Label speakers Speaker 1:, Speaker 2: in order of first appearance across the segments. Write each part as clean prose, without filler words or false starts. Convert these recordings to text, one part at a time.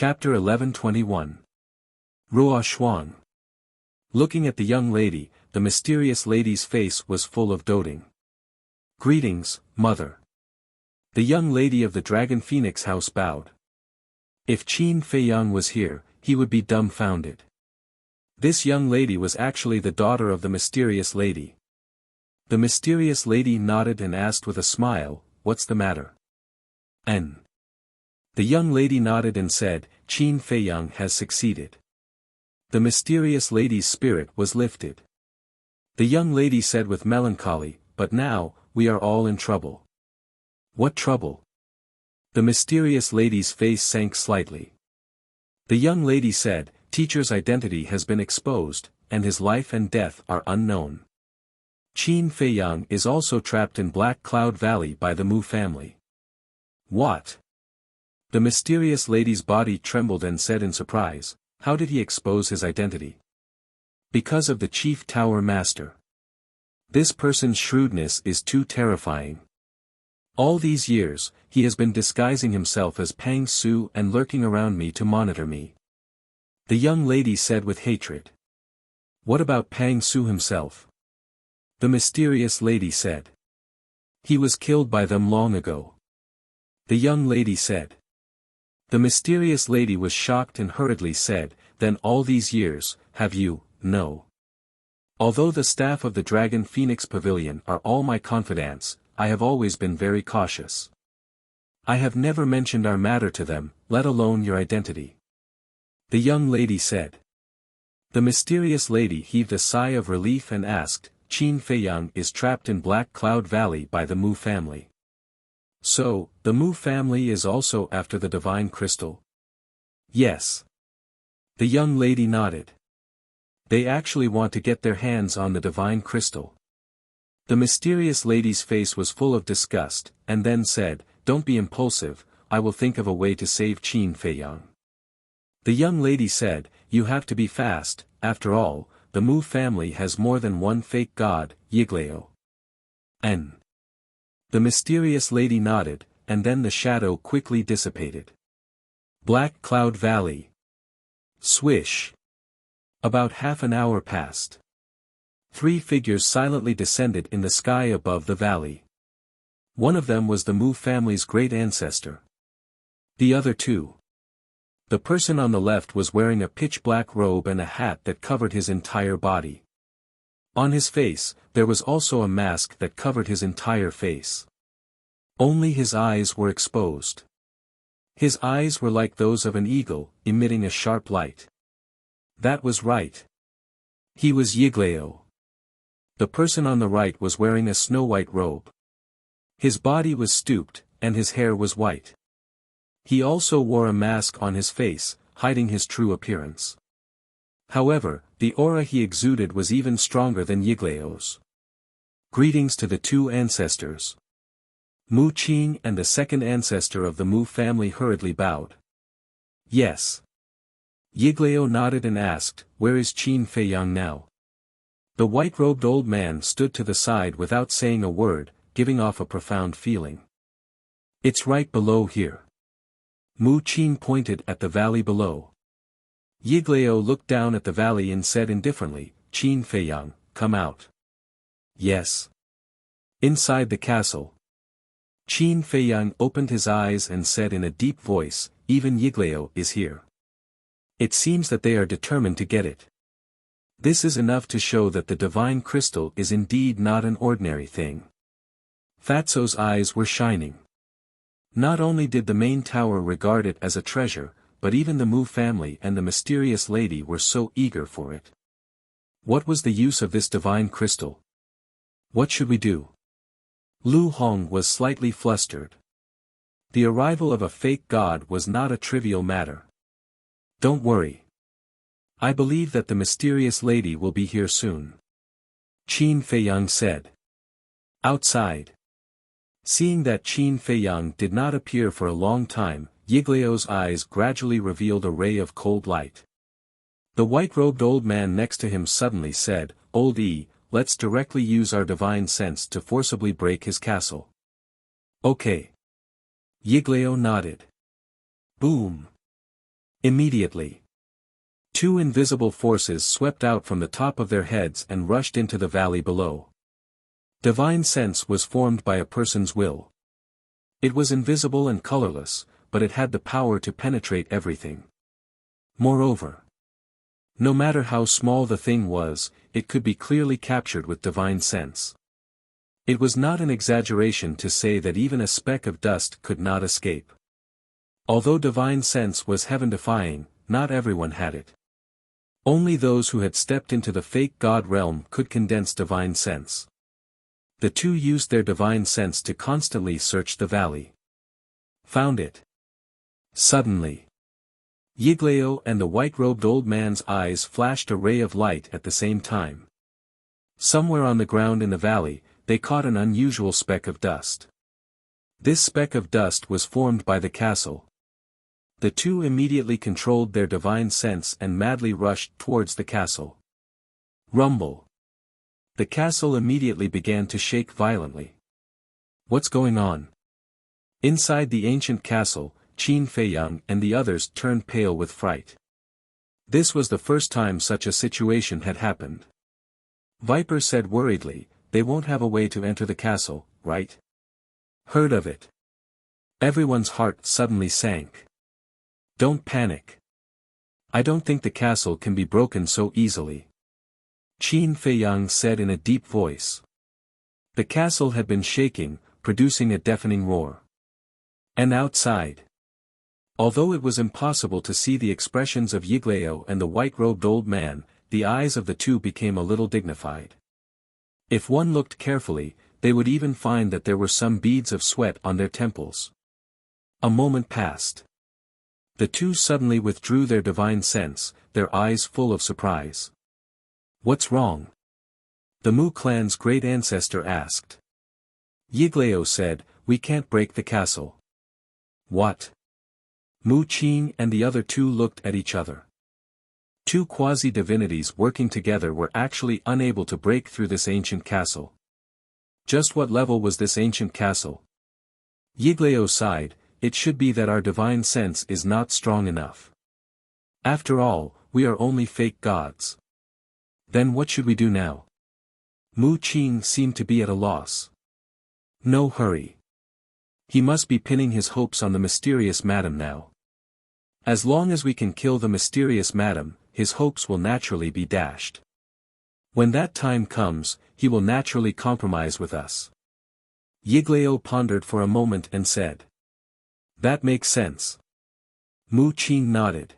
Speaker 1: Chapter 11:21. Ruo Shuang. Looking at the young lady, the mysterious lady's face was full of doting. "Greetings, mother." The young lady of the Dragon Phoenix house bowed. If Qin Feiyang was here, he would be dumbfounded. This young lady was actually the daughter of the mysterious lady. The mysterious lady nodded and asked with a smile, "What's the matter?" "N." The young lady nodded and said, "Qin Feiyang has succeeded." The mysterious lady's spirit was lifted. The young lady said with melancholy, "But now, we are all in trouble." "What trouble?" The mysterious lady's face sank slightly. The young lady said, "Teacher's identity has been exposed, and his life and death are unknown. Qin Feiyang is also trapped in Black Cloud Valley by the Mu family." "What?" The mysterious lady's body trembled and said in surprise, "How did he expose his identity?" "Because of the Chief Tower Master. This person's shrewdness is too terrifying. All these years, he has been disguising himself as Pang Su and lurking around me to monitor me." The young lady said with hatred. "What about Pang Su himself?" The mysterious lady said. "He was killed by them long ago." The young lady said. The mysterious lady was shocked and hurriedly said, "Then all these years, have you, no. Although the staff of the Dragon Phoenix Pavilion are all my confidants, I have always been very cautious. I have never mentioned our matter to them, let alone your identity." The young lady said. The mysterious lady heaved a sigh of relief and asked, "Qin Feiyang is trapped in Black Cloud Valley by the Mu family. So, the Mu family is also after the divine crystal?" "Yes." The young lady nodded. "They actually want to get their hands on the divine crystal." The mysterious lady's face was full of disgust, and then said, "Don't be impulsive, I will think of a way to save Qin Feiyang." The young lady said, "You have to be fast, after all, the Mu family has more than one fake god, Yiglao." N. The mysterious lady nodded, and then the shadow quickly dissipated. Black Cloud Valley. Swish. About half an hour passed. 3 figures silently descended in the sky above the valley. One of them was the Mu family's great ancestor. The other 2. The person on the left was wearing a pitch-black robe and a hat that covered his entire body. On his face, there was also a mask that covered his entire face. Only his eyes were exposed. His eyes were like those of an eagle, emitting a sharp light. That was right. He was Yiglao. The person on the right was wearing a snow-white robe. His body was stooped, and his hair was white. He also wore a mask on his face, hiding his true appearance. However, the aura he exuded was even stronger than Yiglao's. Greetings to the 2 ancestors. Mu Qing and the second ancestor of the Mu family hurriedly bowed. "Yes." Yiglao nodded and asked, "Where is Qin Feiyang now?" The white-robed old man stood to the side without saying a word, giving off a profound feeling. "It's right below here." Mu Qing pointed at the valley below. Yiglao looked down at the valley and said indifferently, "Qin Feiyang, come out." "Yes." Inside the castle. Qin Feiyang opened his eyes and said in a deep voice, "Even Yiglao is here. It seems that they are determined to get it. This is enough to show that the divine crystal is indeed not an ordinary thing." Fatso's eyes were shining. Not only did the main tower regard it as a treasure, but even the Mu family and the mysterious lady were so eager for it. What was the use of this divine crystal? What should we do? Lu Hong was slightly flustered. The arrival of a fake god was not a trivial matter. "Don't worry. I believe that the mysterious lady will be here soon," Qin Feiyang said. Outside. Seeing that Qin Feiyang did not appear for a long time, Yiglao's eyes gradually revealed a ray of cold light. The white-robed old man next to him suddenly said, "Old E, let's directly use our divine sense to forcibly break his castle." "Okay." Yiglao nodded. Boom. Immediately, two invisible forces swept out from the top of their heads and rushed into the valley below. Divine sense was formed by a person's will. It was invisible and colorless, but it had the power to penetrate everything. Moreover, no matter how small the thing was, it could be clearly captured with divine sense. It was not an exaggeration to say that even a speck of dust could not escape. Although divine sense was heaven-defying, not everyone had it. Only those who had stepped into the fake god realm could condense divine sense. The two used their divine sense to constantly search the valley. Found it. Suddenly, Yigleo and the white-robed old man's eyes flashed a ray of light at the same time. Somewhere on the ground in the valley, they caught an unusual speck of dust. This speck of dust was formed by the castle. The two immediately controlled their divine sense and madly rushed towards the castle. Rumble. The castle immediately began to shake violently. What's going on? Inside the ancient castle, Qin Feiyang and the others turned pale with fright. This was the first time such a situation had happened. Viper said worriedly, "They won't have a way to enter the castle, right?" "Heard of it." Everyone's heart suddenly sank. "Don't panic. I don't think the castle can be broken so easily," Qin Feiyang said in a deep voice. The castle had been shaking, producing a deafening roar. And outside, although it was impossible to see the expressions of Yigleo and the white-robed old man, the eyes of the two became a little dignified. If one looked carefully, they would even find that there were some beads of sweat on their temples. A moment passed. The two suddenly withdrew their divine sense, their eyes full of surprise. "What's wrong?" the Mu clan's great ancestor asked. Yigleo said, "We can't break the castle." "What?" Mu Qing and the other two looked at each other. Two quasi-divinities working together were actually unable to break through this ancient castle. Just what level was this ancient castle? Yigleo sighed, "It should be that our divine sense is not strong enough. After all, we are only fake gods. Then what should we do now?" Mu Qing seemed to be at a loss. "No hurry. He must be pinning his hopes on the mysterious madam now. As long as we can kill the mysterious madam, his hopes will naturally be dashed. When that time comes, he will naturally compromise with us." Yigleo pondered for a moment and said, "That makes sense." Mu Qing nodded.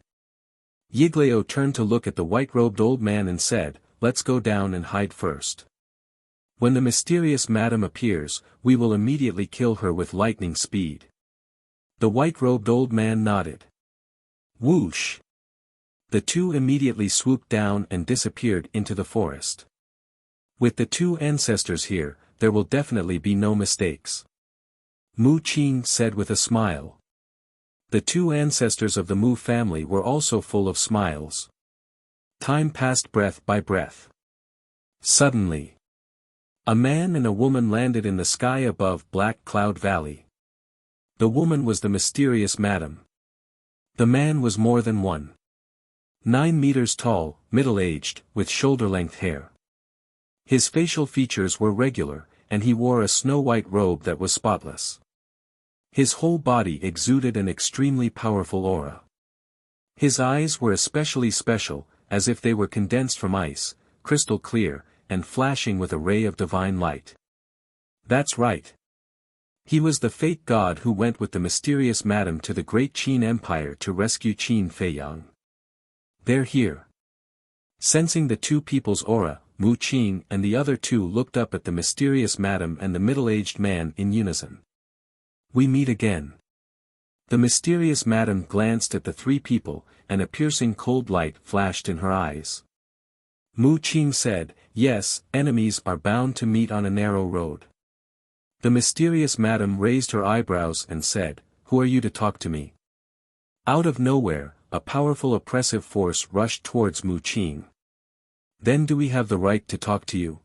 Speaker 1: Yigleo turned to look at the white-robed old man and said, "Let's go down and hide first. When the mysterious madam appears, we will immediately kill her with lightning speed." The white-robed old man nodded. Whoosh! The two immediately swooped down and disappeared into the forest. With the two ancestors here, there will definitely be no mistakes, Mu Qing said with a smile. The two ancestors of the Mu family were also full of smiles. Time passed breath by breath. Suddenly, a man and a woman landed in the sky above Black Cloud Valley. The woman was the mysterious madam. The man was more than 1.9 meters tall, middle-aged, with shoulder-length hair. His facial features were regular, and he wore a snow-white robe that was spotless. His whole body exuded an extremely powerful aura. His eyes were especially special, as if they were condensed from ice, crystal clear, and flashing with a ray of divine light. That's right. He was the fake god who went with the mysterious madam to the great Qin Empire to rescue Qin Feiyang. They're here. Sensing the two people's aura, Mu Qing and the other two looked up at the mysterious madam and the middle-aged man in unison. We meet again. The mysterious madam glanced at the three people, and a piercing cold light flashed in her eyes. Mu Qing said, "Yes, enemies are bound to meet on a narrow road." The mysterious madam raised her eyebrows and said, "Who are you to talk to me?" Out of nowhere, a powerful oppressive force rushed towards Mu Qing. "Then do we have the right to talk to you?"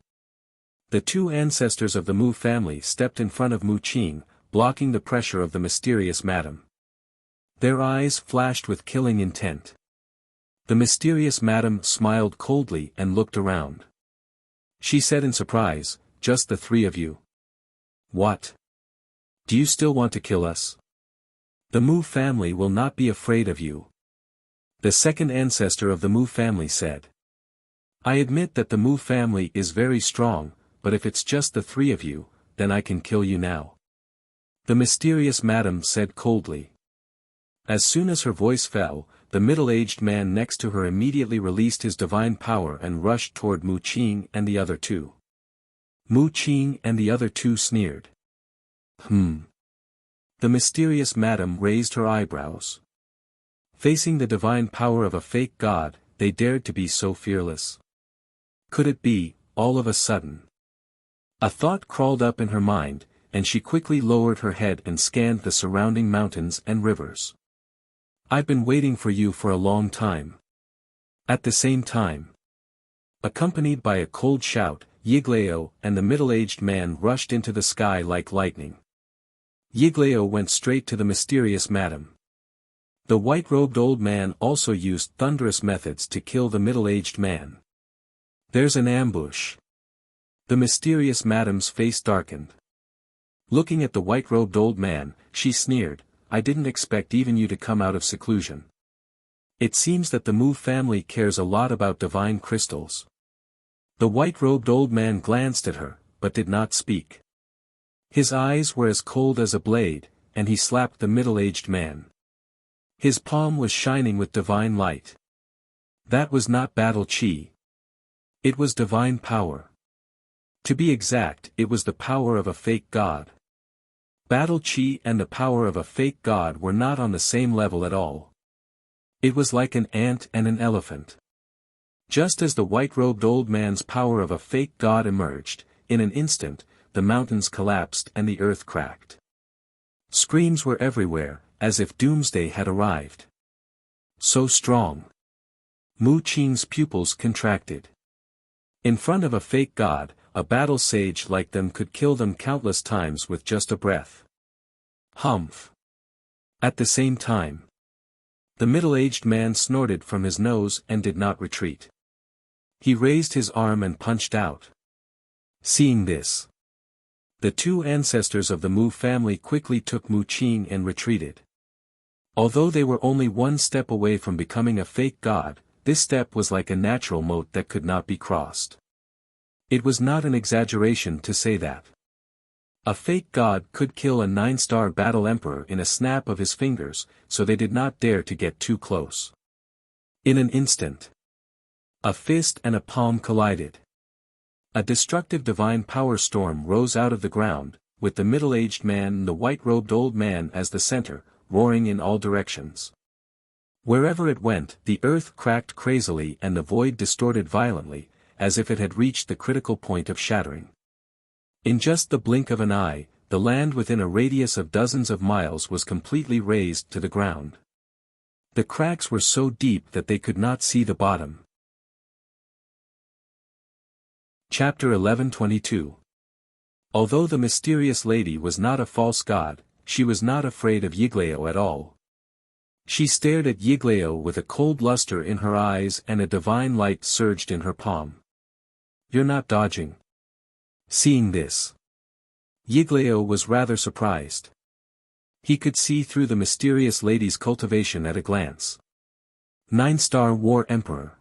Speaker 1: The two ancestors of the Mu family stepped in front of Mu Qing, blocking the pressure of the mysterious madam. Their eyes flashed with killing intent. The mysterious madam smiled coldly and looked around. She said in surprise, "Just the three of you? What? Do you still want to kill us? The Mu family will not be afraid of you." The second ancestor of the Mu family said. "I admit that the Mu family is very strong, but if it's just the three of you, then I can kill you now." The mysterious madam said coldly. As soon as her voice fell, the middle-aged man next to her immediately released his divine power and rushed toward Mu Qing and the other two. Mu Qing and the other two sneered. The mysterious madam raised her eyebrows. Facing the divine power of a fake god, they dared to be so fearless. Could it be, all of a sudden? A thought crawled up in her mind, and she quickly lowered her head and scanned the surrounding mountains and rivers. "I've been waiting for you for a long time." At the same time, accompanied by a cold shout, Yiglao and the middle-aged man rushed into the sky like lightning. Yiglao went straight to the mysterious madam. The white-robed old man also used thunderous methods to kill the middle-aged man. "There's an ambush." The mysterious madam's face darkened. Looking at the white-robed old man, she sneered, "I didn't expect even you to come out of seclusion. It seems that the Mu family cares a lot about divine crystals." The white-robed old man glanced at her, but did not speak. His eyes were as cold as a blade, and he slapped the middle-aged man. His palm was shining with divine light. That was not battle chi. It was divine power. To be exact, it was the power of a fake god. Battle chi and the power of a fake god were not on the same level at all. It was like an ant and an elephant. Just as the white-robed old man's power of a fake god emerged, in an instant, the mountains collapsed and the earth cracked. Screams were everywhere, as if doomsday had arrived. So strong. Mu Qing's pupils contracted. In front of a fake god, a battle sage like them could kill them countless times with just a breath. Humph. At the same time, the middle-aged man snorted from his nose and did not retreat. He raised his arm and punched out. Seeing this, the two ancestors of the Mu family quickly took Mu Qing and retreated. Although they were only one step away from becoming a fake god, this step was like a natural moat that could not be crossed. It was not an exaggeration to say that a fake god could kill a 9-star battle emperor in a snap of his fingers, so they did not dare to get too close. In an instant, a fist and a palm collided. A destructive divine power storm rose out of the ground, with the middle-aged man and the white-robed old man as the center, roaring in all directions. Wherever it went, the earth cracked crazily and the void distorted violently, as if it had reached the critical point of shattering. In just the blink of an eye, the land within a radius of dozens of miles was completely razed to the ground. The cracks were so deep that they could not see the bottom. Chapter 11:22. Although the mysterious lady was not a false god, she was not afraid of Yiglao at all. She stared at Yiglao with a cold luster in her eyes and a divine light surged in her palm. "You're not dodging." Seeing this, Yiglao was rather surprised. He could see through the mysterious lady's cultivation at a glance. 9-star War Emperor.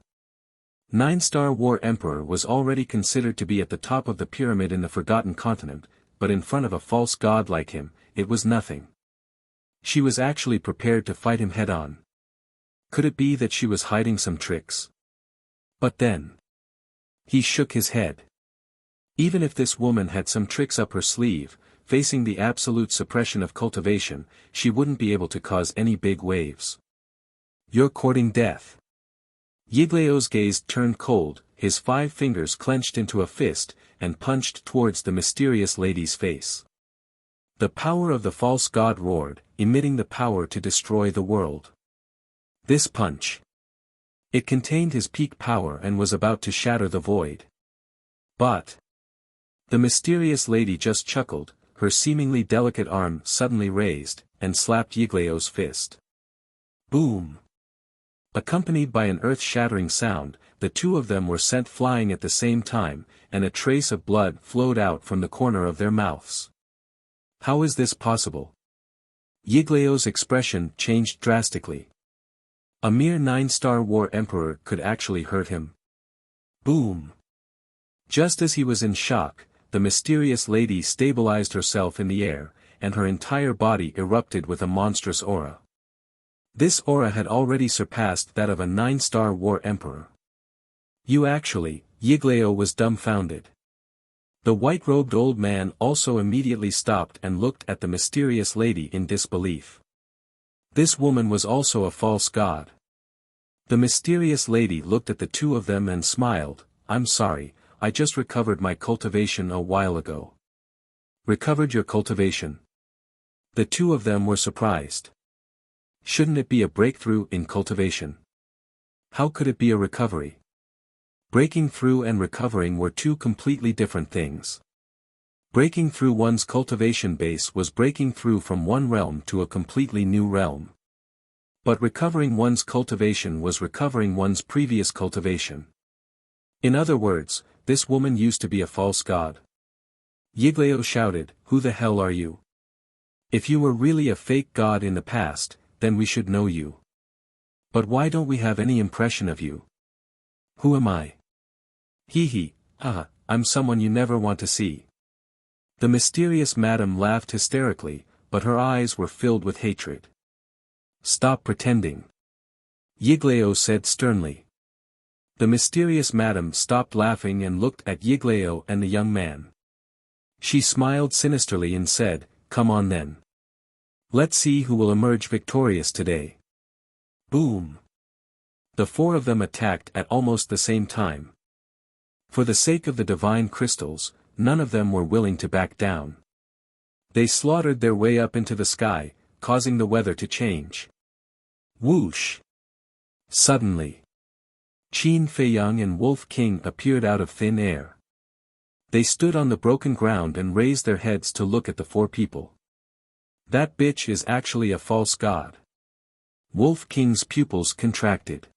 Speaker 1: 9-star War Emperor was already considered to be at the top of the pyramid in the Forgotten Continent, but in front of a false god like him, it was nothing. She was actually prepared to fight him head-on. Could it be that she was hiding some tricks? But then, he shook his head. Even if this woman had some tricks up her sleeve, facing the absolute suppression of cultivation, she wouldn't be able to cause any big waves. "You're courting death." Yiglao's gaze turned cold, his 5 fingers clenched into a fist, and punched towards the mysterious lady's face. The power of the false god roared, emitting the power to destroy the world. This punch. It contained his peak power and was about to shatter the void. But the mysterious lady just chuckled, her seemingly delicate arm suddenly raised, and slapped Yiglao's fist. Boom! Accompanied by an earth-shattering sound, the two of them were sent flying at the same time, and a trace of blood flowed out from the corner of their mouths. How is this possible? Yigleo's expression changed drastically. A mere 9-star war emperor could actually hurt him. Boom! Just as he was in shock, the mysterious lady stabilized herself in the air, and her entire body erupted with a monstrous aura. This aura had already surpassed that of a 9-star war emperor. Yigleo was dumbfounded. The white-robed old man also immediately stopped and looked at the mysterious lady in disbelief. This woman was also a false god. The mysterious lady looked at the two of them and smiled. "I'm sorry, I just recovered my cultivation a while ago." "Recovered your cultivation?" The two of them were surprised. Shouldn't it be a breakthrough in cultivation? How could it be a recovery? Breaking through and recovering were two completely different things. Breaking through one's cultivation base was breaking through from one realm to a completely new realm. But recovering one's cultivation was recovering one's previous cultivation. In other words, this woman used to be a false god. Yigleo shouted, "Who the hell are you? If you were really a fake god in the past, then we should know you. But why don't we have any impression of you? Who am I?" "Hee, I'm someone you never want to see." The mysterious madam laughed hysterically, but her eyes were filled with hatred. "Stop pretending," Yigleo said sternly. The mysterious madam stopped laughing and looked at Yigleo and the young man. She smiled sinisterly and said, "Come on then. Let's see who will emerge victorious today." Boom! The four of them attacked at almost the same time. For the sake of the divine crystals, none of them were willing to back down. They slaughtered their way up into the sky, causing the weather to change. Whoosh! Suddenly, Qin Feiyang and Wolf King appeared out of thin air. They stood on the broken ground and raised their heads to look at the four people. "That bitch is actually a false god." Wolf King's pupils contracted.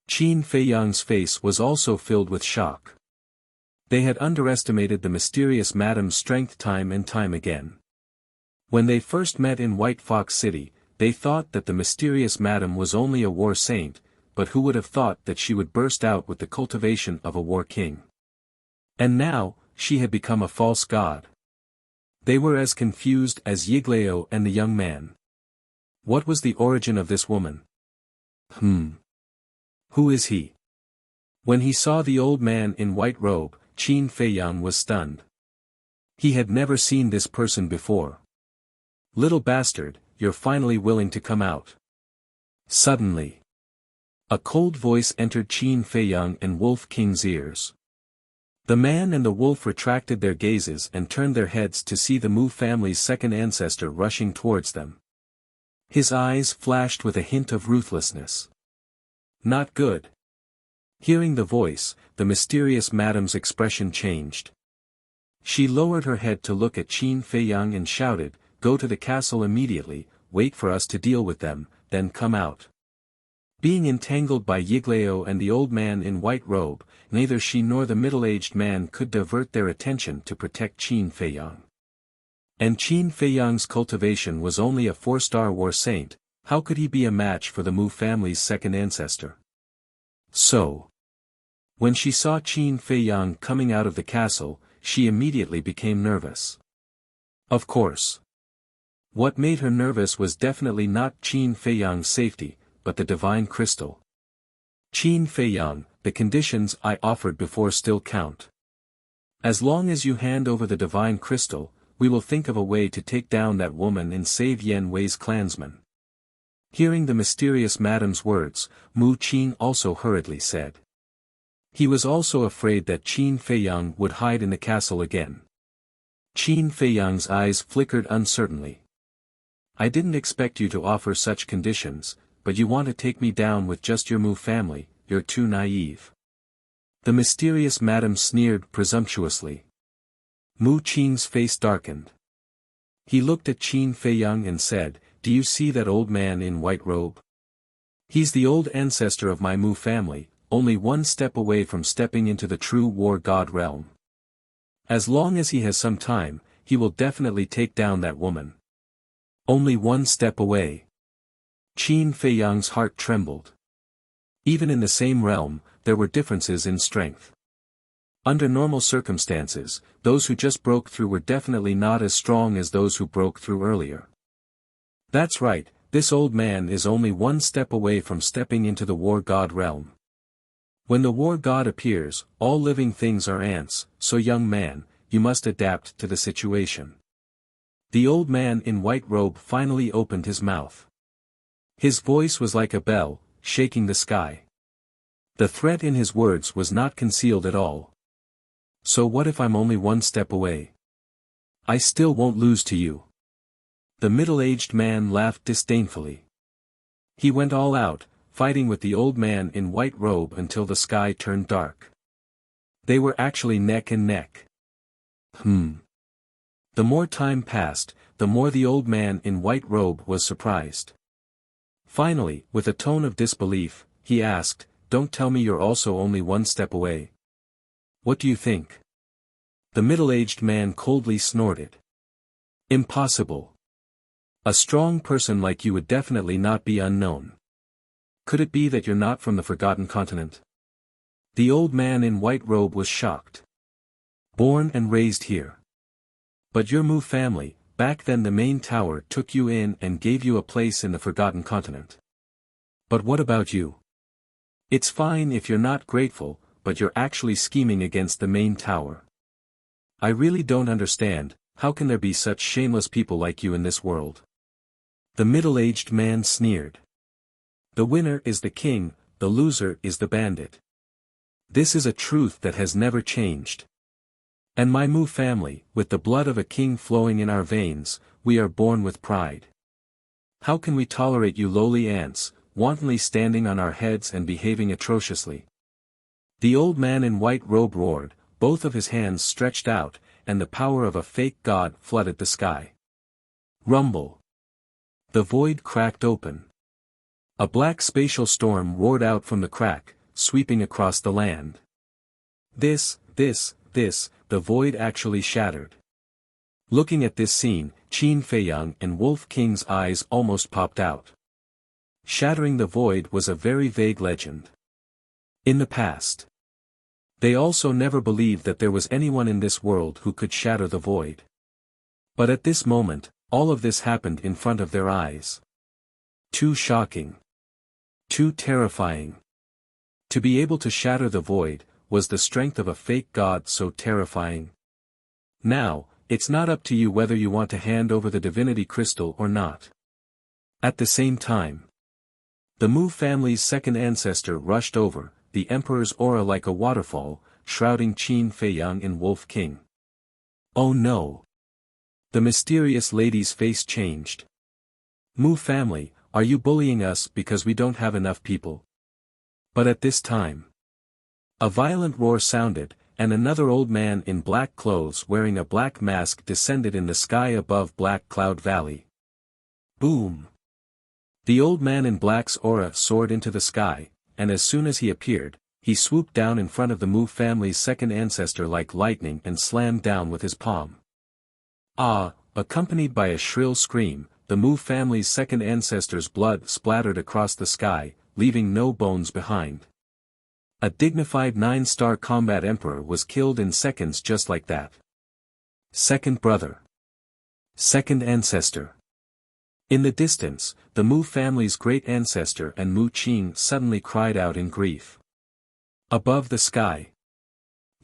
Speaker 1: Qin Feiyang's face was also filled with shock. They had underestimated the mysterious madam's strength time and time again. When they first met in White Fox City, they thought that the mysterious madam was only a war saint, but who would have thought that she would burst out with the cultivation of a war king? And now, she had become a false god. They were as confused as Yigleo and the young man. What was the origin of this woman? Who is he? When he saw the old man in white robe, Qin Feiyang was stunned. He had never seen this person before. "Little bastard, you're finally willing to come out." Suddenly, a cold voice entered Qin Feiyang and Wolf King's ears. The man and the wolf retracted their gazes and turned their heads to see the Mu family's second ancestor rushing towards them. His eyes flashed with a hint of ruthlessness. Not good. Hearing the voice, the mysterious madam's expression changed. She lowered her head to look at Qin Feiyang and shouted, "Go to the castle immediately, wait for us to deal with them, then come out." Being entangled by Yigleo and the old man in white robe, neither she nor the middle-aged man could divert their attention to protect Qin Feiyang. And Qin Feiyang's cultivation was only a 4-star war saint. How could he be a match for the Mu family's second ancestor? So, when she saw Qin Feiyang coming out of the castle, she immediately became nervous. Of course. What made her nervous was definitely not Qin Feiyang's safety, but the divine crystal. "Qin Feiyang, the conditions I offered before still count. As long as you hand over the divine crystal, we will think of a way to take down that woman and save Yen Wei's clansmen." Hearing the mysterious madam's words, Mu Qin also hurriedly said. He was also afraid that Qin Feiyang would hide in the castle again. Qin Feiyang's eyes flickered uncertainly. "I didn't expect you to offer such conditions, but you want to take me down with just your Mu family, you're too naive." The mysterious madam sneered presumptuously. Mu Qin's face darkened. He looked at Qin Feiyang and said, "Do you see that old man in white robe? He's the old ancestor of my Mu family, only one step away from stepping into the true war god realm. As long as he has some time, he will definitely take down that woman. Only one step away. Qin Feiyang's heart trembled. Even in the same realm, there were differences in strength. Under normal circumstances, those who just broke through were definitely not as strong as those who broke through earlier. That's right, this old man is only one step away from stepping into the war god realm. When the war god appears, all living things are ants, so young man, you must adapt to the situation. The old man in white robe finally opened his mouth. His voice was like a bell, shaking the sky. The threat in his words was not concealed at all. So what if I'm only one step away? I still won't lose to you. The middle-aged man laughed disdainfully. He went all out, fighting with the old man in white robe until the sky turned dark. They were actually neck and neck. The more time passed, the more the old man in white robe was surprised. Finally, with a tone of disbelief, he asked, "Don't tell me you're also only one step away. What do you think?" The middle-aged man coldly snorted. "Impossible. A strong person like you would definitely not be unknown. Could it be that you're not from the Forgotten Continent?" The old man in white robe was shocked. "Born and raised here. But your Mu family, back then the main tower took you in and gave you a place in the Forgotten Continent. But what about you? It's fine if you're not grateful, but you're actually scheming against the main tower. I really don't understand, how can there be such shameless people like you in this world?" The middle-aged man sneered. "The winner is the king, the loser is the bandit. This is a truth that has never changed. And my Mu family, with the blood of a king flowing in our veins, we are born with pride. How can we tolerate you lowly ants, wantonly standing on our heads and behaving atrociously?" The old man in white robe roared, both of his hands stretched out, and the power of a fake god flooded the sky. Rumble. The void cracked open. A black spatial storm roared out from the crack, sweeping across the land. This, the void actually shattered. Looking at this scene, Qin Feiyang and Wolf King's eyes almost popped out. Shattering the void was a very vague legend. In the past. They also never believed that there was anyone in this world who could shatter the void. But at this moment, all of this happened in front of their eyes. Too shocking. Too terrifying. To be able to shatter the void, was the strength of a fake god so terrifying? Now, it's not up to you whether you want to hand over the divinity crystal or not. At the same time, the Mu family's second ancestor rushed over, the emperor's aura like a waterfall, shrouding Qin Feiyang and Wolf King. Oh no! The mysterious lady's face changed. "Mu family, are you bullying us because we don't have enough people?" But at this time, a violent roar sounded, and another old man in black clothes wearing a black mask descended in the sky above Black Cloud Valley. Boom! The old man in black's aura soared into the sky, and as soon as he appeared, he swooped down in front of the Mu family's second ancestor like lightning and slammed down with his palm. Ah! Accompanied by a shrill scream, the Mu family's second ancestor's blood splattered across the sky, leaving no bones behind. A dignified 9-star combat emperor was killed in seconds just like that. Second brother. Second ancestor. In the distance, the Mu family's great ancestor and Mu Qing suddenly cried out in grief. Above the sky,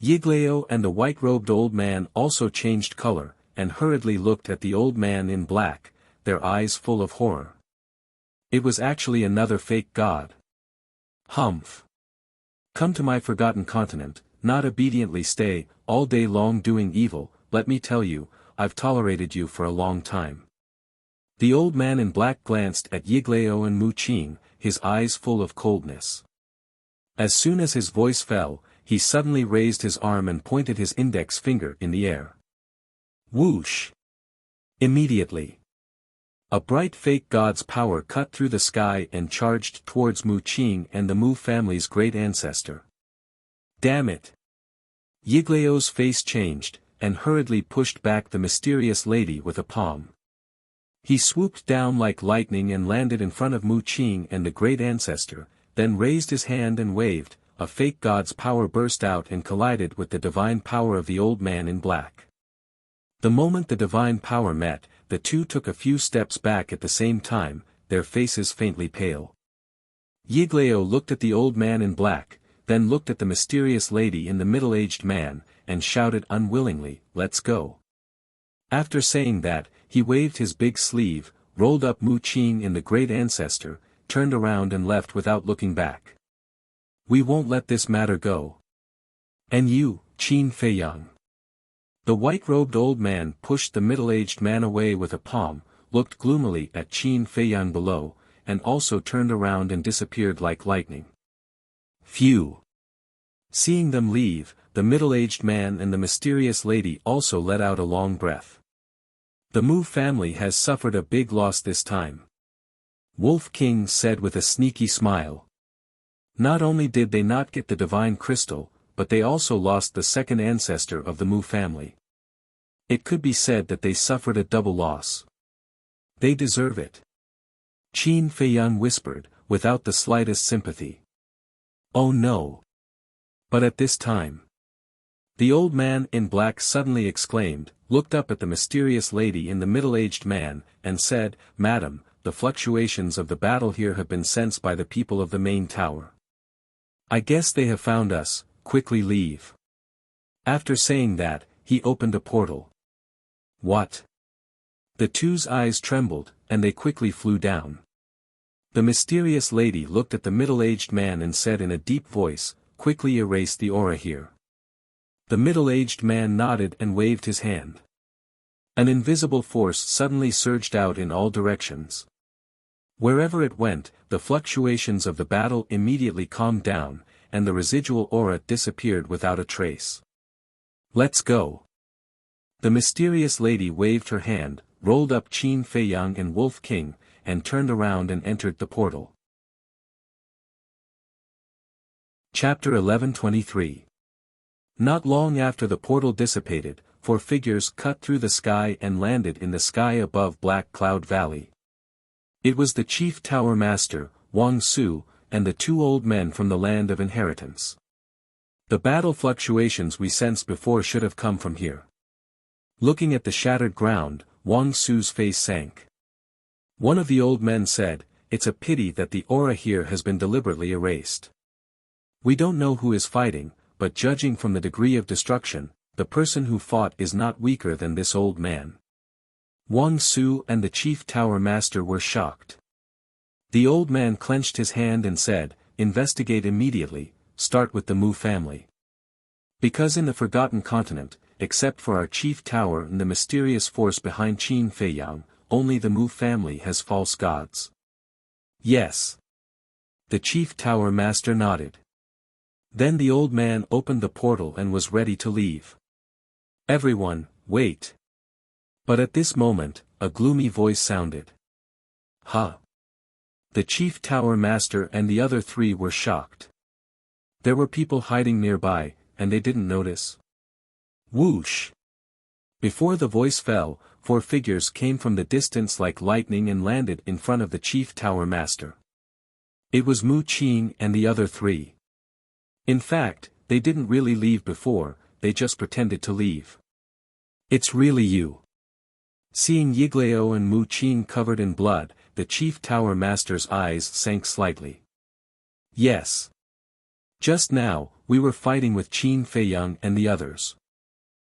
Speaker 1: Yiglao and the white-robed old man also changed color, and hurriedly looked at the old man in black, their eyes full of horror. It was actually another fake god. Humph! Come to my forgotten continent, not obediently stay, all day long doing evil, let me tell you, I've tolerated you for a long time. The old man in black glanced at Yiglao and Mu Qing, his eyes full of coldness. As soon as his voice fell, he suddenly raised his arm and pointed his index finger in the air. Whoosh! Immediately, A bright fake god's power cut through the sky and charged towards Mu Qing and the Mu family's great ancestor. Damn it! Yigleo's face changed, and hurriedly pushed back the mysterious lady with a palm. He swooped down like lightning and landed in front of Mu Qing and the great ancestor, then raised his hand and waved. A fake god's power burst out and collided with the divine power of the old man in black. The moment the divine power met, the two took a few steps back at the same time, their faces faintly pale. Yigleo looked at the old man in black, then looked at the mysterious lady in the middle-aged man, and shouted unwillingly, "Let's go." After saying that, he waved his big sleeve, rolled up Mu Qing in the great ancestor, turned around and left without looking back. "We won't let this matter go. And you, Qin Feiyang." The white-robed old man pushed the middle-aged man away with a palm, looked gloomily at Qin Feiyang below, and also turned around and disappeared like lightning. Phew! Seeing them leave, the middle-aged man and the mysterious lady also let out a long breath. The Mu family has suffered a big loss this time. Wolf King said with a sneaky smile. Not only did they not get the divine crystal, but they also lost the second ancestor of the Mu family. It could be said that they suffered a double loss. They deserve it. Qin Feiyang whispered, without the slightest sympathy. Oh no! But at this time, the old man in black suddenly exclaimed, looked up at the mysterious lady in the middle-aged man, and said, "Madam, the fluctuations of the battle here have been sensed by the people of the main tower. I guess they have found us, quickly leave." After saying that, he opened a portal. What? The two's eyes trembled, and they quickly flew down. The mysterious lady looked at the middle-aged man and said in a deep voice, "Quickly erase the aura here." The middle-aged man nodded and waved his hand. An invisible force suddenly surged out in all directions. Wherever it went, the fluctuations of the battle immediately calmed down, and the residual aura disappeared without a trace. "Let's go." The mysterious lady waved her hand, rolled up Qin Feiyang and Wolf King, and turned around and entered the portal. Chapter 11:23. Not long after the portal dissipated, 4 figures cut through the sky and landed in the sky above Black Cloud Valley. It was the Chief Tower Master, Wang Su, and the 2 old men from the Land of Inheritance. The battle fluctuations we sensed before should have come from here. Looking at the shattered ground, Wang Su's face sank. One of the old men said, "It's a pity that the aura here has been deliberately erased. We don't know who is fighting, but judging from the degree of destruction, the person who fought is not weaker than this old man." Wang Su and the Chief Tower Master were shocked. The old man clenched his hand and said, "Investigate immediately, start with the Mu family. Because in the Forgotten Continent, except for our Chief Tower and the mysterious force behind Qin Feiyang, only the Mu family has false gods." "Yes." The Chief Tower Master nodded. Then the old man opened the portal and was ready to leave. "Everyone, wait." But at this moment, a gloomy voice sounded. "Huh?" The Chief Tower Master and the other 3 were shocked. There were people hiding nearby, and they didn't notice. Whoosh! Before the voice fell, 4 figures came from the distance like lightning and landed in front of the Chief Tower Master. It was Mu Qing and the other 3. In fact, they didn't really leave before, they just pretended to leave. "It's really you." Seeing Yigleo and Mu Qing covered in blood, the Chief Tower Master's eyes sank slightly. "Yes. Just now, we were fighting with Qin Feiyang and the others."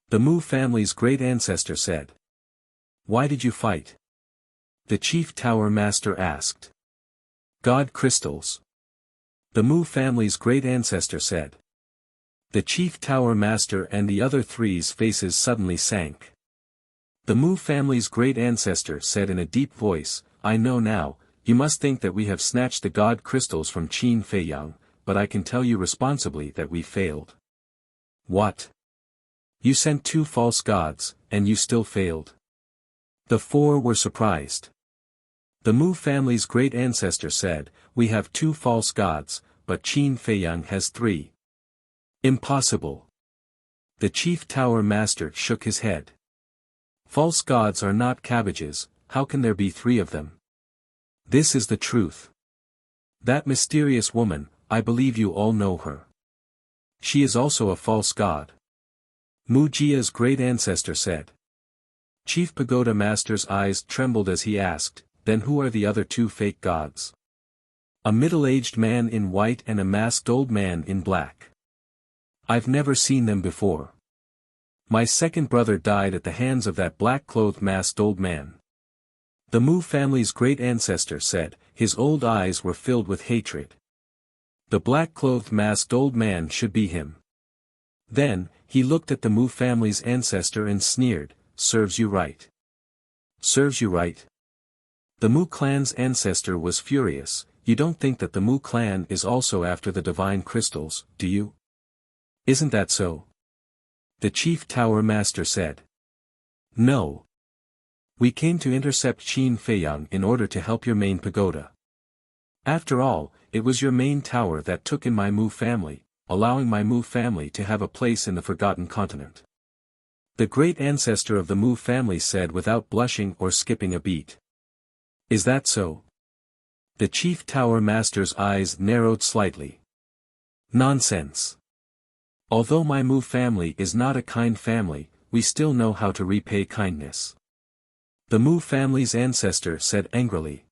Speaker 1: The Mu family's great ancestor said. "Why did you fight?" The Chief Tower Master asked. "God crystals." The Mu family's great ancestor said. The Chief Tower Master and the other 3's faces suddenly sank. The Mu family's great ancestor said in a deep voice, "I know now, you must think that we have snatched the God crystals from Qin Feiyang, but I can tell you responsibly that we failed." "What? You sent 2 false gods, and you still failed?" The 4 were surprised. The Mu family's great ancestor said, "We have 2 false gods, but Qin Feiyang has 3. Impossible." The chief tower master shook his head. "False gods are not cabbages, how can there be 3 of them? This is the truth. That mysterious woman, I believe you all know her. She is also a false god." Mu Jia's great ancestor said. Chief Pagoda Master's eyes trembled as he asked, "Then who are the other 2 fake gods?" "A middle-aged man in white and a masked old man in black. I've never seen them before. My second brother died at the hands of that black-clothed masked old man." The Mu family's great ancestor said, his old eyes were filled with hatred. The black-clothed masked old man should be him. Then, he looked at the Mu family's ancestor and sneered, "Serves you right. Serves you right." The Mu clan's ancestor was furious. "You don't think that the Mu clan is also after the divine crystals, do you? Isn't that so?" The chief tower master said. "No. We came to intercept Qin Feiyang in order to help your main pagoda. After all, it was your main tower that took in my Mu family, allowing my Mu family to have a place in the Forgotten Continent." The great ancestor of the Mu family said without blushing or skipping a beat. "Is that so?" The chief tower master's eyes narrowed slightly. "Nonsense. Although my Mu family is not a kind family, we still know how to repay kindness." The Mu family's ancestor said angrily.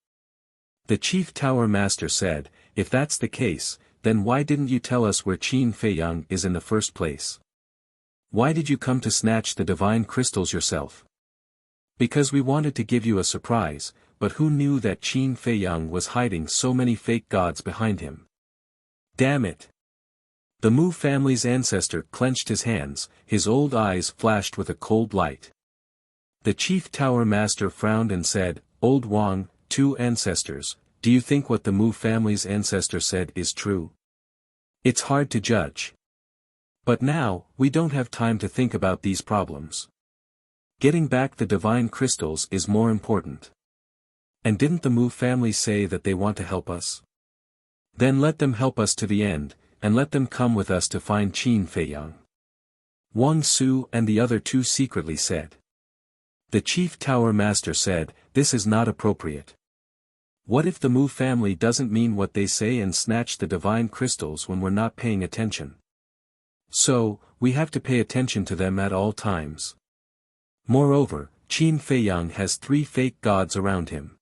Speaker 1: The chief tower master said, "If that's the case, then why didn't you tell us where Qin Feiyang is in the first place? Why did you come to snatch the divine crystals yourself?" "Because we wanted to give you a surprise, but who knew that Qin Feiyang was hiding so many fake gods behind him? Damn it!" The Mu family's ancestor clenched his hands, his old eyes flashed with a cold light. The chief tower master frowned and said, "Old Wang, 2 ancestors, do you think what the Mu family's ancestor said is true? It's hard to judge. But now, we don't have time to think about these problems. Getting back the divine crystals is more important. And didn't the Mu family say that they want to help us? Then let them help us to the end, and let them come with us to find Qin Feiyang." Wang Su and the other 2 secretly said. The chief tower master said, "This is not appropriate. What if the Mu family doesn't mean what they say and snatch the divine crystals when we're not paying attention? So, we have to pay attention to them at all times. Moreover, Qin Feiyang has 3 fake gods around him.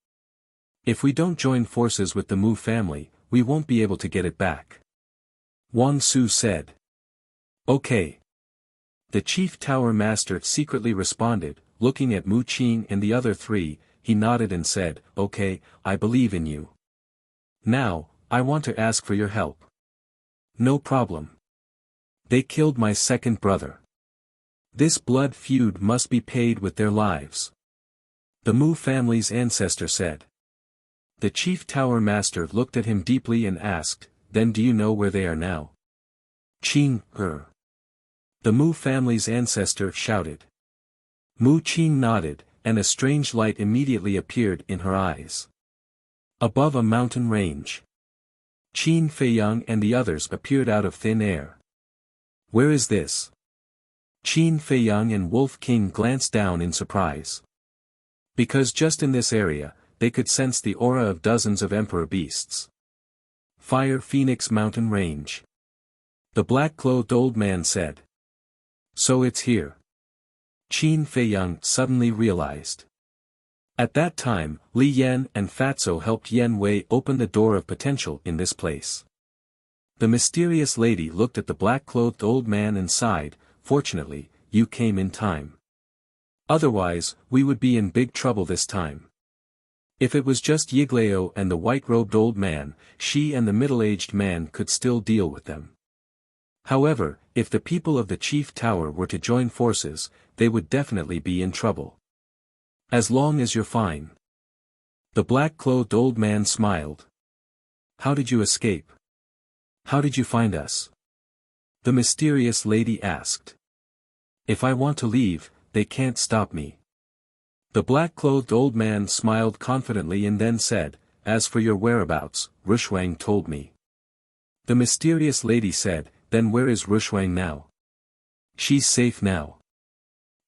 Speaker 1: If we don't join forces with the Mu family, we won't be able to get it back." Wang Su said. "Okay." The chief tower master secretly responded, looking at Mu Qin and the other 3, he nodded and said, "Okay, I believe in you. Now, I want to ask for your help." "No problem. They killed my second brother. This blood feud must be paid with their lives," the Mu family's ancestor said. The chief tower master looked at him deeply and asked, "Then do you know where they are now?" "Qin, the Mu family's ancestor shouted. Mu Qin nodded, and a strange light immediately appeared in her eyes. Above a mountain range, Qin Feiyang and the others appeared out of thin air. "Where is this?" Qin Feiyang and Wolf King glanced down in surprise. Because just in this area, they could sense the aura of dozens of emperor beasts. "Fire Phoenix Mountain Range," the black-clothed old man said. "So it's here." Qin Feiyang suddenly realized. At that time, Li Yan and Fatso helped Yan Wei open the door of potential in this place. The mysterious lady looked at the black-clothed old man and sighed, "Fortunately, you came in time. Otherwise, we would be in big trouble this time." If it was just Yiglao and the white-robed old man, she and the middle-aged man could still deal with them. However, if the people of the chief tower were to join forces, they would definitely be in trouble. "As long as you're fine." The black-clothed old man smiled. "How did you escape? How did you find us?" the mysterious lady asked. "If I want to leave, they can't stop me." The black-clothed old man smiled confidently and then said, "As for your whereabouts, Rushuang told me." The mysterious lady said, "Then where is Rushuang now?" "She's safe now.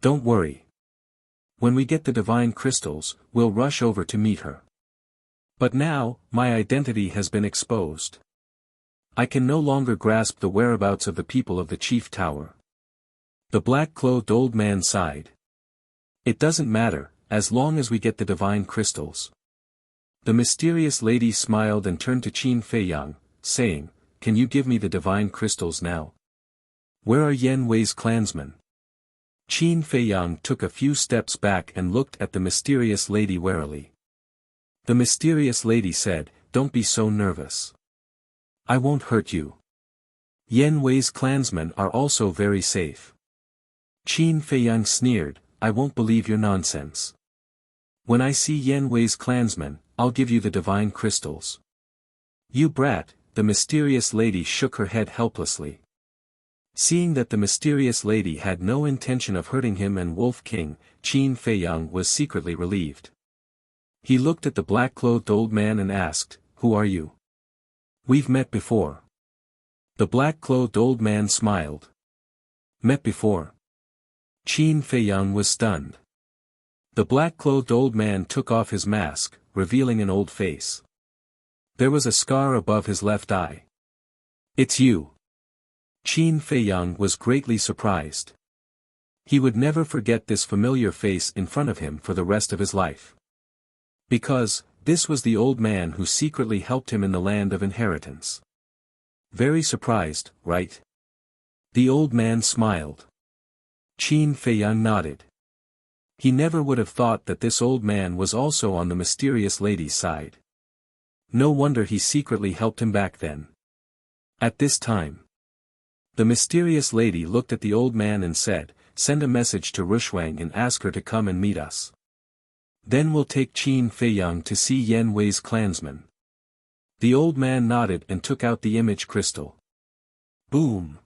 Speaker 1: Don't worry. When we get the divine crystals, we'll rush over to meet her. But now, my identity has been exposed. I can no longer grasp the whereabouts of the people of the chief tower." The black-clothed old man sighed. "It doesn't matter, as long as we get the divine crystals." The mysterious lady smiled and turned to Qin Feiyang, saying, "Can you give me the divine crystals now? Where are Yan Wei's clansmen?" Qin Feiyang took a few steps back and looked at the mysterious lady warily. The mysterious lady said, "Don't be so nervous. I won't hurt you. Yan Wei's clansmen are also very safe." Qin Feiyang sneered, "I won't believe your nonsense. When I see Yan Wei's clansmen, I'll give you the divine crystals." "You brat," the mysterious lady shook her head helplessly. Seeing that the mysterious lady had no intention of hurting him and Wolf King, Qin Feiyang was secretly relieved. He looked at the black-clothed old man and asked, "Who are you? We've met before." The black-clothed old man smiled. "Met before?" Qin Feiyang was stunned. The black-clothed old man took off his mask, revealing an old face. There was a scar above his left eye. "It's you." Qin Feiyang was greatly surprised. He would never forget this familiar face in front of him for the rest of his life. Because, this was the old man who secretly helped him in the land of inheritance. Very surprised, right? The old man smiled. Qin Feiyang nodded. He never would have thought that this old man was also on the mysterious lady's side. No wonder he secretly helped him back then. At this time, the mysterious lady looked at the old man and said, "Send a message to Rushuang and ask her to come and meet us. Then we'll take Qin Feiyang to see Yan Wei's clansmen." The old man nodded and took out the image crystal. Boom!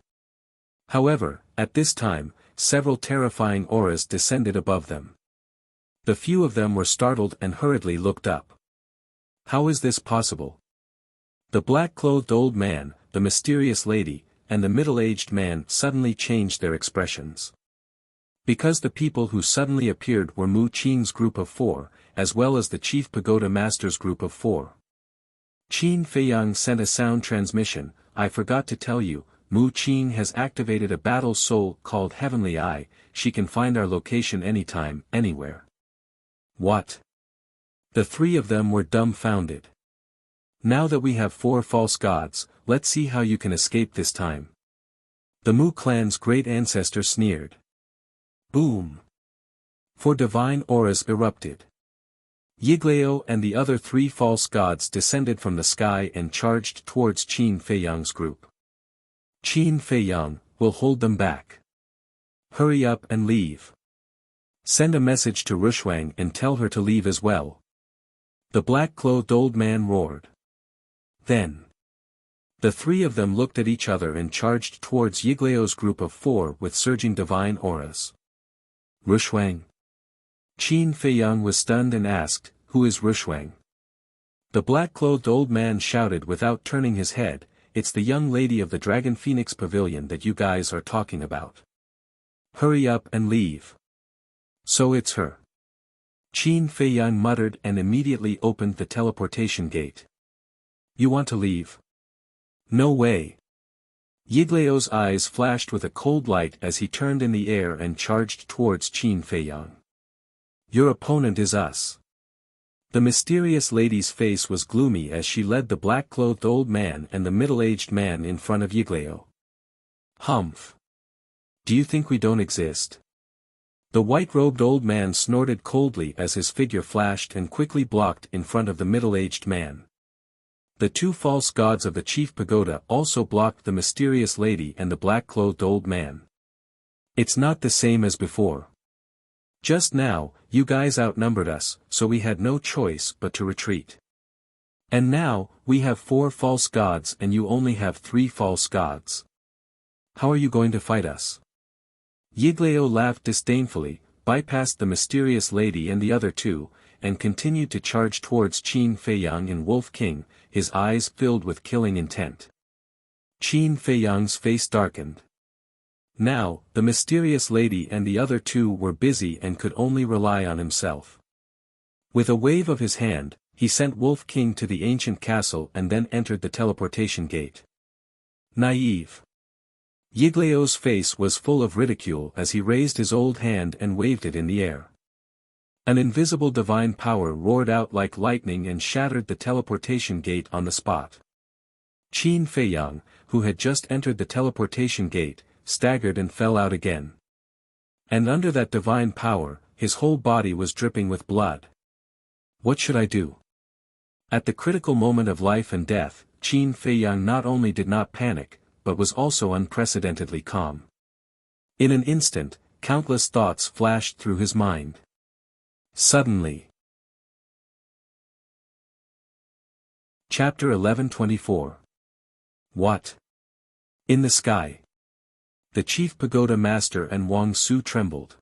Speaker 1: However, at this time, several terrifying auras descended above them. The few of them were startled and hurriedly looked up. How is this possible? The black-clothed old man, the mysterious lady, and the middle-aged man suddenly changed their expressions. Because the people who suddenly appeared were Mu Qing's group of 4, as well as the Chief Pagoda Master's group of 4. Qin Feiyang sent a sound transmission. "I forgot to tell you, Mu Qing has activated a battle soul called Heavenly Eye. She can find our location anytime, anywhere." What? The three of them were dumbfounded. "Now that we have 4 false gods, let's see how you can escape this time." The Mu clan's great ancestor sneered. Boom! 4 divine auras erupted. Yiglao and the other 3 false gods descended from the sky and charged towards Qin Feiyang's group. Qin Feiyang, will hold them back. Hurry up and leave. Send a message to Rushuang and tell her to leave as well. The black-clothed old man roared. Then, the 3 of them looked at each other and charged towards Yiglao's group of 4 with surging divine auras. Rushuang? Qin Feiyang was stunned and asked, "Who is Rushuang?" The black-clothed old man shouted without turning his head, "It's the young lady of the Dragon Phoenix Pavilion that you guys are talking about. Hurry up and leave." "So it's her." Qin Feiyang muttered and immediately opened the teleportation gate. "You want to leave?" "No way." Yiglao's eyes flashed with a cold light as he turned in the air and charged towards Qin Feiyang. "Your opponent is us." The mysterious lady's face was gloomy as she led the black-clothed old man and the middle-aged man in front of Yiglao. "Humph. Do you think we don't exist?" The white-robed old man snorted coldly as his figure flashed and quickly blocked in front of the middle-aged man. The 2 false gods of the Chief Pagoda also blocked the mysterious lady and the black-clothed old man. "It's not the same as before. Just now, you guys outnumbered us, so we had no choice but to retreat. And now, we have 4 false gods and you only have 3 false gods. How are you going to fight us?" Yiglao laughed disdainfully, bypassed the mysterious lady and the other two, and continued to charge towards Qin Feiyang and Wolf King, his eyes filled with killing intent. Qin Feiyang's face darkened. Now, the mysterious lady and the other two were busy and could only rely on himself. With a wave of his hand, he sent Wolf King to the ancient castle and then entered the teleportation gate. Naive. Yigleo's face was full of ridicule as he raised his old hand and waved it in the air. An invisible divine power roared out like lightning and shattered the teleportation gate on the spot. Qin Feiyang, who had just entered the teleportation gate, staggered and fell out again. And under that divine power, his whole body was dripping with blood. What should I do? At the critical moment of life and death, Qin Feiyang not only did not panic, but was also unprecedentedly calm. In an instant, countless thoughts flashed through his mind. Suddenly. Chapter 11:24. What? In the sky. The chief pagoda master and Wang Su trembled.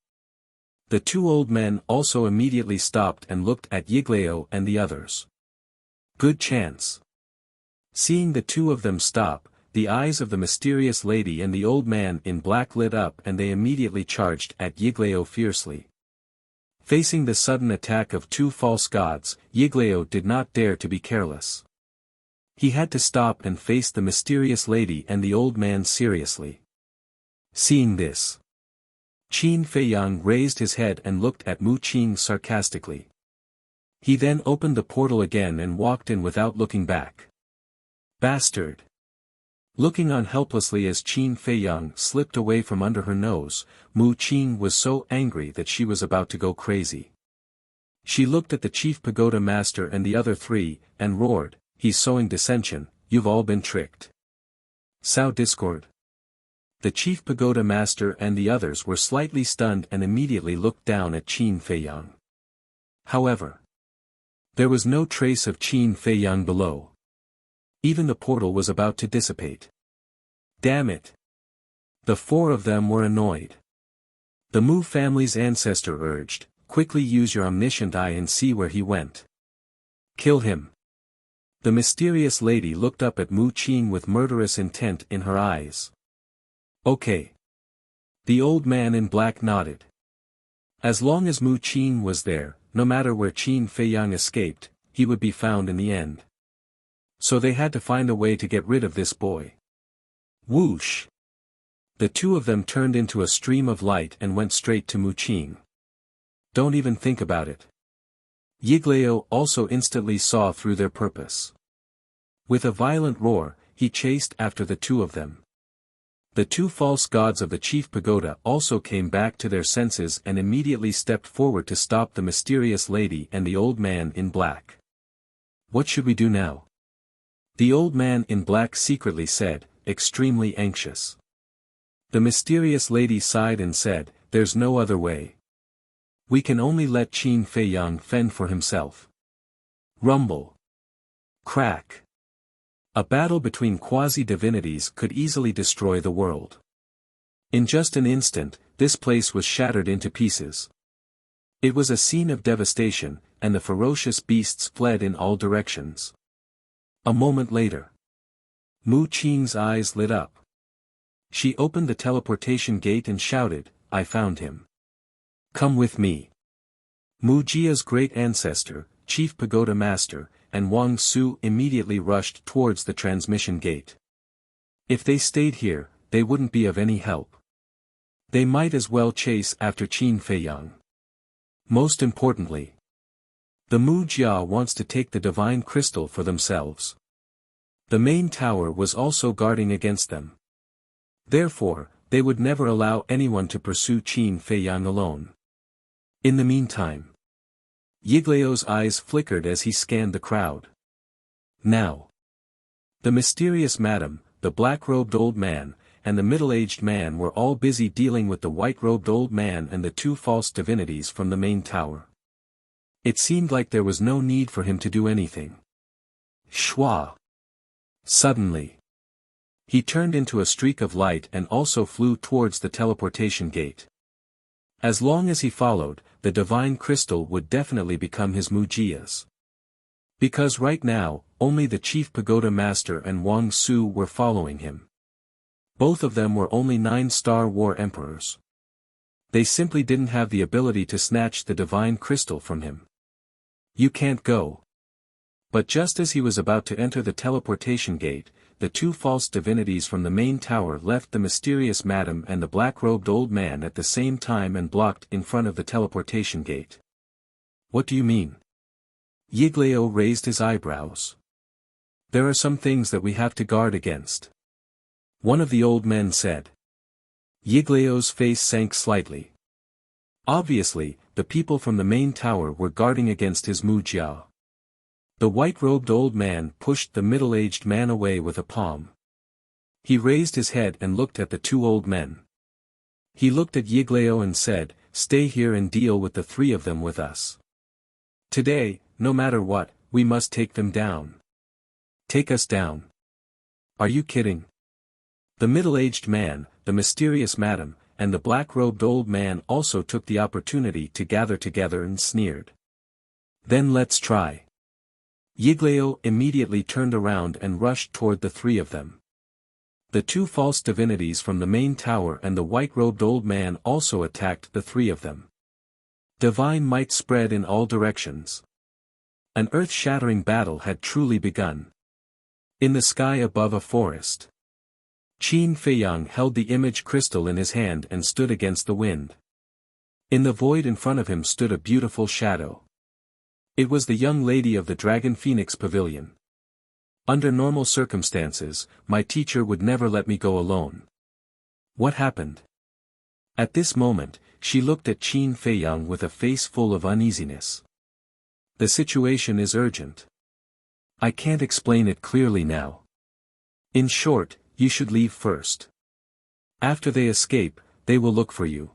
Speaker 1: The two old men also immediately stopped and looked at Yigleo and the others. Good chance. Seeing the two of them stop, the eyes of the mysterious lady and the old man in black lit up and they immediately charged at Yigleo fiercely. Facing the sudden attack of two false gods, Yigleo did not dare to be careless. He had to stop and face the mysterious lady and the old man seriously. Seeing this, Qin Feiyang raised his head and looked at Mu Qing sarcastically. He then opened the portal again and walked in without looking back. Bastard! Looking on helplessly as Qin Feiyang slipped away from under her nose, Mu Qing was so angry that she was about to go crazy. She looked at the chief pagoda master and the other three, and roared, "He's sowing dissension, you've all been tricked. Sow discord." The chief pagoda master and the others were slightly stunned and immediately looked down at Qin Feiyang. However, there was no trace of Qin Feiyang below. Even the portal was about to dissipate. Damn it! The four of them were annoyed. The Mu family's ancestor urged, "Quickly use your omniscient eye and see where he went. Kill him." The mysterious lady looked up at Mu Qing with murderous intent in her eyes. Okay. The old man in black nodded. As long as Mu Qing was there, no matter where Qin Feiyang escaped, he would be found in the end. So they had to find a way to get rid of this boy. Whoosh! The two of them turned into a stream of light and went straight to Mu Qing. Don't even think about it. Yigleo also instantly saw through their purpose. With a violent roar, he chased after the two of them. The two false gods of the chief pagoda also came back to their senses and immediately stepped forward to stop the mysterious lady and the old man in black. What should we do now? The old man in black secretly said, extremely anxious. The mysterious lady sighed and said, "There's no other way. We can only let Qin Feiyang fend for himself." Rumble. Crack. A battle between quasi-divinities could easily destroy the world. In just an instant, this place was shattered into pieces. It was a scene of devastation, and the ferocious beasts fled in all directions. A moment later, Mu Qing's eyes lit up. She opened the teleportation gate and shouted, "I found him. Come with me." Mu Jia's great ancestor, chief pagoda master, and Wang Su immediately rushed towards the transmission gate. If they stayed here, they wouldn't be of any help. They might as well chase after Qin Feiyang. Most importantly, the Mu Jia wants to take the divine crystal for themselves. The main tower was also guarding against them. Therefore, they would never allow anyone to pursue Qin Feiyang alone. In the meantime, Yigleo's eyes flickered as he scanned the crowd. Now, the mysterious madam, the black-robed old man, and the middle-aged man were all busy dealing with the white-robed old man and the two false divinities from the main tower. It seemed like there was no need for him to do anything. Shwa! Suddenly, he turned into a streak of light and also flew towards the teleportation gate. As long as he followed, the divine crystal would definitely become his Mujia's. Because right now, only the chief pagoda master and Wang Su were following him. Both of them were only 9-star war emperors. They simply didn't have the ability to snatch the divine crystal from him. You can't go. But just as he was about to enter the teleportation gate, the two false divinities from the main tower left the mysterious madam and the black-robed old man at the same time and blocked in front of the teleportation gate. What do you mean? Yiglao raised his eyebrows. There are some things that we have to guard against. One of the old men said. Yiglao's face sank slightly. Obviously, the people from the main tower were guarding against his Mujia. The white-robed old man pushed the middle-aged man away with a palm. He raised his head and looked at the two old men. He looked at Yiglao and said, "Stay here and deal with the three of them with us. Today, no matter what, we must take them down." Take us down? Are you kidding? The middle-aged man, the mysterious madam, and the black-robed old man also took the opportunity to gather together and sneered. Then let's try. Yiglao immediately turned around and rushed toward the three of them. The two false divinities from the main tower and the white-robed old man also attacked the three of them. Divine might spread in all directions. An earth-shattering battle had truly begun. In the sky above a forest, Qin Feiyang held the image crystal in his hand and stood against the wind. In the void in front of him stood a beautiful shadow. It was the young lady of the Dragon Phoenix Pavilion. Under normal circumstances, my teacher would never let me go alone. What happened? At this moment, she looked at Qin Feiyang with a face full of uneasiness. The situation is urgent. I can't explain it clearly now. In short, you should leave first. After they escape, they will look for you.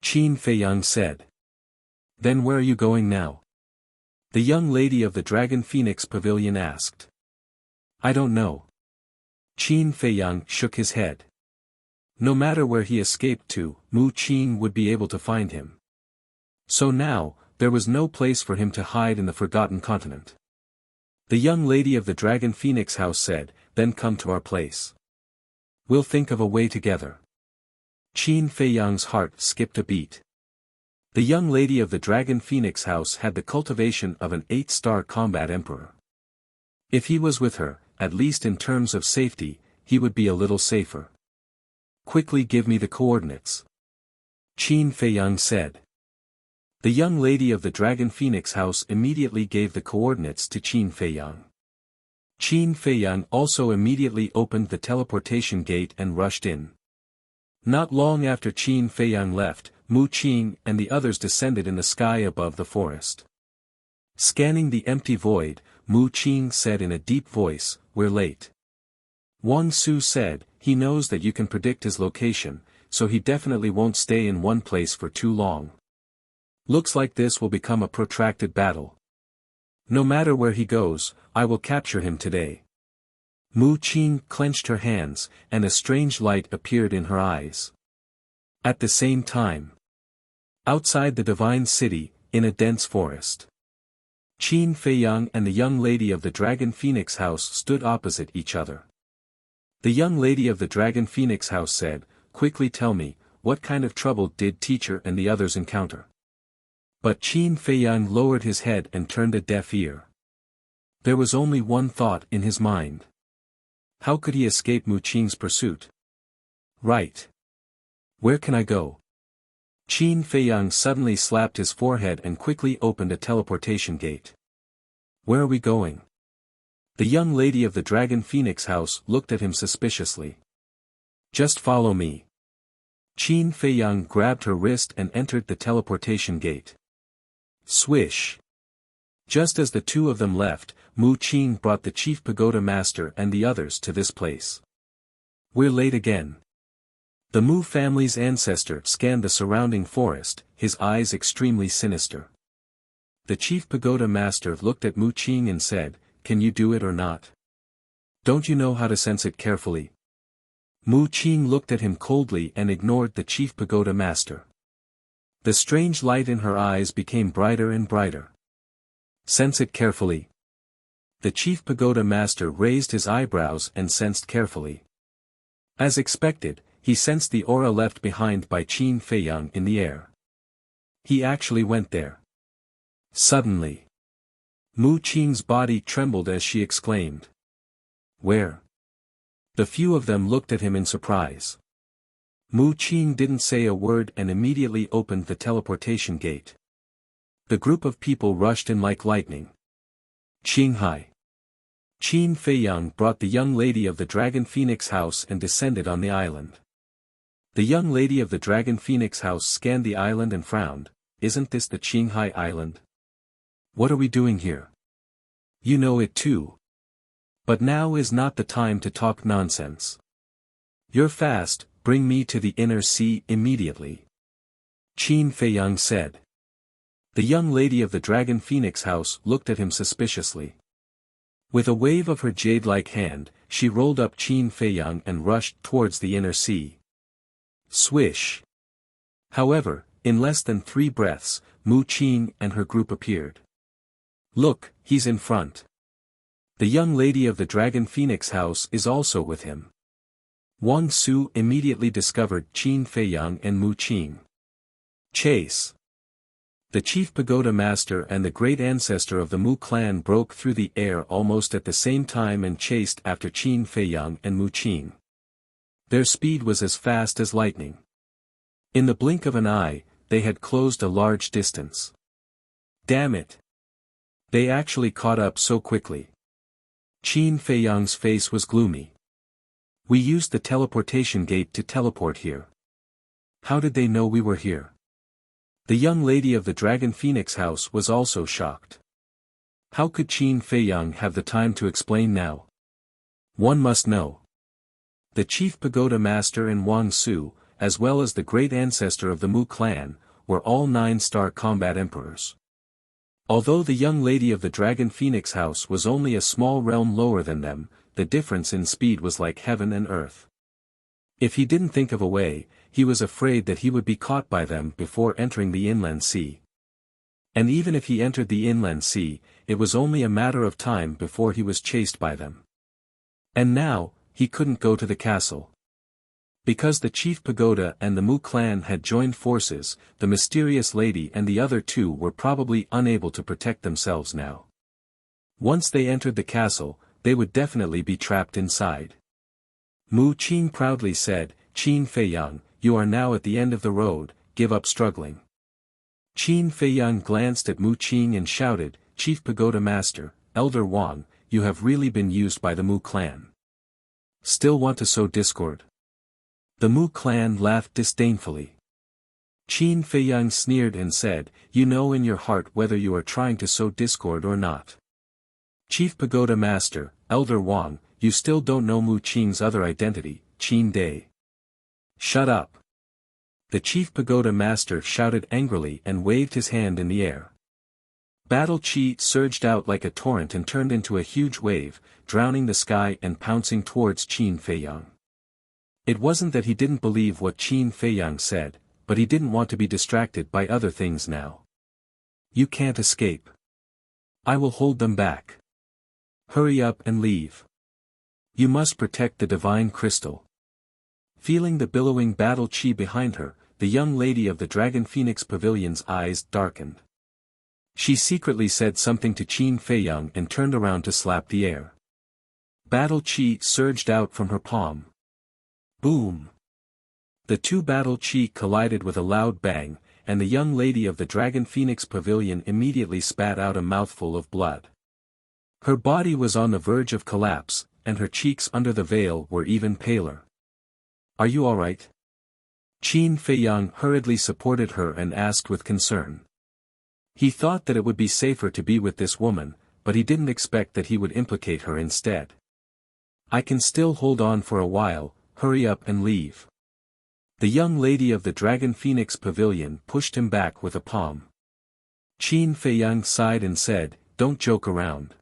Speaker 1: Qin Feiyang said. Then where are you going now? The young lady of the Dragon Phoenix Pavilion asked. I don't know. Qin Feiyang shook his head. No matter where he escaped to, Mu Qin would be able to find him. So now, there was no place for him to hide in the Forgotten Continent. The young lady of the Dragon Phoenix house said, then come to our place. We'll think of a way together. Qin Feiyang's heart skipped a beat. The young lady of the Dragon Phoenix house had the cultivation of an 8-star combat emperor. If he was with her, at least in terms of safety, he would be a little safer. Quickly give me the coordinates. Qin Feiyang said. The young lady of the Dragon Phoenix house immediately gave the coordinates to Qin Feiyang. Qin Feiyang also immediately opened the teleportation gate and rushed in. Not long after Qin Feiyang left, Mu Qin and the others descended in the sky above the forest. Scanning the empty void, Mu Qin said in a deep voice, "We're late." Wang Su said, "He knows that you can predict his location, so he definitely won't stay in one place for too long. Looks like this will become a protracted battle. No matter where he goes, I will capture him today." Mu Qin clenched her hands, and a strange light appeared in her eyes. At the same time, outside the divine city, in a dense forest, Qin Feiyang and the young lady of the Dragon Phoenix house stood opposite each other. The young lady of the Dragon Phoenix house said, "Quickly tell me, what kind of trouble did teacher and the others encounter?" But Qin Feiyang lowered his head and turned a deaf ear. There was only one thought in his mind. How could he escape Mu Qin's pursuit? Right. Where can I go? Qin Feiyang suddenly slapped his forehead and quickly opened a teleportation gate. Where are we going? The young lady of the Dragon Phoenix house looked at him suspiciously. Just follow me. Qin Feiyang grabbed her wrist and entered the teleportation gate. Swish. Just as the two of them left, Mu Qin brought the chief pagoda master and the others to this place. We're late again. The Mu family's ancestor scanned the surrounding forest, his eyes extremely sinister. The chief pagoda master looked at Mu Qin and said, "Can you do it or not? Don't you know how to sense it carefully?" Mu Qin looked at him coldly and ignored the chief pagoda master. The strange light in her eyes became brighter and brighter. Sense it carefully. The chief pagoda master raised his eyebrows and sensed carefully. As expected, he sensed the aura left behind by Qin Feiyang in the air. He actually went there. Suddenly, Mu Qing's body trembled as she exclaimed. Where? The few of them looked at him in surprise. Mu Qing didn't say a word and immediately opened the teleportation gate. The group of people rushed in like lightning. Qinghai. Qin Feiyang brought the young lady of the Dragon Phoenix house and descended on the island. The young lady of the Dragon Phoenix house scanned the island and frowned. Isn't this the Qinghai Island? What are we doing here? You know it too. But now is not the time to talk nonsense. You're fast, bring me to the inner sea immediately. Qin Feiyang said. The young lady of the Dragon Phoenix house looked at him suspiciously. With a wave of her jade-like hand, she rolled up Qin Feiyang and rushed towards the inner sea. Swish! However, in less than 3 breaths, Mu Qing and her group appeared. Look, he's in front. The young lady of the Dragon Phoenix house is also with him. Wang Su immediately discovered Qin Feiyang and Mu Qing. Chase! The chief pagoda master and the great ancestor of the Mu clan broke through the air almost at the same time and chased after Qin Feiyang and Mu Qing. Their speed was as fast as lightning. In the blink of an eye, they had closed a large distance. Damn it! They actually caught up so quickly. Qin Feiyang's face was gloomy. We used the teleportation gate to teleport here. How did they know we were here? The young lady of the Dragon Phoenix house was also shocked. How could Qin Feiyang have the time to explain now? One must know. The chief pagoda master and Wang Su, as well as the great ancestor of the Mu clan, were all 9-star combat emperors. Although the young lady of the Dragon Phoenix house was only a small realm lower than them, the difference in speed was like heaven and earth. If he didn't think of a way, he was afraid that he would be caught by them before entering the inland sea. And even if he entered the inland sea, it was only a matter of time before he was chased by them. And now, he couldn't go to the castle. Because the chief pagoda and the Mu clan had joined forces, the mysterious lady and the other 2 were probably unable to protect themselves now. Once they entered the castle, they would definitely be trapped inside. Mu Qing proudly said, Qin Feiyang, you are now at the end of the road, give up struggling. Qin Feiyang glanced at Mu Qing and shouted, Chief Pagoda Master, Elder Wang, you have really been used by the Mu clan. Still want to sow discord? The Mu clan laughed disdainfully. Qin Feiyang sneered and said, you know in your heart whether you are trying to sow discord or not. Chief Pagoda Master, Elder Wang, you still don't know Mu Qing's other identity, Qin Dai. Shut up. The Chief Pagoda Master shouted angrily and waved his hand in the air. Battle Chi surged out like a torrent and turned into a huge wave, drowning the sky and pouncing towards Qin Feiyang. It wasn't that he didn't believe what Qin Feiyang said, but he didn't want to be distracted by other things now. You can't escape. I will hold them back. Hurry up and leave. You must protect the divine crystal. Feeling the billowing battle chi behind her, the young lady of the Dragon Phoenix Pavilion's eyes darkened. She secretly said something to Qin Feiyang and turned around to slap the air. Battle chi surged out from her palm. Boom! The 2 battle chi collided with a loud bang, and the young lady of the Dragon Phoenix Pavilion immediately spat out a mouthful of blood. Her body was on the verge of collapse, and her cheeks under the veil were even paler. Are you alright? Qin Feiyang hurriedly supported her and asked with concern. He thought that it would be safer to be with this woman, but he didn't expect that he would implicate her instead. I can still hold on for a while, hurry up and leave. The young lady of the Dragon Phoenix Pavilion pushed him back with a palm. Qin Feiyang sighed and said, don't joke around.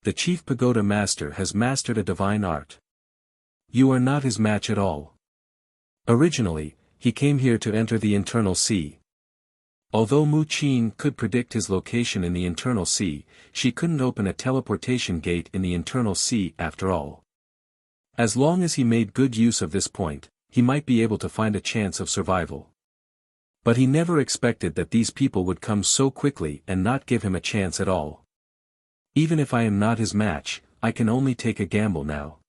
Speaker 1: The Chief Pagoda Master has mastered a divine art. You are not his match at all. Originally, he came here to enter the internal sea, Although Mu Qin could predict his location in the internal sea, she couldn't open a teleportation gate in the internal sea after all. As long as he made good use of this point, he might be able to find a chance of survival. But he never expected that these people would come so quickly and not give him a chance at all. Even if I am not his match, I can only take a gamble now.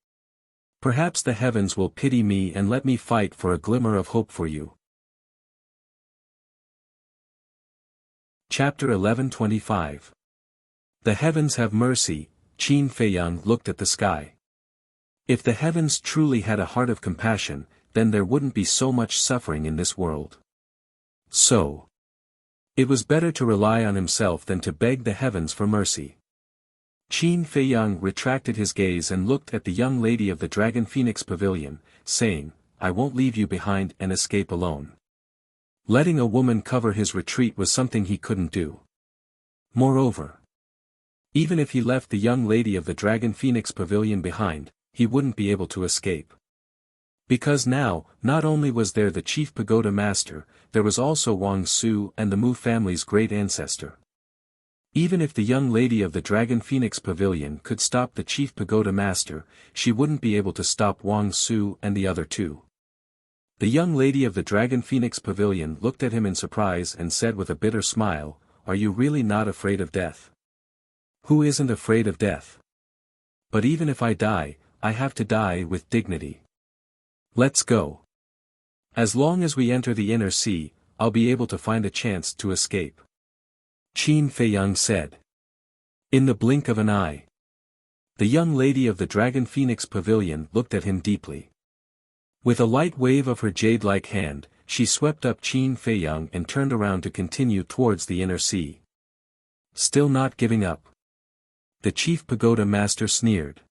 Speaker 1: Perhaps the heavens will pity me and let me fight for a glimmer of hope for you. Chapter 11:25. The heavens have mercy. Qin Feiyang looked at the sky. If the heavens truly had a heart of compassion, then there wouldn't be so much suffering in this world. So, it was better to rely on himself than to beg the heavens for mercy. Qin Feiyang retracted his gaze and looked at the young lady of the Dragon Phoenix Pavilion, saying, "I won't leave you behind and escape alone." Letting a woman cover his retreat was something he couldn't do. Moreover, even if he left the young lady of the Dragon Phoenix Pavilion behind, he wouldn't be able to escape. Because now, not only was there the chief pagoda master, there was also Wang Su and the Mu family's great ancestor. Even if the young lady of the Dragon Phoenix Pavilion could stop the chief pagoda master, she wouldn't be able to stop Wang Su and the other two. The young lady of the Dragon Phoenix Pavilion looked at him in surprise and said with a bitter smile, "Are you really not afraid of death?" "Who isn't afraid of death? But even if I die, I have to die with dignity. Let's go. As long as we enter the inner sea, I'll be able to find a chance to escape," Qin Feiyang said. In the blink of an eye, the young lady of the Dragon Phoenix Pavilion looked at him deeply. With a light wave of her jade-like hand, she swept up Qin Feiyang and turned around to continue towards the inner sea. Still not giving up, the chief pagoda master sneered.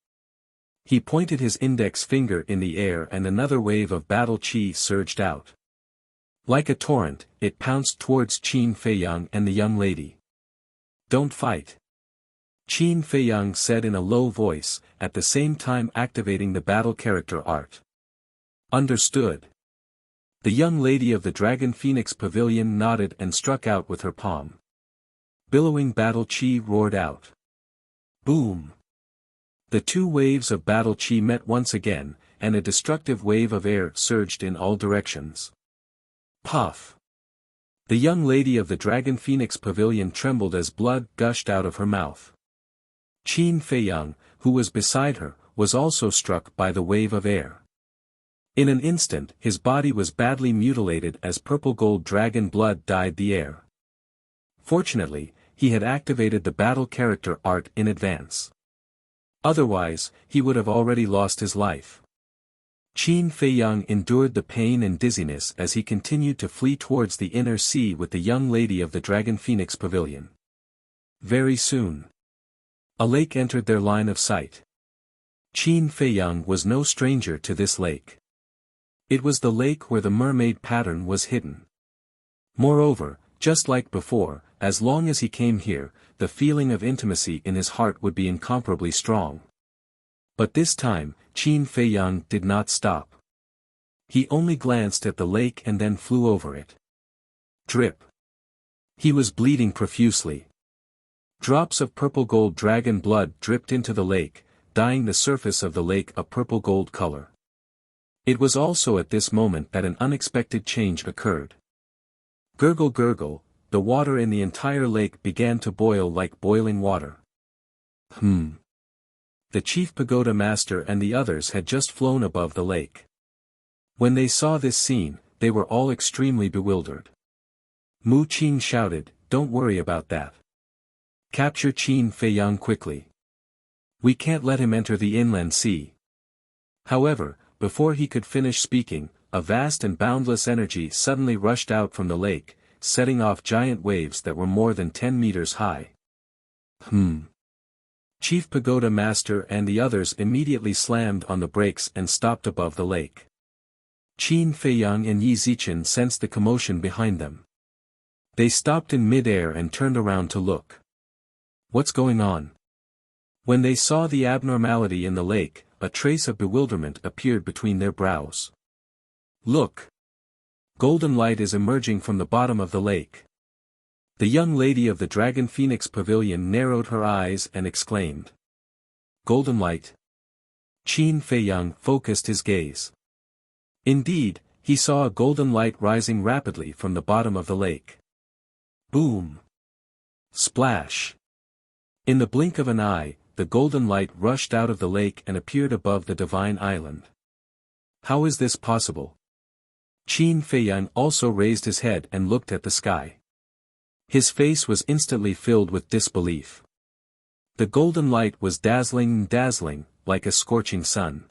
Speaker 1: He pointed his index finger in the air and another wave of battle chi surged out. Like a torrent, it pounced towards Qin Feiyang and the young lady. "Don't fight," Qin Feiyang said in a low voice, at the same time activating the battle character art. "Understood." The young lady of the Dragon Phoenix Pavilion nodded and struck out with her palm. Billowing battle chi roared out. Boom! The two waves of battle chi met once again, and a destructive wave of air surged in all directions. Puff! The young lady of the Dragon Phoenix Pavilion trembled as blood gushed out of her mouth. Qin Feiyang, who was beside her, was also struck by the wave of air. In an instant his body was badly mutilated as purple-gold dragon blood dyed the air. Fortunately, he had activated the battle character art in advance. Otherwise, he would have already lost his life. Qin Feiyang endured the pain and dizziness as he continued to flee towards the inner sea with the young lady of the Dragon Phoenix Pavilion. Very soon, a lake entered their line of sight. Qin Feiyang was no stranger to this lake. It was the lake where the mermaid pattern was hidden. Moreover, just like before, as long as he came here, the feeling of intimacy in his heart would be incomparably strong. But this time, Qin Feiyang did not stop. He only glanced at the lake and then flew over it. Drip! He was bleeding profusely. Drops of purple-gold dragon blood dripped into the lake, dyeing the surface of the lake a purple-gold color. It was also at this moment that an unexpected change occurred. Gurgle gurgle, the water in the entire lake began to boil like boiling water. The chief pagoda master and the others had just flown above the lake. When they saw this scene, they were all extremely bewildered. Mu Qin shouted, "Don't worry about that. Capture Qin Feiyang quickly. We can't let him enter the inland sea." However, before he could finish speaking, a vast and boundless energy suddenly rushed out from the lake, setting off giant waves that were more than 10 meters high. Chief Pagoda Master and the others immediately slammed on the brakes and stopped above the lake. Qin Feiyang and Yi Zichen sensed the commotion behind them. They stopped in mid-air and turned around to look. What's going on? When they saw the abnormality in the lake, a trace of bewilderment appeared between their brows. Look! Golden light is emerging from the bottom of the lake. The young lady of the Dragon Phoenix Pavilion narrowed her eyes and exclaimed. Golden light. Qin Feiyang focused his gaze. Indeed, he saw a golden light rising rapidly from the bottom of the lake. Boom! Splash! In the blink of an eye, the golden light rushed out of the lake and appeared above the divine island. How is this possible? Qin Feiyang also raised his head and looked at the sky. His face was instantly filled with disbelief. The golden light was dazzling, like a scorching sun.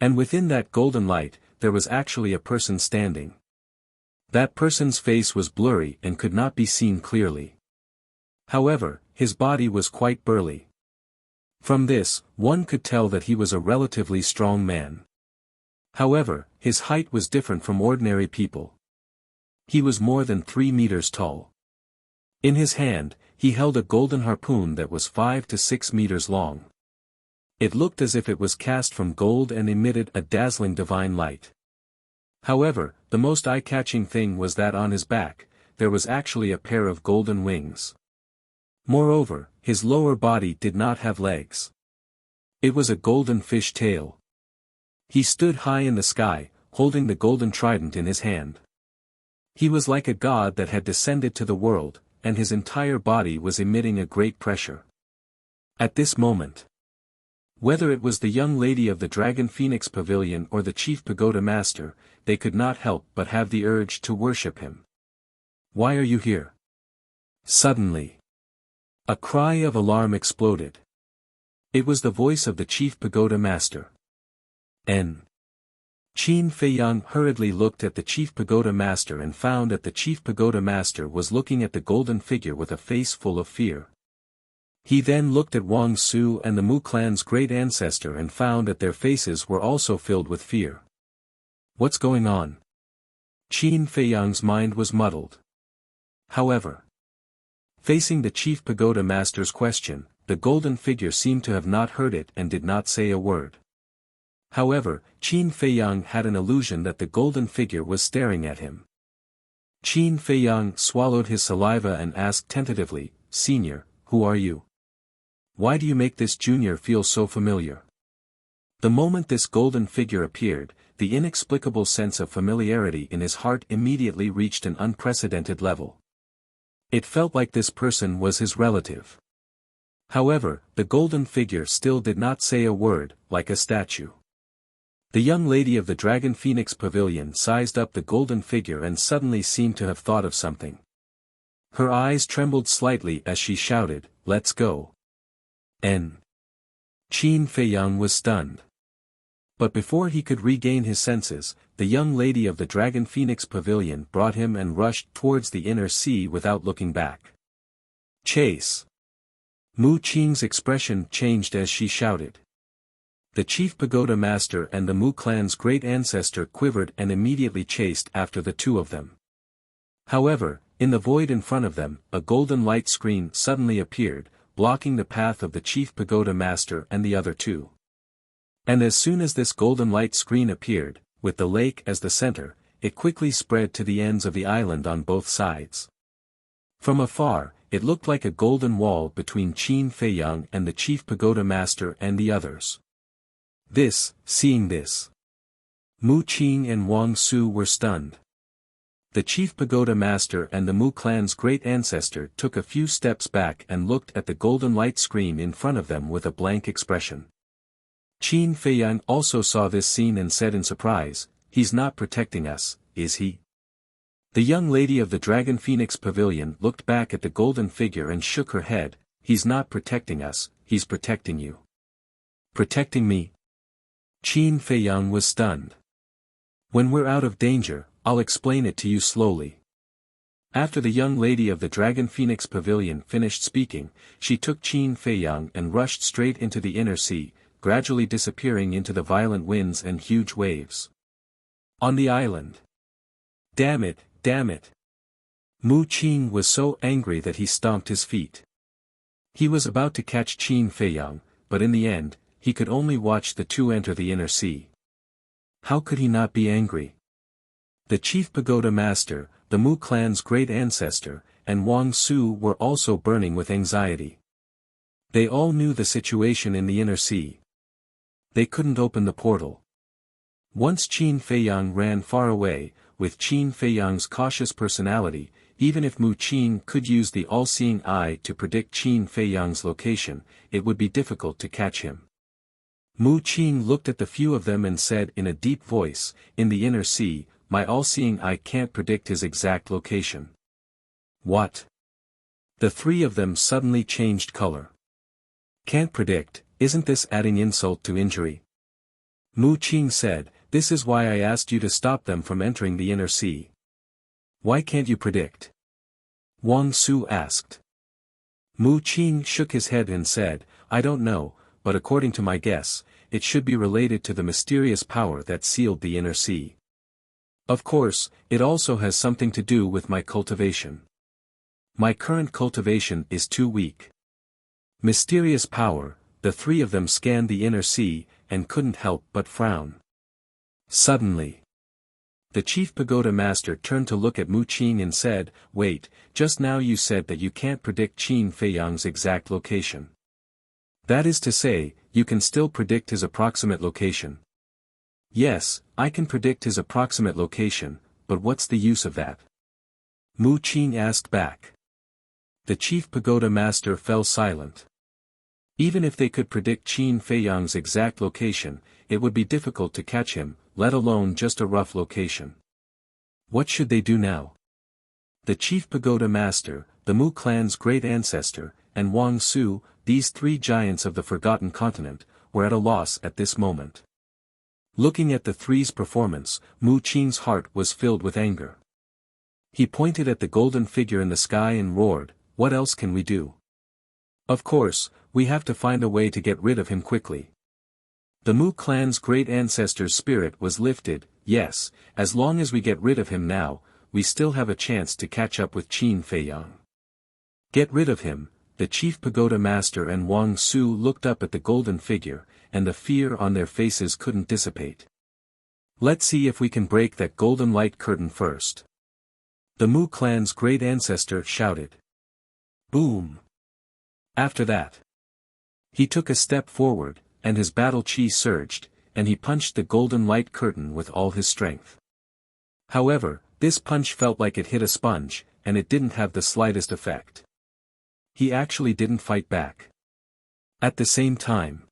Speaker 1: And within that golden light, there was actually a person standing. That person's face was blurry and could not be seen clearly. However, his body was quite burly. From this, one could tell that he was a relatively strong man. However, his height was different from ordinary people. He was more than 3 meters tall. In his hand, he held a golden harpoon that was 5 to 6 meters long. It looked as if it was cast from gold and emitted a dazzling divine light. However, the most eye-catching thing was that on his back, there was actually a pair of golden wings. Moreover, his lower body did not have legs. It was a golden fish tail. He stood high in the sky, holding the golden trident in his hand. He was like a god that had descended to the world, and his entire body was emitting a great pressure. At this moment, whether it was the young lady of the Dragon Phoenix Pavilion or the chief pagoda master, they could not help but have the urge to worship him. Why are you here? Suddenly, a cry of alarm exploded. It was the voice of the chief pagoda master. Qin Feiyang hurriedly looked at the chief pagoda master and found that the chief pagoda master was looking at the golden figure with a face full of fear. He then looked at Wang Su and the Mu clan's great ancestor and found that their faces were also filled with fear. What's going on? Qin Feiyang's mind was muddled. However, facing the chief pagoda master's question, the golden figure seemed to have not heard it and did not say a word. However, Qin Feiyang had an illusion that the golden figure was staring at him. Qin Feiyang swallowed his saliva and asked tentatively, "Senior, who are you? Why do you make this junior feel so familiar?" The moment this golden figure appeared, the inexplicable sense of familiarity in his heart immediately reached an unprecedented level. It felt like this person was his relative. However, the golden figure still did not say a word, like a statue. The young lady of the Dragon Phoenix Pavilion sized up the golden figure and suddenly seemed to have thought of something. Her eyes trembled slightly as she shouted, "Let's go." Qin Feiyang was stunned. But before he could regain his senses, the young lady of the Dragon Phoenix Pavilion brought him and rushed towards the inner sea without looking back. "Chase!" Mu Qing's expression changed as she shouted. The chief pagoda master and the Mu clan's great ancestor quivered and immediately chased after the two of them. However, in the void in front of them, a golden light screen suddenly appeared, blocking the path of the chief pagoda master and the other two. And as soon as this golden light screen appeared, with the lake as the center, it quickly spread to the ends of the island on both sides. From afar, it looked like a golden wall between Qin Feiyang and the chief pagoda master and the others. Seeing this, Mu Qing and Wang Su were stunned. The chief pagoda master and the Mu clan's great ancestor took a few steps back and looked at the golden light screen in front of them with a blank expression. Qin Feiyang also saw this scene and said in surprise, "He's not protecting us, is he?" The young lady of the Dragon Phoenix Pavilion looked back at the golden figure and shook her head, "He's not protecting us, he's protecting you." "Protecting me?" Qin Feiyang was stunned. "When we're out of danger, I'll explain it to you slowly." After the young lady of the Dragon Phoenix Pavilion finished speaking, she took Qin Feiyang and rushed straight into the inner sea, gradually disappearing into the violent winds and huge waves. On the island. Damn it! Mu Qing was so angry that he stomped his feet. He was about to catch Qin Feiyang, but in the end, he could only watch the two enter the inner sea. How could he not be angry? The chief pagoda master, the Mu clan's great ancestor, and Wang Su were also burning with anxiety. They all knew the situation in the inner sea. They couldn't open the portal. Once Qin Feiyang ran far away, with Qin Feiyang's cautious personality, even if Mu Qin could use the all-seeing eye to predict Qin Feiyang's location, it would be difficult to catch him. Mu Qin looked at the few of them and said in a deep voice, "In the inner sea, my all-seeing eye can't predict his exact location." What? The three of them suddenly changed color. Can't predict, isn't this adding insult to injury? Mu Qin said, "This is why I asked you to stop them from entering the inner sea." Why can't you predict? Wang Su asked. Mu Qin shook his head and said, "I don't know, but according to my guess, it should be related to the mysterious power that sealed the inner sea. Of course, it also has something to do with my cultivation. My current cultivation is too weak." Mysterious power, the three of them scanned the inner sea, and couldn't help but frown. Suddenly, the chief pagoda master turned to look at Mu Qin and said, "Wait, just now you said that you can't predict Qin Feiyang's exact location. That is to say, you can still predict his approximate location." "Yes, I can predict his approximate location, but what's the use of that?" Mu Qin asked back. The chief pagoda master fell silent. Even if they could predict Qin Feiyang's exact location, it would be difficult to catch him, let alone just a rough location. What should they do now? The chief pagoda master, the Mu clan's great ancestor, and Wang Su, these three giants of the forgotten continent, were at a loss at this moment. Looking at the three's performance, Mu Qin's heart was filled with anger. He pointed at the golden figure in the sky and roared, "What else can we do? Of course, we have to find a way to get rid of him quickly." The Mu clan's great ancestor's spirit was lifted. "Yes, as long as we get rid of him now, we still have a chance to catch up with Qin Feiyang." Get rid of him. The chief pagoda master and Wang Su looked up at the golden figure, and the fear on their faces couldn't dissipate. "Let's see if we can break that golden light curtain first." The Mu clan's great ancestor shouted. Boom! After that, he took a step forward, and his battle chi surged, and he punched the golden light curtain with all his strength. However, this punch felt like it hit a sponge, and it didn't have the slightest effect. He actually didn't fight back. At the same time,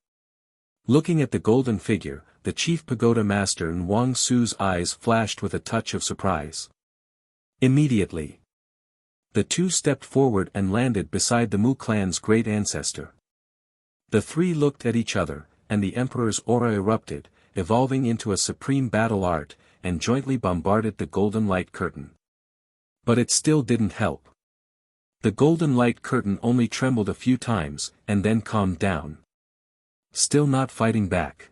Speaker 1: looking at the golden figure, the chief pagoda master and Wang Su's eyes flashed with a touch of surprise. Immediately, the two stepped forward and landed beside the Mu clan's great ancestor. The three looked at each other, and the emperor's aura erupted, evolving into a supreme battle art, and jointly bombarded the golden light curtain. But it still didn't help. The golden light curtain only trembled a few times, and then calmed down. Still not fighting back.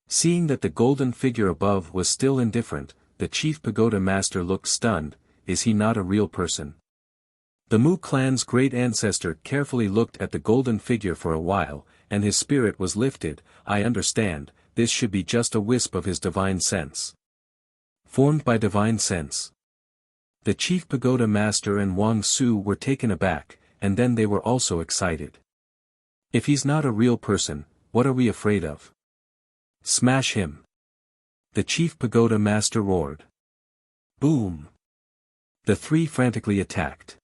Speaker 1: Seeing that the golden figure above was still indifferent, the chief pagoda master looked stunned. Is he not a real person? The Mu clan's great ancestor carefully looked at the golden figure for a while, and his spirit was lifted. I understand, this should be just a wisp of his divine sense. Formed by divine sense. The chief pagoda master and Wang Su were taken aback, and then they were also excited. If he's not a real person, what are we afraid of? Smash him! The chief pagoda master roared. Boom! The three frantically attacked.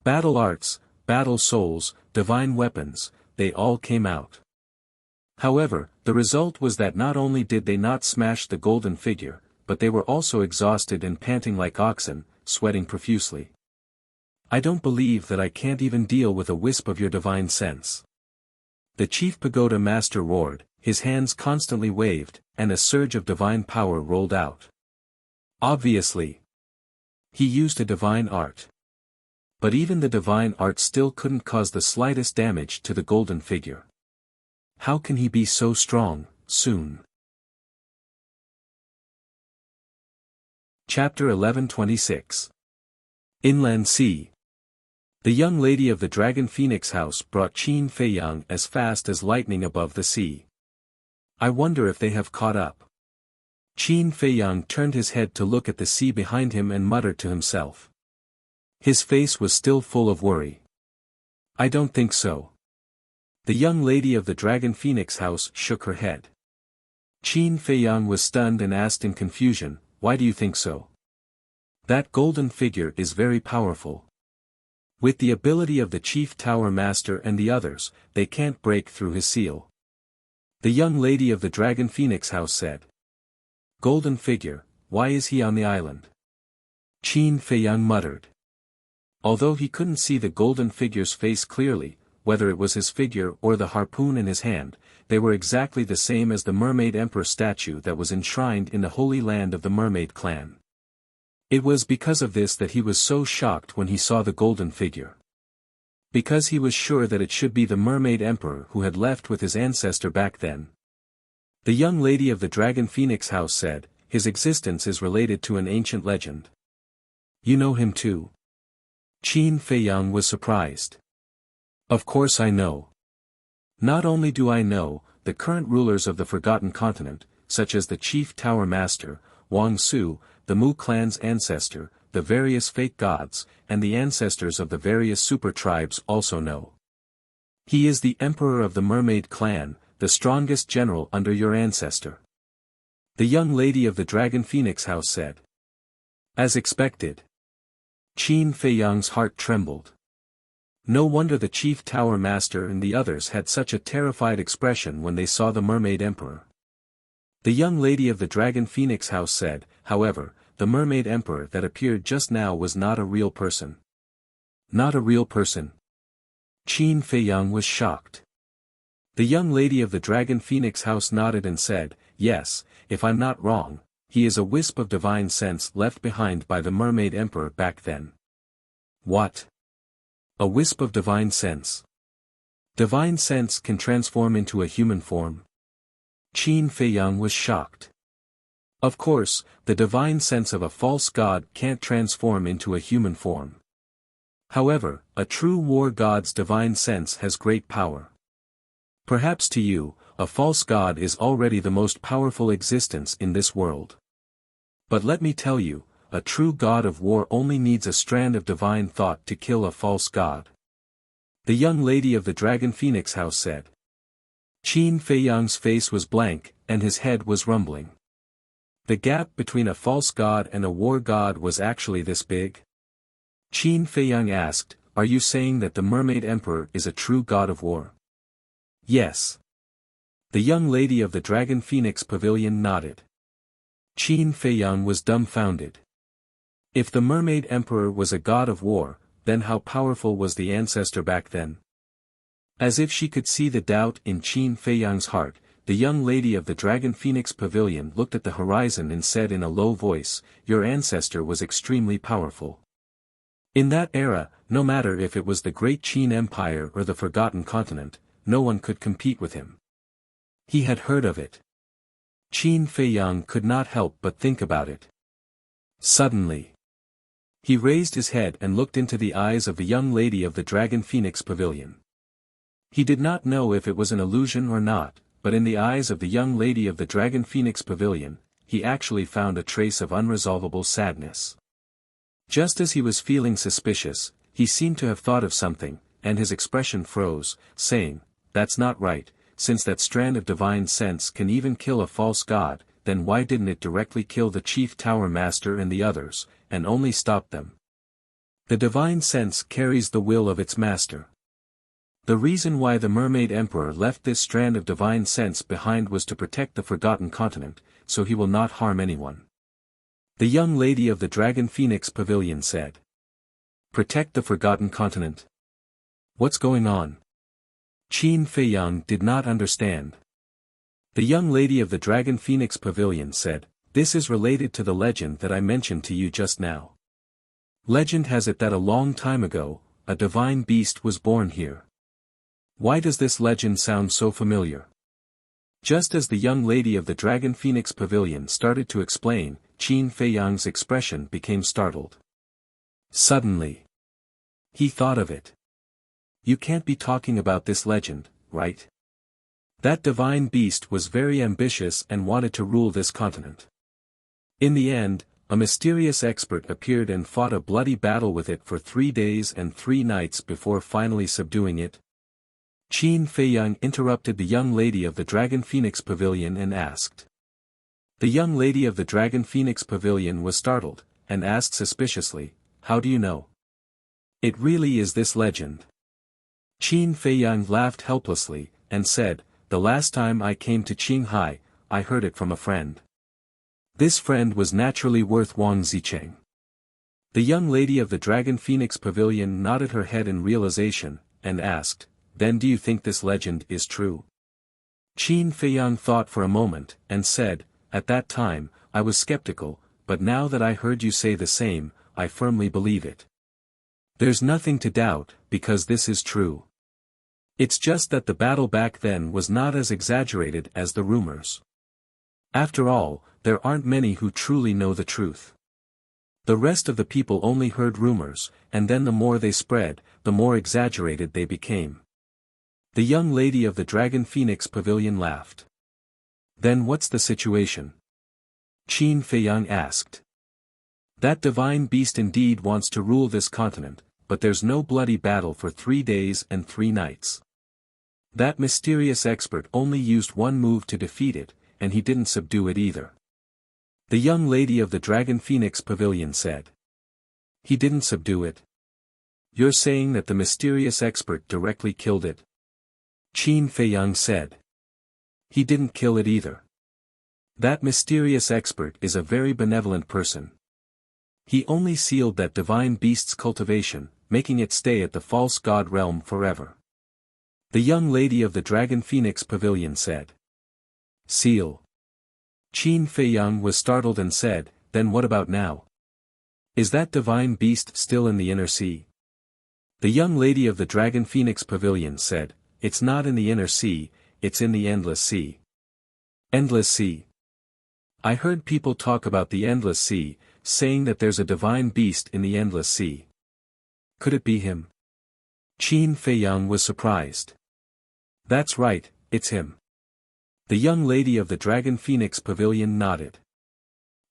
Speaker 1: Battle arts, battle souls, divine weapons, they all came out. However, the result was that not only did they not smash the golden figure, but they were also exhausted and panting like oxen, sweating profusely. I don't believe that I can't even deal with a wisp of your divine sense. The chief pagoda master roared, his hands constantly waved, and a surge of divine power rolled out. Obviously, he used a divine art. But even the divine art still couldn't cause the slightest damage to the golden figure. How can he be so strong, soon? Chapter 1126. Inland Sea. The young lady of the Dragon Phoenix house brought Qin Feiyang as fast as lightning above the sea. I wonder if they have caught up. Qin Feiyang turned his head to look at the sea behind him and muttered to himself. His face was still full of worry. I don't think so. The young lady of the Dragon Phoenix house shook her head. Qin Feiyang was stunned and asked in confusion, why do you think so? That golden figure is very powerful. With the ability of the Chief Tower Master and the others, they can't break through his seal. The young lady of the Dragon Phoenix house said. Golden figure, why is he on the island? Qin Feiyang muttered. Although he couldn't see the golden figure's face clearly, whether it was his figure or the harpoon in his hand, they were exactly the same as the Mermaid Emperor statue that was enshrined in the Holy Land of the Mermaid clan. It was because of this that he was so shocked when he saw the golden figure. Because he was sure that it should be the Mermaid Emperor who had left with his ancestor back then. The young lady of the Dragon Phoenix house said, his existence is related to an ancient legend. You know him too? Qin Feiyang was surprised. Of course I know. Not only do I know, the current rulers of the Forgotten Continent, such as the Chief Tower Master, Wang Su, the Mu clan's ancestor, the various fake gods, and the ancestors of the various super tribes also know. He is the Emperor of the Mermaid clan, the strongest general under your ancestor. The young lady of the Dragon Phoenix house said. As expected. Qin Feiyang's heart trembled. No wonder the Chief Tower Master and the others had such a terrified expression when they saw the Mermaid Emperor. The young lady of the Dragon Phoenix house said, however, the Mermaid Emperor that appeared just now was not a real person. Not a real person. Qin Feiyang was shocked. The young lady of the Dragon Phoenix house nodded and said, yes, if I'm not wrong, he is a wisp of divine sense left behind by the Mermaid Emperor back then. What? A wisp of divine sense. Divine sense can transform into a human form. Qin Feiyang was shocked. Of course, the divine sense of a false god can't transform into a human form. However, a true war god's divine sense has great power. Perhaps to you, a false god is already the most powerful existence in this world. But let me tell you, a true god of war only needs a strand of divine thought to kill a false god. The young lady of the Dragon Phoenix house said. Qin Feiyang's face was blank, and his head was rumbling. The gap between a false god and a war god was actually this big? Qin Feiyang asked, are you saying that the Mermaid Emperor is a true god of war? Yes. The young lady of the Dragon Phoenix Pavilion nodded. Qin Feiyang was dumbfounded. If the Mermaid Emperor was a god of war, then how powerful was the ancestor back then? As if she could see the doubt in Qin Feiyang's heart, the young lady of the Dragon Phoenix Pavilion looked at the horizon and said in a low voice, your ancestor was extremely powerful. In that era, no matter if it was the Great Qin Empire or the Forgotten Continent, no one could compete with him. He had heard of it. Qin Feiyang could not help but think about it. Suddenly, he raised his head and looked into the eyes of the young lady of the Dragon Phoenix Pavilion. He did not know if it was an illusion or not, but in the eyes of the young lady of the Dragon Phoenix Pavilion, he actually found a trace of unresolvable sadness. Just as he was feeling suspicious, he seemed to have thought of something, and his expression froze, saying, that's not right, since that strand of divine sense can even kill a false god, then why didn't it directly kill the Chief Tower Master and the others, and only stop them? The divine sense carries the will of its master. The reason why the Mermaid Emperor left this strand of divine sense behind was to protect the Forgotten Continent, so he will not harm anyone. The young lady of the Dragon Phoenix Pavilion said. Protect the Forgotten Continent? What's going on? Qin Feiyang did not understand. The young lady of the Dragon Phoenix Pavilion said, this is related to the legend that I mentioned to you just now. Legend has it that a long time ago, a divine beast was born here. Why does this legend sound so familiar? Just as the young lady of the Dragon Phoenix Pavilion started to explain, Qin Feiyang's expression became startled. Suddenly, he thought of it. You can't be talking about this legend, right? That divine beast was very ambitious and wanted to rule this continent. In the end, a mysterious expert appeared and fought a bloody battle with it for 3 days and 3 nights before finally subduing it? Qin Feiyang interrupted the young lady of the Dragon Phoenix Pavilion and asked. The young lady of the Dragon Phoenix Pavilion was startled, and asked suspiciously, "How do you know? It really is this legend." Qin Feiyang laughed helplessly, and said, "The last time I came to Qinghai, I heard it from a friend. This friend was naturally worth Wang Zicheng." The young lady of the Dragon Phoenix Pavilion nodded her head in realization, and asked, "Then do you think this legend is true?" Qin Feiyang thought for a moment, and said, "At that time, I was skeptical, but now that I heard you say the same, I firmly believe it. There's nothing to doubt, because this is true. It's just that the battle back then was not as exaggerated as the rumors. After all, there aren't many who truly know the truth. The rest of the people only heard rumors, and then the more they spread, the more exaggerated they became." The young lady of the Dragon Phoenix Pavilion laughed. "Then what's the situation?" Qin Feiyang asked. "That divine beast indeed wants to rule this continent, but there's no bloody battle for 3 days and 3 nights. That mysterious expert only used one move to defeat it, and he didn't subdue it either." The young lady of the Dragon Phoenix Pavilion said. "He didn't subdue it? You're saying that the mysterious expert directly killed it?" Qin Feiyang said. "He didn't kill it either. That mysterious expert is a very benevolent person. He only sealed that divine beast's cultivation, making it stay at the false god realm forever." The young lady of the Dragon Phoenix Pavilion said. "Seal?" Qin Feiyang was startled and said, "Then what about now? Is that divine beast still in the inner sea?" The young lady of the Dragon Phoenix Pavilion said, "It's not in the inner sea, it's in the endless sea." "Endless sea?" "I heard people talk about the endless sea, saying that there's a divine beast in the endless sea. Could it be him?" Qin Feiyang was surprised. "That's right, it's him." The young lady of the Dragon Phoenix Pavilion nodded.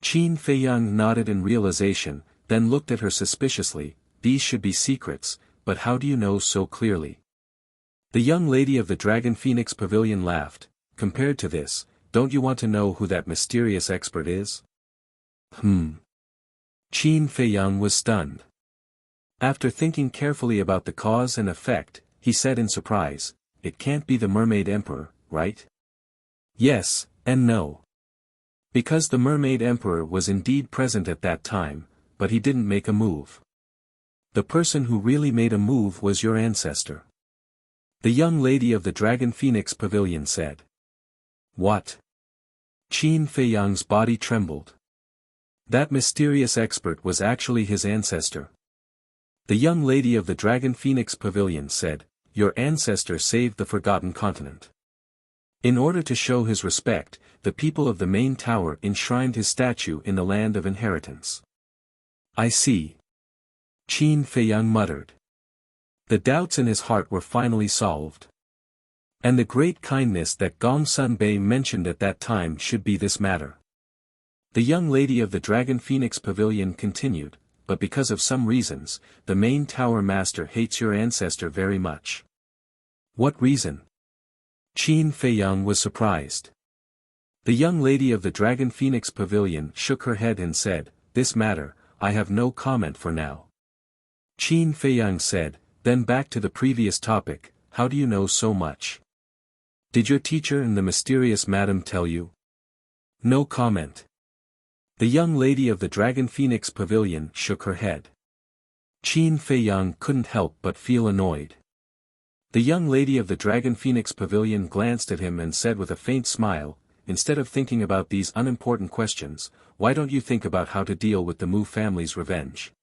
Speaker 1: Qin Feiyang nodded in realization, then looked at her suspiciously. "These should be secrets, but how do you know so clearly?" The young lady of the Dragon Phoenix Pavilion laughed. "Compared to this, don't you want to know who that mysterious expert is?" Qin Feiyang was stunned. After thinking carefully about the cause and effect, he said in surprise, "It can't be the Mermaid Emperor, right?" "Yes, and no. Because the Mermaid Emperor was indeed present at that time, but he didn't make a move. The person who really made a move was your ancestor." The young lady of the Dragon Phoenix Pavilion said. "What?" Qin Feiyang's body trembled. That mysterious expert was actually his ancestor. The young lady of the Dragon Phoenix Pavilion said, "Your ancestor saved the Forgotten Continent. In order to show his respect, the people of the main tower enshrined his statue in the land of inheritance." "I see." Qin Feiyang muttered. The doubts in his heart were finally solved. And the great kindness that Gong Sun Bei mentioned at that time should be this matter. The young lady of the Dragon Phoenix Pavilion continued, "But because of some reasons, the main tower master hates your ancestor very much." "What reason?" Qin Feiyang was surprised. The young lady of the Dragon Phoenix Pavilion shook her head and said, "This matter, I have no comment for now." Qin Feiyang said, "Then back to the previous topic, how do you know so much? Did your teacher and the mysterious madam tell you?" "No comment." The young lady of the Dragon Phoenix Pavilion shook her head. Qin Feiyang couldn't help but feel annoyed. The young lady of the Dragon Phoenix Pavilion glanced at him and said with a faint smile, "Instead of thinking about these unimportant questions, why don't you think about how to deal with the Mu family's revenge?"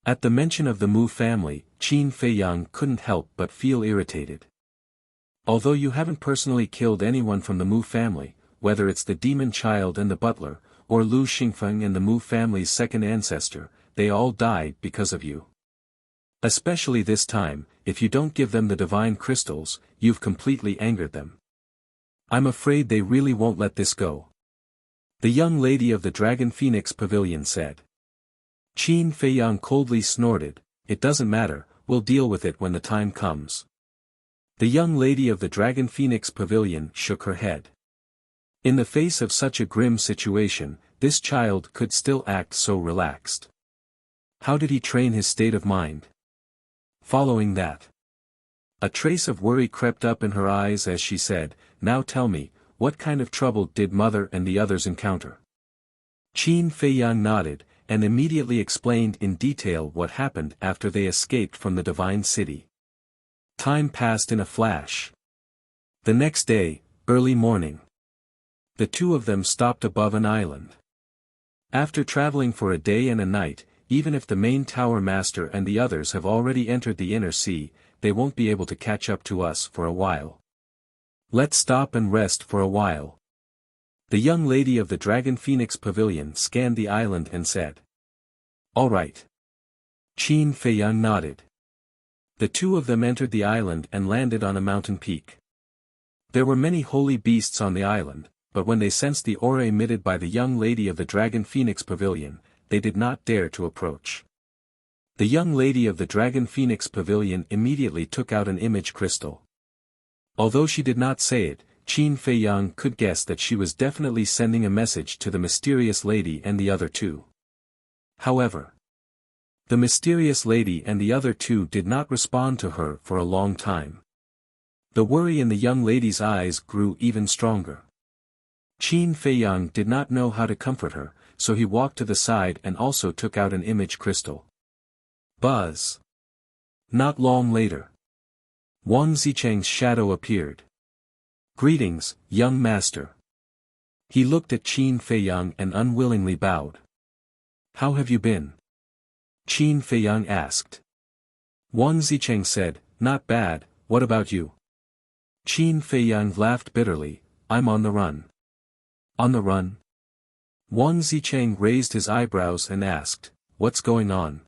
Speaker 1: At the mention of the Mu family, Qin Feiyang couldn't help but feel irritated. "Although you haven't personally killed anyone from the Mu family, whether it's the demon child and the butler, or Lu Xingfeng and the Mu family's second ancestor, they all died because of you. Especially this time, if you don't give them the divine crystals, you've completely angered them. I'm afraid they really won't let this go." The young lady of the Dragon Phoenix Pavilion said. Qin Feiyang coldly snorted, "It doesn't matter, we'll deal with it when the time comes." The young lady of the Dragon Phoenix Pavilion shook her head. In the face of such a grim situation, this child could still act so relaxed. How did he train his state of mind? Following that, a trace of worry crept up in her eyes as she said, "Now tell me, what kind of trouble did Mother and the others encounter?" Qin Feiyang nodded, and immediately explained in detail what happened after they escaped from the Divine City. Time passed in a flash. The next day, early morning, the two of them stopped above an island. After traveling for a day and a night, even if the main tower master and the others have already entered the inner sea, they won't be able to catch up to us for a while. Let's stop and rest for a while. The young lady of the Dragon Phoenix Pavilion scanned the island and said. All right. Qin Feiyang nodded. The two of them entered the island and landed on a mountain peak. There were many holy beasts on the island, but when they sensed the aura emitted by the young lady of the Dragon Phoenix Pavilion, they did not dare to approach. The young lady of the Dragon Phoenix Pavilion immediately took out an image crystal. Although she did not say it, Qin Feiyang could guess that she was definitely sending a message to the mysterious lady and the other two. However, the mysterious lady and the other two did not respond to her for a long time. The worry in the young lady's eyes grew even stronger. Qin Feiyang did not know how to comfort her, so he walked to the side and also took out an image crystal. Buzz! Not long later, Wang Zicheng's shadow appeared. Greetings, young master. He looked at Qin Feiyang and unwillingly bowed. How have you been? Qin Feiyang asked. Wang Zicheng said, Not bad, what about you? Qin Feiyang laughed bitterly, I'm on the run. On the run? Wang Zicheng raised his eyebrows and asked, What's going on?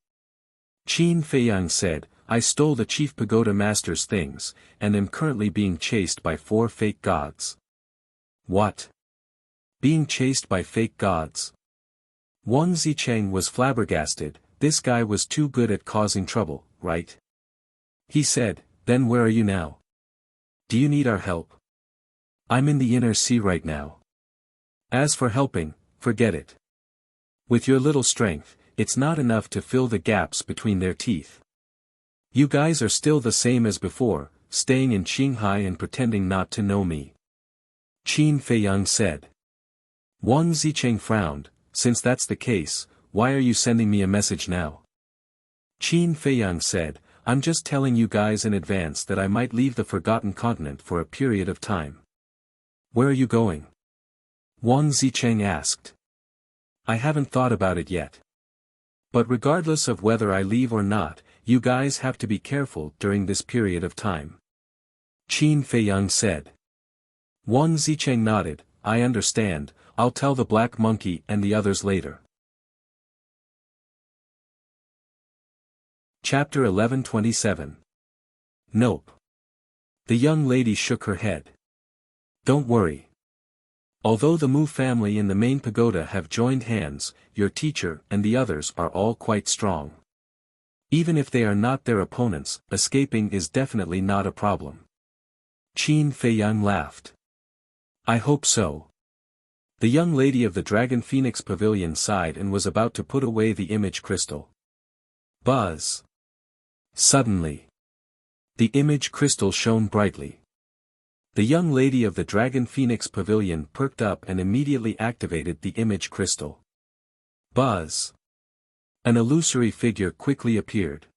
Speaker 1: Qin Feiyang said, I stole the chief pagoda master's things, and am currently being chased by 4 fake gods. What? Being chased by fake gods? Wang Zicheng was flabbergasted. This guy was too good at causing trouble, right? He said, Then where are you now? Do you need our help? I'm in the inner sea right now. As for helping, forget it. With your little strength, it's not enough to fill the gaps between their teeth. You guys are still the same as before, staying in Qinghai and pretending not to know me. Qin Feiyang said. Wang Zicheng frowned, Since that's the case, why are you sending me a message now? Qin Feiyang said, I'm just telling you guys in advance that I might leave the Forgotten Continent for a period of time. Where are you going? Wang Zicheng asked. I haven't thought about it yet. But regardless of whether I leave or not, you guys have to be careful during this period of time. Qin Feiyang said. Wang Zicheng nodded, I understand, I'll tell the Black Monkey and the others later. Chapter 1127. Nope. The young lady shook her head. Don't worry. Although the Mu family and the main pagoda have joined hands, your teacher and the others are all quite strong. Even if they are not their opponents, escaping is definitely not a problem. Qin Feiyang laughed. I hope so. The young lady of the Dragon Phoenix Pavilion sighed and was about to put away the image crystal. Buzz! Suddenly, the image crystal shone brightly. The young lady of the Dragon Phoenix Pavilion perked up and immediately activated the image crystal. Buzz! An illusory figure quickly appeared.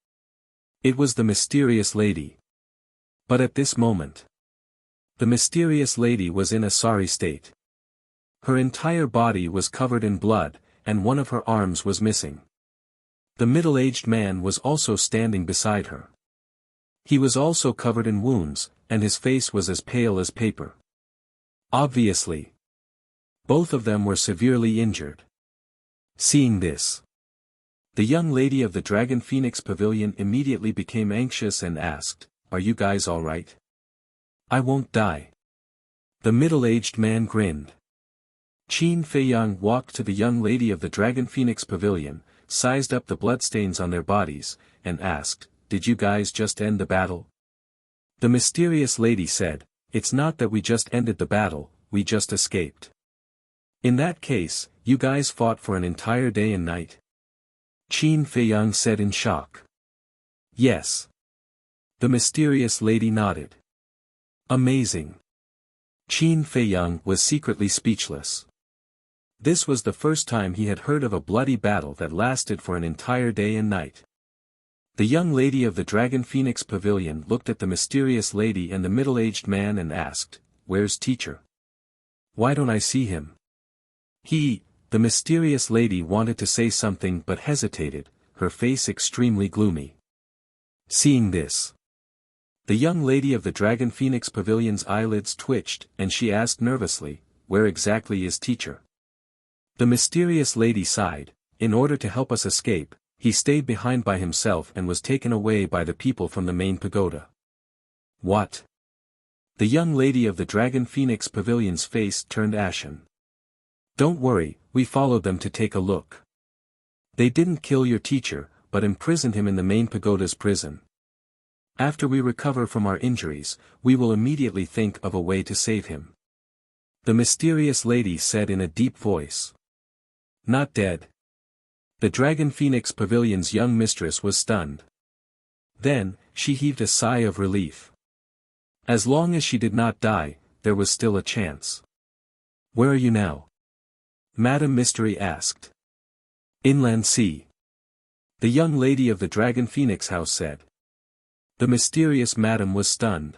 Speaker 1: It was the mysterious lady. But at this moment, the mysterious lady was in a sorry state. Her entire body was covered in blood, and one of her arms was missing. The middle-aged man was also standing beside her. He was also covered in wounds, and his face was as pale as paper. Obviously, both of them were severely injured. Seeing this, the young lady of the Dragon Phoenix Pavilion immediately became anxious and asked, Are you guys all right? I won't die. The middle-aged man grinned. Qin Feiyang walked to the young lady of the Dragon Phoenix Pavilion, sized up the bloodstains on their bodies, and asked, "Did you guys just end the battle?" The mysterious lady said, "It's not that we just ended the battle, we just escaped." "In that case, you guys fought for an entire day and night?" Qin Feiyang said in shock. "Yes." The mysterious lady nodded. "Amazing." Qin Feiyang was secretly speechless. This was the first time he had heard of a bloody battle that lasted for an entire day and night. The young lady of the Dragon Phoenix Pavilion looked at the mysterious lady and the middle-aged man and asked, "Where's teacher? Why don't I see him?" The mysterious lady wanted to say something but hesitated, her face extremely gloomy. Seeing this, the young lady of the Dragon Phoenix Pavilion's eyelids twitched and she asked nervously, "Where exactly is teacher?" The mysterious lady sighed, "In order to help us escape, he stayed behind by himself and was taken away by the people from the main pagoda." "What?" The young lady of the Dragon Phoenix Pavilion's face turned ashen. "Don't worry, we followed them to take a look. They didn't kill your teacher, but imprisoned him in the main pagoda's prison. After we recover from our injuries, we will immediately think of a way to save him." The mysterious lady said in a deep voice. "Not dead?" The Dragon Phoenix Pavilion's young mistress was stunned. Then, she heaved a sigh of relief. As long as she did not die, there was still a chance. "Where are you now?" Madame Mystery asked. "Inland Sea." The young lady of the Dragon Phoenix house said. The mysterious madam was stunned.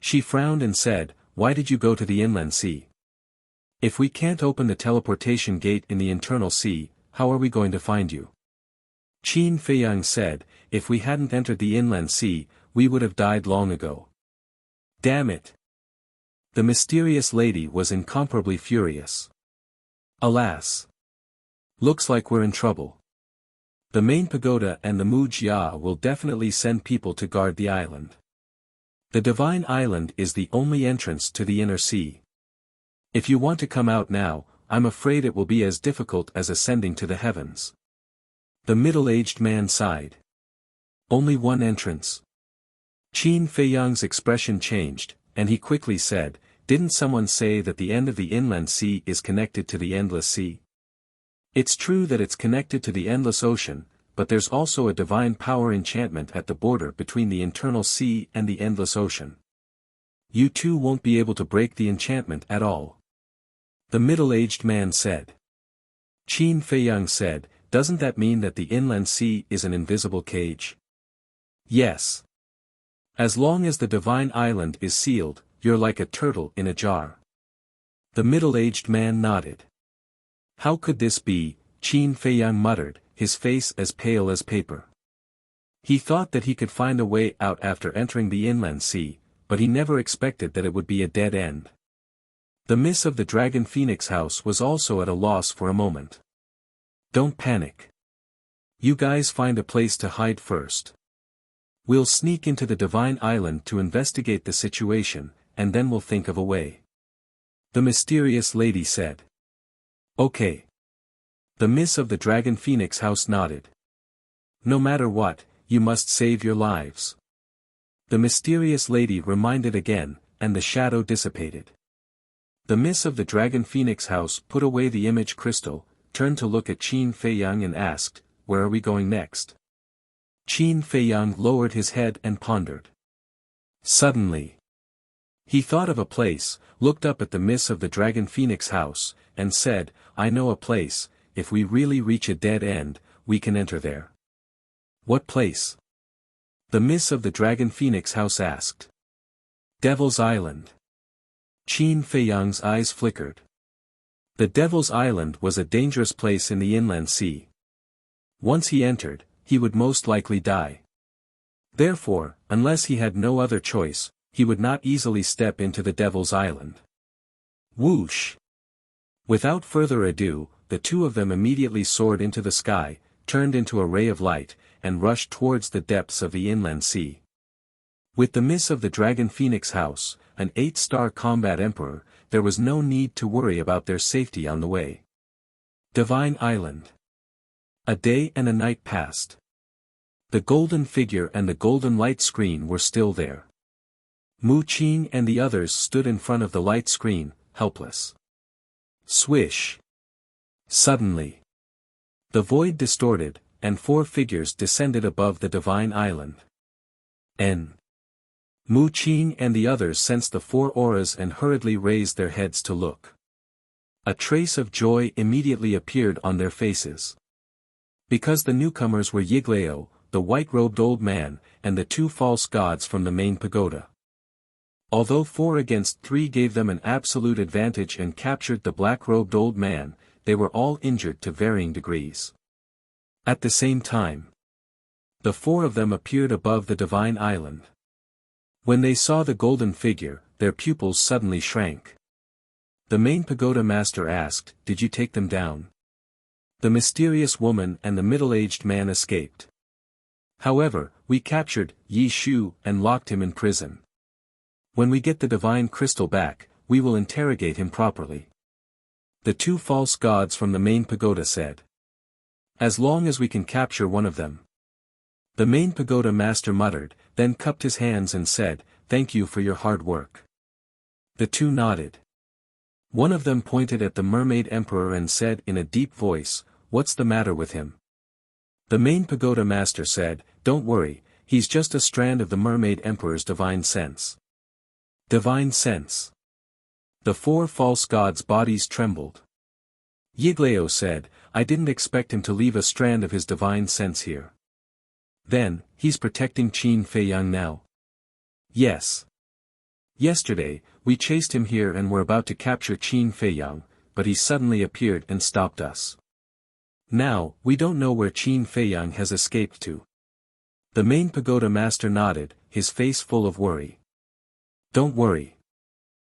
Speaker 1: She frowned and said, "Why did you go to the inland sea? If we can't open the teleportation gate in the internal sea, how are we going to find you?" Qin Feiyang said, "If we hadn't entered the inland sea, we would have died long ago." "Damn it!" The mysterious lady was incomparably furious. "Alas! Looks like we're in trouble. The main pagoda and the Mujia will definitely send people to guard the island. The Divine Island is the only entrance to the inner sea. If you want to come out now, I'm afraid it will be as difficult as ascending to the heavens." The middle-aged man sighed. "Only one entrance?" Qin Feiyang's expression changed, and he quickly said, "Didn't someone say that the end of the inland sea is connected to the endless sea? It's true that it's connected to the endless ocean, but there's also a divine power enchantment at the border between the internal sea and the endless ocean. You two won't be able to break the enchantment at all." The middle-aged man said. Qin Feiyang said, "Doesn't that mean that the inland sea is an invisible cage?" "Yes. As long as the Divine Island is sealed, you're like a turtle in a jar." The middle-aged man nodded. "How could this be?" Qin Feiyang muttered, his face as pale as paper. He thought that he could find a way out after entering the inland sea, but he never expected that it would be a dead end. The miss of the Dragon Phoenix house was also at a loss for a moment. "Don't panic. You guys find a place to hide first. We'll sneak into the Divine Island to investigate the situation, and then we'll think of a way," the mysterious lady said. "Okay." The miss of the Dragon Phoenix house nodded. "No matter what, you must save your lives," the mysterious lady reminded again, and the shadow dissipated. The miss of the Dragon Phoenix house put away the image crystal, turned to look at Qin Feiyang and asked, "Where are we going next?" Qin Feiyang lowered his head and pondered. Suddenly, he thought of a place, looked up at the miss of the Dragon Phoenix house, and said, "I know a place. If we really reach a dead end, we can enter there." "What place?" the miss of the Dragon Phoenix house asked. "Devil's Island." Qin Feiyang's eyes flickered. The Devil's Island was a dangerous place in the inland sea. Once he entered, he would most likely die. Therefore, unless he had no other choice, he would not easily step into the Devil's Island. Whoosh! Without further ado, the two of them immediately soared into the sky, turned into a ray of light, and rushed towards the depths of the inland sea. With the miss of the Dragon Phoenix house, an 8-star combat emperor, there was no need to worry about their safety on the way. Divine Island. A day and a night passed. The golden figure and the golden light screen were still there. Mu Qing and the others stood in front of the light screen, helpless. Swish. Suddenly, the void distorted, and 4 figures descended above the divine island. Mu Qing and the others sensed the 4 auras and hurriedly raised their heads to look. A trace of joy immediately appeared on their faces. Because the newcomers were Yiglao, the white-robed old man, and the 2 false gods from the main pagoda. Although 4 against 3 gave them an absolute advantage and captured the black-robed old man, they were all injured to varying degrees. At the same time, the 4 of them appeared above the divine island. When they saw the golden figure, their pupils suddenly shrank. The main pagoda master asked, "Did you take them down?" The mysterious woman and the middle-aged man escaped. However, we captured Yi Shu and locked him in prison. When we get the divine crystal back, we will interrogate him properly. The 2 false gods from the main pagoda said. As long as we can capture one of them. The main pagoda master muttered, then cupped his hands and said, "Thank you for your hard work." The 2 nodded. One of them pointed at the mermaid emperor and said in a deep voice, "What's the matter with him?" The main pagoda master said, "Don't worry, he's just a strand of the mermaid emperor's divine sense." Divine sense. The 4 false gods' bodies trembled. Yiglao said, "I didn't expect him to leave a strand of his divine sense here." Then, he's protecting Qin Feiyang now? Yes. Yesterday, we chased him here and were about to capture Qin Feiyang, but he suddenly appeared and stopped us. Now, we don't know where Qin Feiyang has escaped to. The main pagoda master nodded, his face full of worry. Don't worry.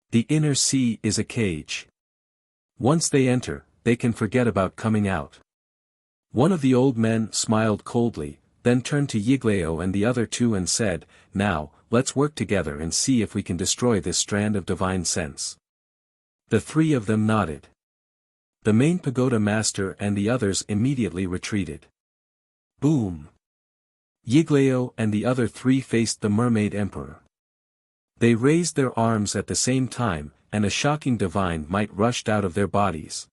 Speaker 1: The inner sea is a cage. Once they enter, they can forget about coming out. One of the old men smiled coldly, then turned to Yiglao and the other 2 and said, "Now, let's work together and see if we can destroy this strand of divine sense." The 3 of them nodded. The main pagoda master and the others immediately retreated. Boom! Yiglao and the other 3 faced the mermaid emperor. They raised their arms at the same time, and a shocking divine might rushed out of their bodies.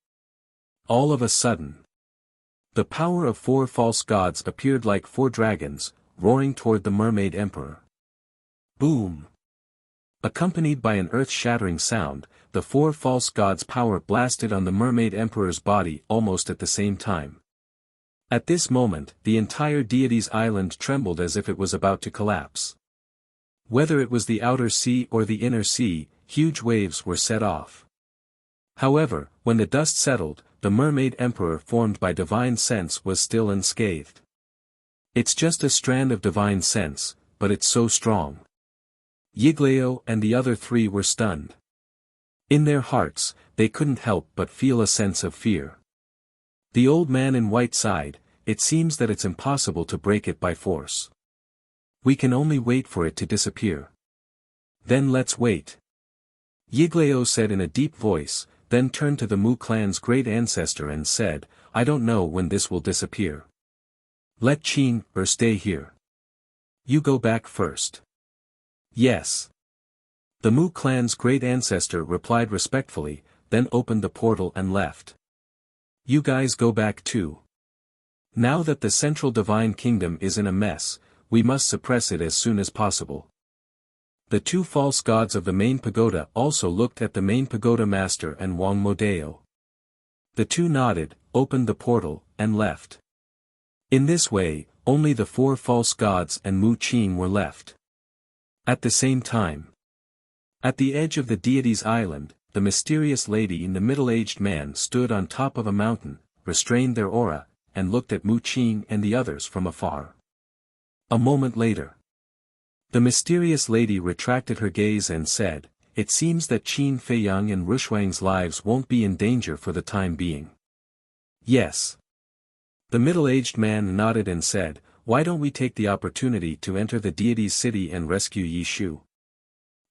Speaker 1: All of a sudden, the power of 4 false gods appeared like 4 dragons, roaring toward the mermaid emperor. Boom! Accompanied by an earth-shattering sound, the 4 false gods' power blasted on the mermaid emperor's body almost at the same time. At this moment, the entire deity's island trembled as if it was about to collapse. Whether it was the outer sea or the inner sea, huge waves were set off. However, when the dust settled, the mermaid emperor formed by divine sense was still unscathed. It's just a strand of divine sense, but it's so strong. Yiglao and the other 3 were stunned. In their hearts, they couldn't help but feel a sense of fear. The old man in white sighed, "It seems that it's impossible to break it by force. We can only wait for it to disappear." "Then let's wait," Yiglao said in a deep voice, then turned to the Mu clan's great ancestor and said, "I don't know when this will disappear. Let Qin stay here. You go back first." "Yes." The Mu clan's great ancestor replied respectfully, then opened the portal and left. "You guys go back too. Now that the central divine kingdom is in a mess, we must suppress it as soon as possible." The 2 false gods of the main pagoda also looked at the main pagoda master and Wang Modeo. The 2 nodded, opened the portal, and left. In this way, only the 4 false gods and Mu Qing were left. At the same time, at the edge of the deity's island, the mysterious lady and the middle-aged man stood on top of a mountain, restrained their aura, and looked at Mu Qing and the others from afar. A moment later, the mysterious lady retracted her gaze and said, "It seems that Qin Feiyang and Rushuang's lives won't be in danger for the time being." "Yes." The middle-aged man nodded and said, "Why don't we take the opportunity to enter the deity's city and rescue Yi Shu?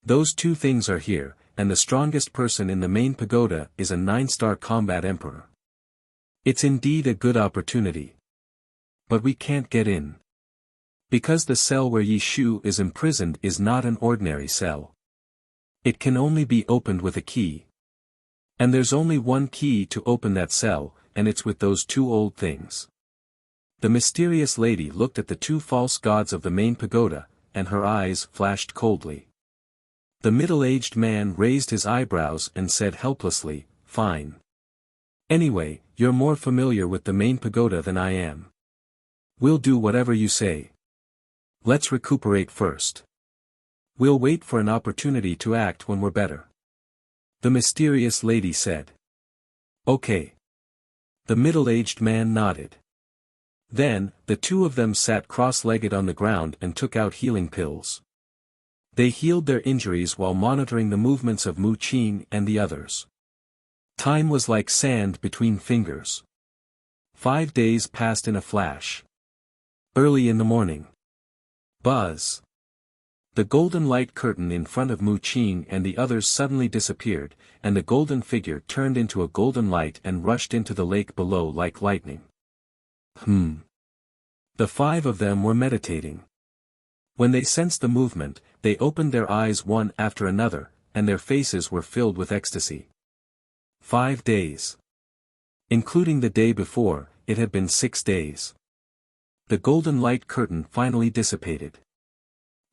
Speaker 1: Those 2 things are here, and the strongest person in the main pagoda is a 9-star combat emperor. It's indeed a good opportunity. But we can't get in. Because the cell where Yi Shu is imprisoned is not an ordinary cell. It can only be opened with a key. And there's only one key to open that cell, and it's with those two old things. The mysterious lady looked at the two false gods of the main pagoda, and her eyes flashed coldly. The middle-aged man raised his eyebrows and said helplessly, "Fine. Anyway, you're more familiar with the main pagoda than I am. We'll do whatever you say. Let's recuperate first. We'll wait for an opportunity to act when we're better." The mysterious lady said. "Okay." The middle-aged man nodded. Then, the two of them sat cross-legged on the ground and took out healing pills. They healed their injuries while monitoring the movements of Mu Qing and the others. Time was like sand between fingers. 5 days passed in a flash. Early in the morning. Buzz. The golden light curtain in front of Mu Qing and the others suddenly disappeared, and the golden figure turned into a golden light and rushed into the lake below like lightning. The 5 of them were meditating. When they sensed the movement, they opened their eyes one after another, and their faces were filled with ecstasy. 5 days. Including the day before, it had been 6 days. The golden light curtain finally dissipated.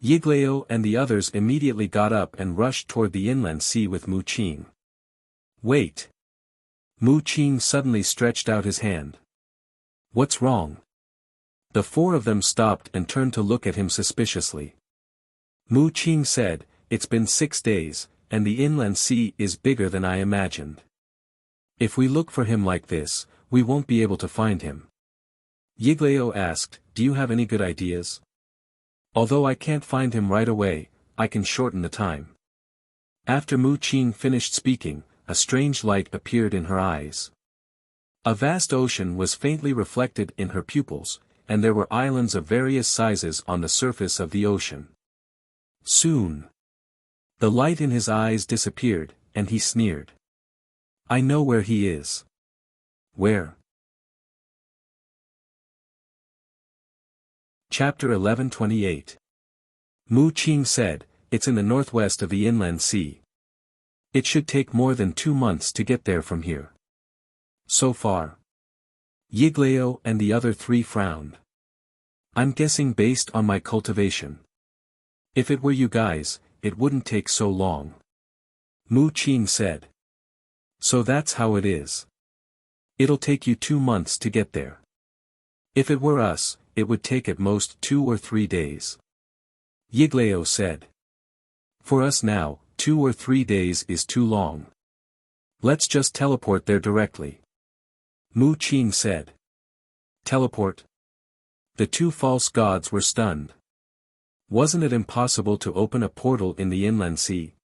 Speaker 1: Yiglao and the others immediately got up and rushed toward the inland sea with Mu Qing. "Wait." Mu Qing suddenly stretched out his hand. "What's wrong?" The 4 of them stopped and turned to look at him suspiciously. Mu Qing said, "It's been 6 days, and the inland sea is bigger than I imagined. If we look for him like this, we won't be able to find him." Yiglao asked, "Do you have any good ideas? Although I can't find him right away, I can shorten the time." After Mu Qing finished speaking, a strange light appeared in her eyes. A vast ocean was faintly reflected in her pupils, and there were islands of various sizes on the surface of the ocean. Soon, the light in his eyes disappeared, and he sneered. "I know where he is." "Where?" Chapter 11:28. Mu Qing said, "It's in the northwest of the inland sea. It should take more than 2 months to get there from here." "So far?" Yiglao and the other 3 frowned. "I'm guessing based on my cultivation. If it were you guys, it wouldn't take so long." Mu Qing said. "So that's how it is. It'll take you 2 months to get there. If it were us, it would take at most 2 or 3 days." Yiglao said. "For us now, 2 or 3 days is too long. Let's just teleport there directly." Mu Qing said. "Teleport?" The 2 false gods were stunned. Wasn't it impossible to open a portal in the inland sea?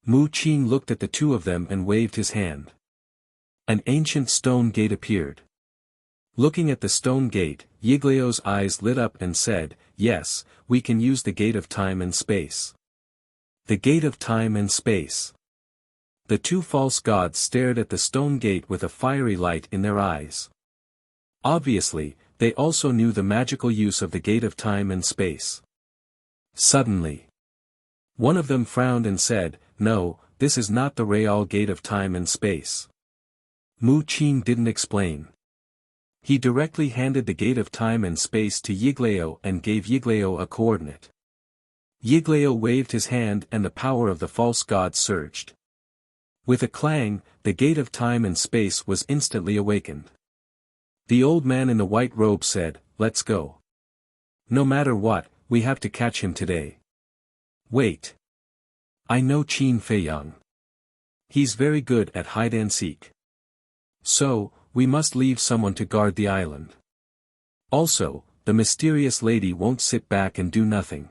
Speaker 1: Mu Qing looked at the 2 of them and waved his hand. An ancient stone gate appeared. Looking at the stone gate, Yiglao's eyes lit up and said, "Yes, we can use the gate of time and space." The gate of time and space. The 2 false gods stared at the stone gate with a fiery light in their eyes. Obviously, they also knew the magical use of the gate of time and space. Suddenly, one of them frowned and said, "No, this is not the real gate of time and space." Mu Qing didn't explain. He directly handed the gate of time and space to Yiglao and gave Yiglao a coordinate. Yiglao waved his hand and the power of the false god surged. With a clang, the gate of time and space was instantly awakened. The old man in the white robe said, "Let's go. No matter what, we have to catch him today." "Wait. I know Qin Feiyang. He's very good at hide and seek. So, we must leave someone to guard the island. Also, the mysterious lady won't sit back and do nothing.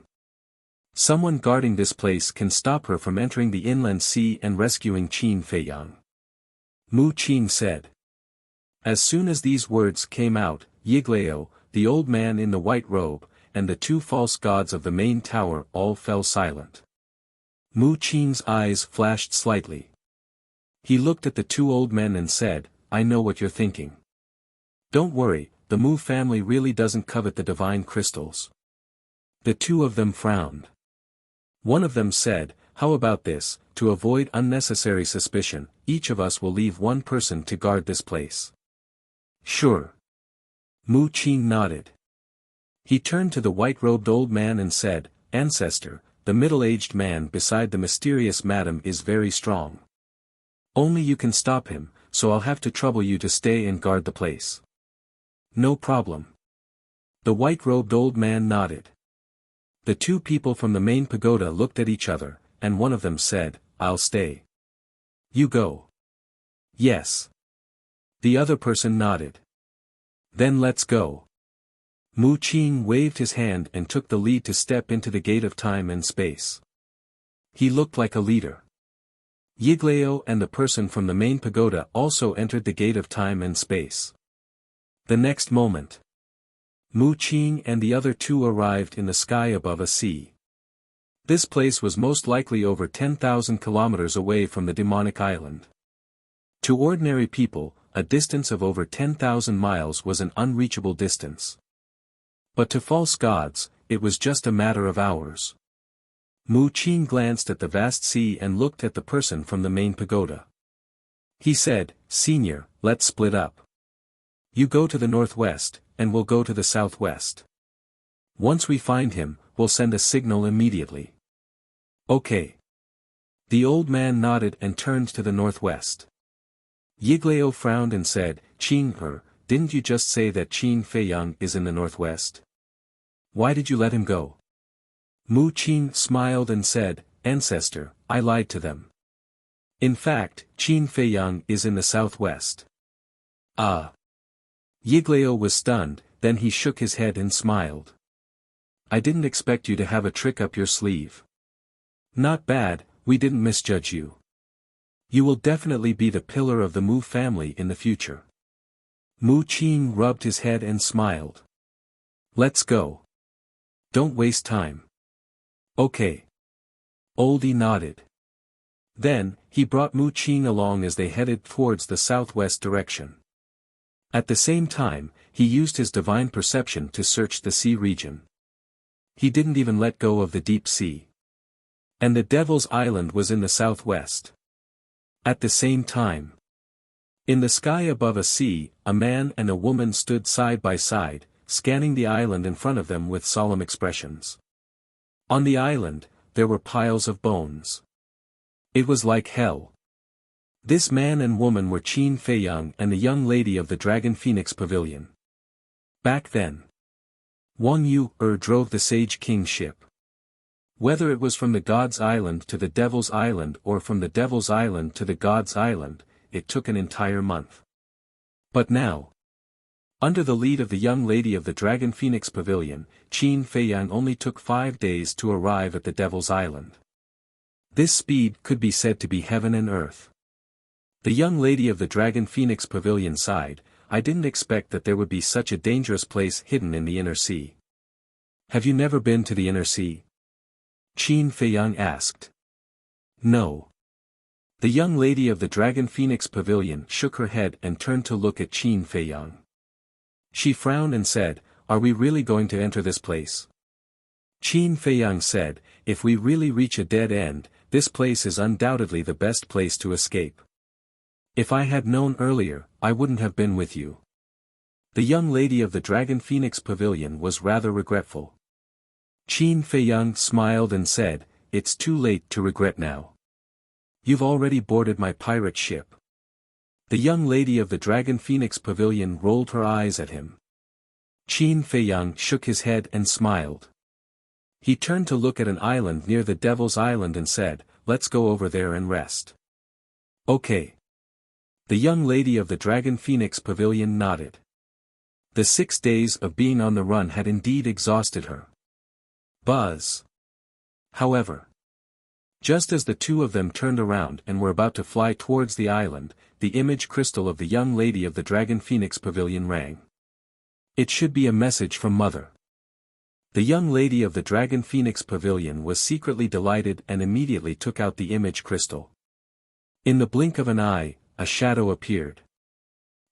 Speaker 1: Someone guarding this place can stop her from entering the inland sea and rescuing Qin Feiyang." Mu Qing said. As soon as these words came out, Yiglao, the old man in the white robe, and the 2 false gods of the main tower all fell silent. Mu Qing's eyes flashed slightly. He looked at the two old men and said, I know what you're thinking. Don't worry, the Mu family really doesn't covet the divine crystals. The two of them frowned. One of them said, how about this, to avoid unnecessary suspicion, each of us will leave one person to guard this place. Sure. Mu Qing nodded. He turned to the white-robed old man and said, Ancestor, the middle-aged man beside the mysterious madam is very strong. Only you can stop him, so I'll have to trouble you to stay and guard the place. No problem. The white-robed old man nodded. The two people from the main pagoda looked at each other, and one of them said, I'll stay. You go. Yes. The other person nodded. Then let's go. Mu Qing waved his hand and took the lead to step into the gate of time and space. He looked like a leader. Yiglao and the person from the main pagoda also entered the gate of time and space. The next moment, Mu Qing and the other two arrived in the sky above a sea. This place was most likely over 10,000 kilometers away from the demonic island. To ordinary people, a distance of over 10,000 miles was an unreachable distance. But to false gods, it was just a matter of hours. Mu Qing glanced at the vast sea and looked at the person from the main pagoda. He said, Senior, let's split up. You go to the northwest, and we'll go to the southwest. Once we find him, we'll send a signal immediately. Okay. The old man nodded and turned to the northwest. Yiglao frowned and said, Qing, didn't you just say that Qin Feiyang is in the northwest? Why did you let him go? Mu Qing smiled and said, Ancestor, I lied to them. In fact, Qin Feiyang is in the southwest. Ah. Yiglao was stunned, then he shook his head and smiled. I didn't expect you to have a trick up your sleeve. Not bad, we didn't misjudge you. You will definitely be the pillar of the Mu family in the future. Mu Qing rubbed his head and smiled. Let's go. Don't waste time. Okay. Oldie nodded. Then, he brought Mu Qing along as they headed towards the southwest direction. At the same time, he used his divine perception to search the sea region. He didn't even let go of the deep sea. And the Devil's Island was in the southwest. At the same time, in the sky above a sea, a man and a woman stood side by side, scanning the island in front of them with solemn expressions. On the island, there were piles of bones. It was like hell. This man and woman were Qin Feiyang and the young lady of the Dragon Phoenix Pavilion. Back then, Wang Yu drove the Sage King's ship. Whether it was from the God's Island to the Devil's Island or from the Devil's Island to the God's Island, it took an entire month. But now, under the lead of the young lady of the Dragon Phoenix Pavilion, Qin Feiyang only took 5 days to arrive at the Devil's Island. This speed could be said to be heaven and earth. The young lady of the Dragon Phoenix Pavilion sighed, I didn't expect that there would be such a dangerous place hidden in the inner sea. Have you never been to the inner sea? Qin Feiyang asked. No. The young lady of the Dragon Phoenix Pavilion shook her head and turned to look at Qin Feiyang. She frowned and said, Are we really going to enter this place? Qin Feiyang said, If we really reach a dead end, this place is undoubtedly the best place to escape. If I had known earlier, I wouldn't have been with you. The young lady of the Dragon Phoenix Pavilion was rather regretful. Qin Feiyang smiled and said, It's too late to regret now. You've already boarded my pirate ship. The young lady of the Dragon Phoenix Pavilion rolled her eyes at him. Qin Feiyang shook his head and smiled. He turned to look at an island near the Devil's Island and said, Let's go over there and rest. Okay. The young lady of the Dragon Phoenix Pavilion nodded. The 6 days of being on the run had indeed exhausted her. Buzz. However, just as the two of them turned around and were about to fly towards the island, the image crystal of the young lady of the Dragon Phoenix Pavilion rang. It should be a message from Mother. The young lady of the Dragon Phoenix Pavilion was secretly delighted and immediately took out the image crystal. In the blink of an eye, a shadow appeared.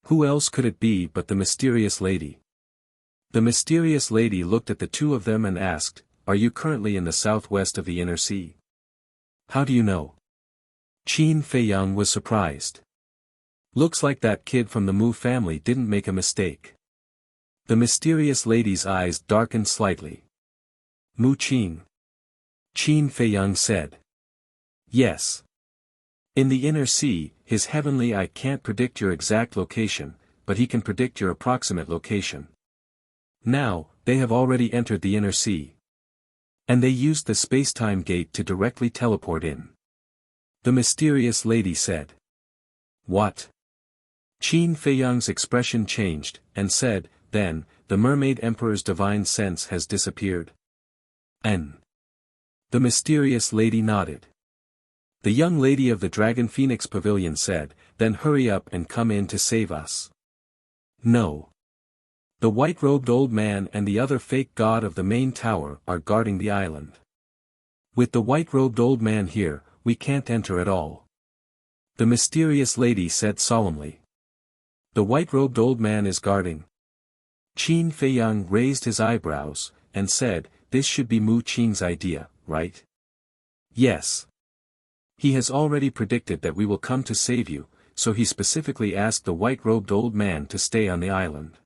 Speaker 1: Who else could it be but the mysterious lady? The mysterious lady looked at the two of them and asked, "Are you currently in the southwest of the inner sea?" "How do you know?" Qin Feiyang was surprised. "Looks like that kid from the Mu family didn't make a mistake." The mysterious lady's eyes darkened slightly. "Mu Qin?" Qin Feiyang said. "Yes. In the inner sea, his heavenly eye can't predict your exact location, but he can predict your approximate location. Now, they have already entered the inner sea. And they used the space-time gate to directly teleport in." The mysterious lady said. "What?" Qin Feiyang's expression changed, and said, "Then, the Mermaid Emperor's divine sense has disappeared?" "N." The mysterious lady nodded. The young lady of the Dragon Phoenix Pavilion said, "Then hurry up and come in to save us." "No. The white-robed old man and the other fake god of the main tower are guarding the island. With the white-robed old man here, we can't enter at all." The mysterious lady said solemnly. "The white-robed old man is guarding?" Qin Feiyang raised his eyebrows, and said, "This should be Mu Qin's idea, right?" "Yes. He has already predicted that we will come to save you, so he specifically asked the white-robed old man to stay on the island.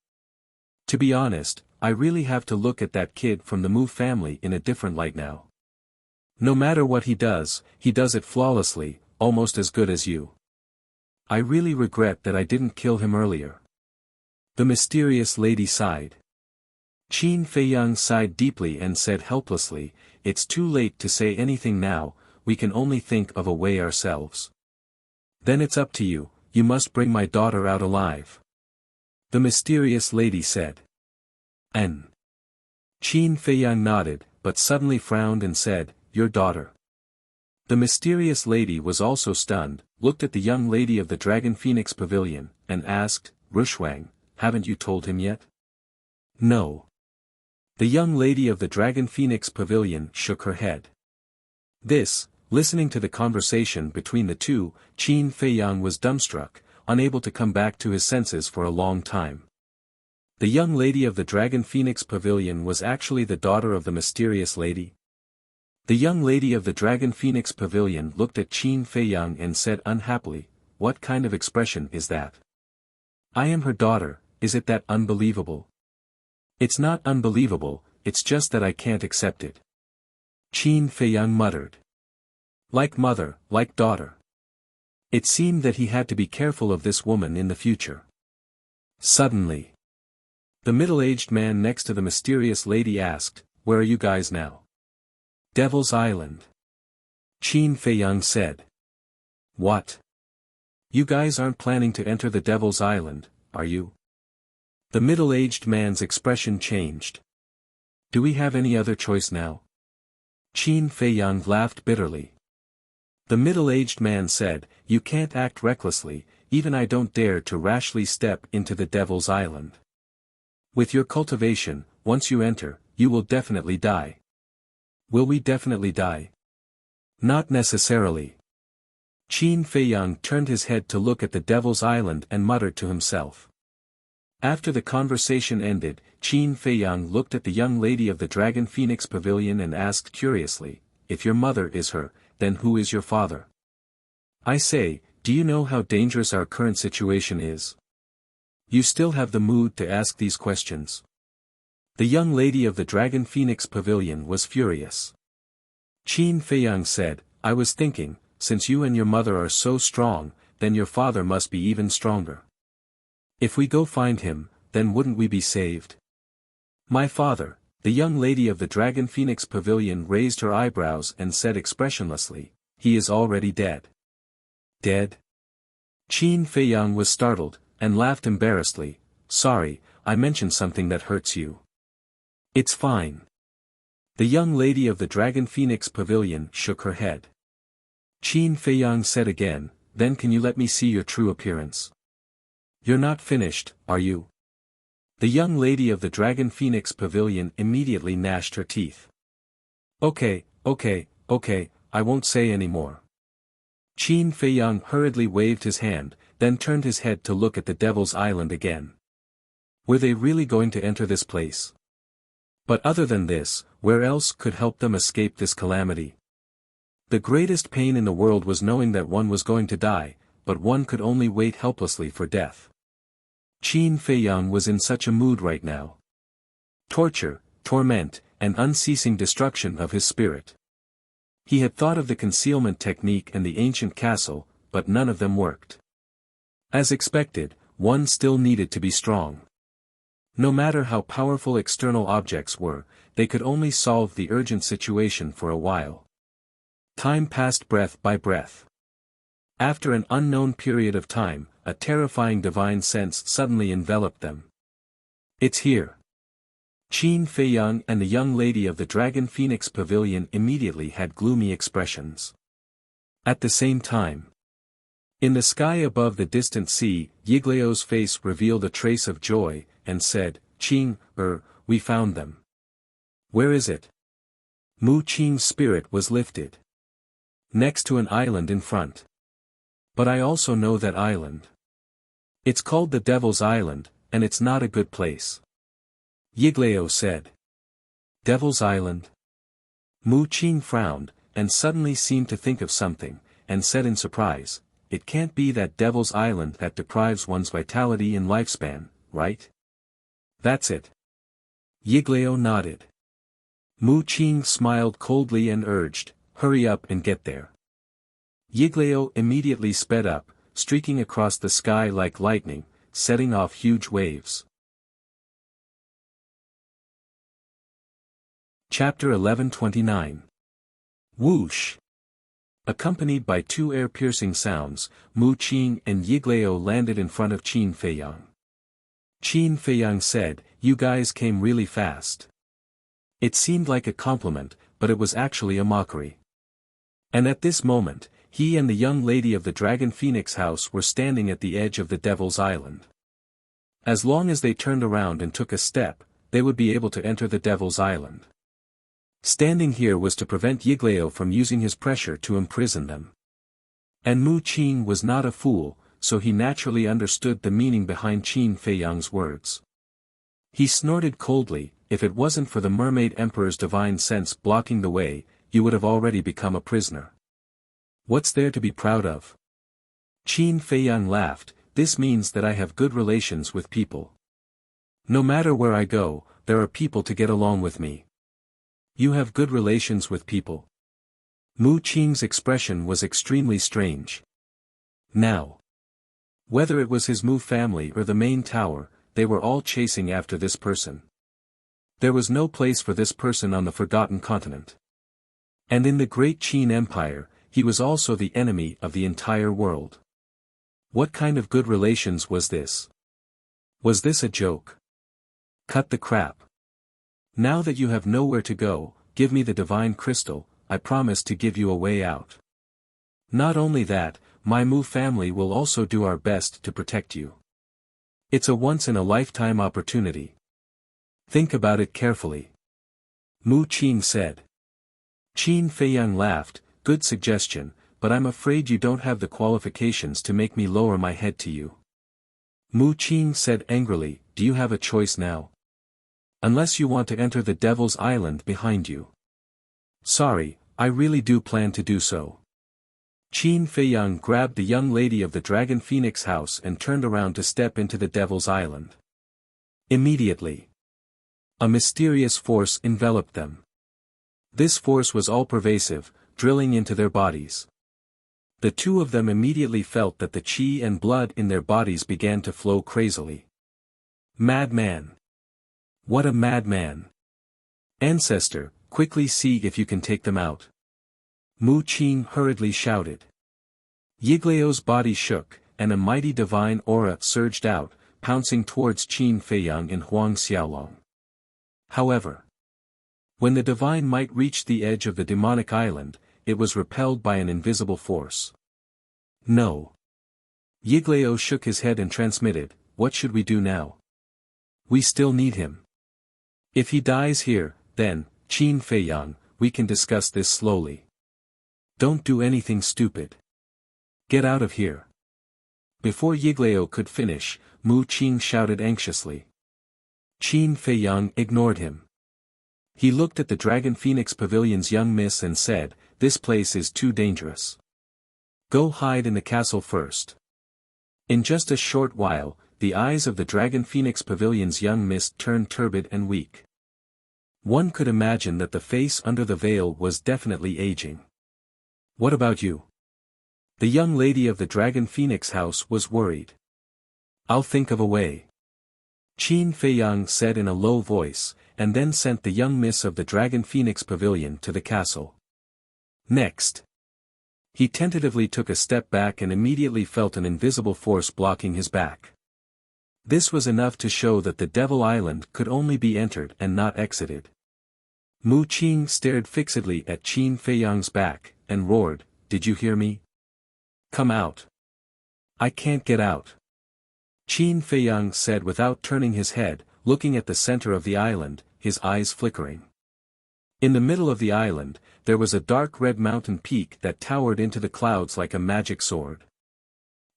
Speaker 1: To be honest, I really have to look at that kid from the Mu family in a different light now. No matter what he does it flawlessly, almost as good as you. I really regret that I didn't kill him earlier." The mysterious lady sighed. Qin Feiyang sighed deeply and said helplessly, "It's too late to say anything now, we can only think of a way ourselves." "Then it's up to you, you must bring my daughter out alive." The mysterious lady said. "N." Qin Feiyang nodded, but suddenly frowned and said, "Your daughter?" The mysterious lady was also stunned, looked at the young lady of the Dragon Phoenix Pavilion, and asked, "Rushuang, haven't you told him yet?" "No." The young lady of the Dragon Phoenix Pavilion shook her head. Listening to the conversation between the two, Qin Feiyang was dumbstruck, unable to come back to his senses for a long time. The young lady of the Dragon Phoenix Pavilion was actually the daughter of the mysterious lady? The young lady of the Dragon Phoenix Pavilion looked at Qin Feiyang and said unhappily, "What kind of expression is that? I am her daughter, is it that unbelievable?" "It's not unbelievable, it's just that I can't accept it." Qin Feiyang muttered. Like mother, like daughter. It seemed that he had to be careful of this woman in the future. Suddenly, the middle-aged man next to the mysterious lady asked, "Where are you guys now?" "Devil's Island." Qin Feiyang said. "What? You guys aren't planning to enter the Devil's Island, are you?" The middle-aged man's expression changed. "Do we have any other choice now?" Qin Feiyang laughed bitterly. The middle-aged man said, "You can't act recklessly, even I don't dare to rashly step into the Devil's Island. With your cultivation, once you enter, you will definitely die." "Will we definitely die?" "Not necessarily." Qin Feiyang turned his head to look at the Devil's Island and muttered to himself. After the conversation ended, Qin Feiyang looked at the young lady of the Dragon Phoenix Pavilion and asked curiously, "If your mother is her, then who is your father? I say, do you know how dangerous our current situation is? You still have the mood to ask these questions." The young lady of the Dragon Phoenix Pavilion was furious. Qin Feiyang said, "I was thinking, since you and your mother are so strong, then your father must be even stronger. If we go find him, then wouldn't we be saved?" "My father," the young lady of the Dragon Phoenix Pavilion raised her eyebrows and said expressionlessly, "He is already dead." "Dead?" Qin Feiyang was startled, and laughed embarrassedly, "Sorry, I mentioned something that hurts you." "It's fine." The young lady of the Dragon Phoenix Pavilion shook her head. Qin Feiyang said again, "Then can you let me see your true appearance?" "You're not finished, are you?" The young lady of the Dragon Phoenix Pavilion immediately gnashed her teeth. Okay, I won't say any more. Qin Feiyang hurriedly waved his hand, then turned his head to look at the Devil's Island again. Were they really going to enter this place? But other than this, where else could help them escape this calamity? The greatest pain in the world was knowing that one was going to die, but one could only wait helplessly for death. Qin Feiyang was in such a mood right now. Torture, torment, and unceasing destruction of his spirit. He had thought of the concealment technique and the ancient castle, but none of them worked. As expected, one still needed to be strong. No matter how powerful external objects were, they could only solve the urgent situation for a while. Time passed breath by breath. After an unknown period of time, a terrifying divine sense suddenly enveloped them. It's here. Qin Feiyang and the young lady of the Dragon Phoenix Pavilion immediately had gloomy expressions. At the same time, in the sky above the distant sea, Yigleo's face revealed a trace of joy, and said, Qing, we found them. Where is it? Mu Qing's spirit was lifted. Next to an island in front. But I also know that island. It's called the Devil's Island, and it's not a good place. Yigleo said. Devil's Island? Mu Qing frowned, and suddenly seemed to think of something, and said in surprise, it can't be that Devil's Island that deprives one's vitality and lifespan, right? That's it. Yigleo nodded. Mu Qing smiled coldly and urged, hurry up and get there. Yigleo immediately sped up, streaking across the sky like lightning, setting off huge waves. Chapter 1129. Whoosh! Accompanied by two air-piercing sounds, Mu Qing and Yigleo landed in front of Qin Feiyang. Qin Feiyang said, you guys came really fast. It seemed like a compliment, but it was actually a mockery. And at this moment, he and the young lady of the Dragon Phoenix house were standing at the edge of the Devil's Island. As long as they turned around and took a step, they would be able to enter the Devil's Island. Standing here was to prevent Yigleo from using his pressure to imprison them. And Mu Qing was not a fool, so he naturally understood the meaning behind Qin Feiyang's words. He snorted coldly, if it wasn't for the Mermaid Emperor's divine sense blocking the way, you would have already become a prisoner. What's there to be proud of? Qin Feiyang laughed, this means that I have good relations with people. No matter where I go, there are people to get along with me. You have good relations with people. Mu Qing's expression was extremely strange. Now, whether it was his Mu family or the main tower, they were all chasing after this person. There was no place for this person on the forgotten continent. And in the great Qin Empire, he was also the enemy of the entire world. What kind of good relations was this? Was this a joke? Cut the crap. Now that you have nowhere to go, give me the divine crystal, I promise to give you a way out. Not only that, my Mu family will also do our best to protect you. It's a once-in-a-lifetime opportunity. Think about it carefully. Mu Qing said. Qin Feiyang laughed, good suggestion, but I'm afraid you don't have the qualifications to make me lower my head to you. Mu Qing said angrily, do you have a choice now? Unless you want to enter the Devil's Island behind you. Sorry, I really do plan to do so. Qin Feiyang grabbed the young lady of the Dragon Phoenix house and turned around to step into the Devil's Island. Immediately, a mysterious force enveloped them. This force was all-pervasive, drilling into their bodies. The two of them immediately felt that the qi and blood in their bodies began to flow crazily. Madman! What a madman! Ancestor, quickly see if you can take them out. Mu Qing hurriedly shouted. Yigleo's body shook, and a mighty divine aura surged out, pouncing towards Qin Feiyang and Huang Xiaolong. However, when the divine might reached the edge of the demonic island, it was repelled by an invisible force. No. Yigleo shook his head and transmitted, what should we do now? We still need him. If he dies here, then, Qin Feiyang, we can discuss this slowly. Don't do anything stupid. Get out of here. Before Yiglao could finish, Mu Qing shouted anxiously. Qin Feiyang ignored him. He looked at the Dragon Phoenix Pavilion's young miss and said, "This place is too dangerous. Go hide in the castle first." In just a short while, the eyes of the Dragon Phoenix Pavilion's young miss turned turbid and weak. One could imagine that the face under the veil was definitely aging. "What about you?" The young lady of the Dragon Phoenix house was worried. "I'll think of a way," Qin Feiyang said in a low voice, and then sent the young miss of the Dragon Phoenix Pavilion to the castle. Next, he tentatively took a step back and immediately felt an invisible force blocking his back. This was enough to show that the Devil Island could only be entered and not exited. Mu Qing stared fixedly at Qin Feiyang's back, and roared, "Did you hear me? Come out." "I can't get out," Qin Feiyang said without turning his head, looking at the center of the island, his eyes flickering. In the middle of the island, there was a dark red mountain peak that towered into the clouds like a magic sword.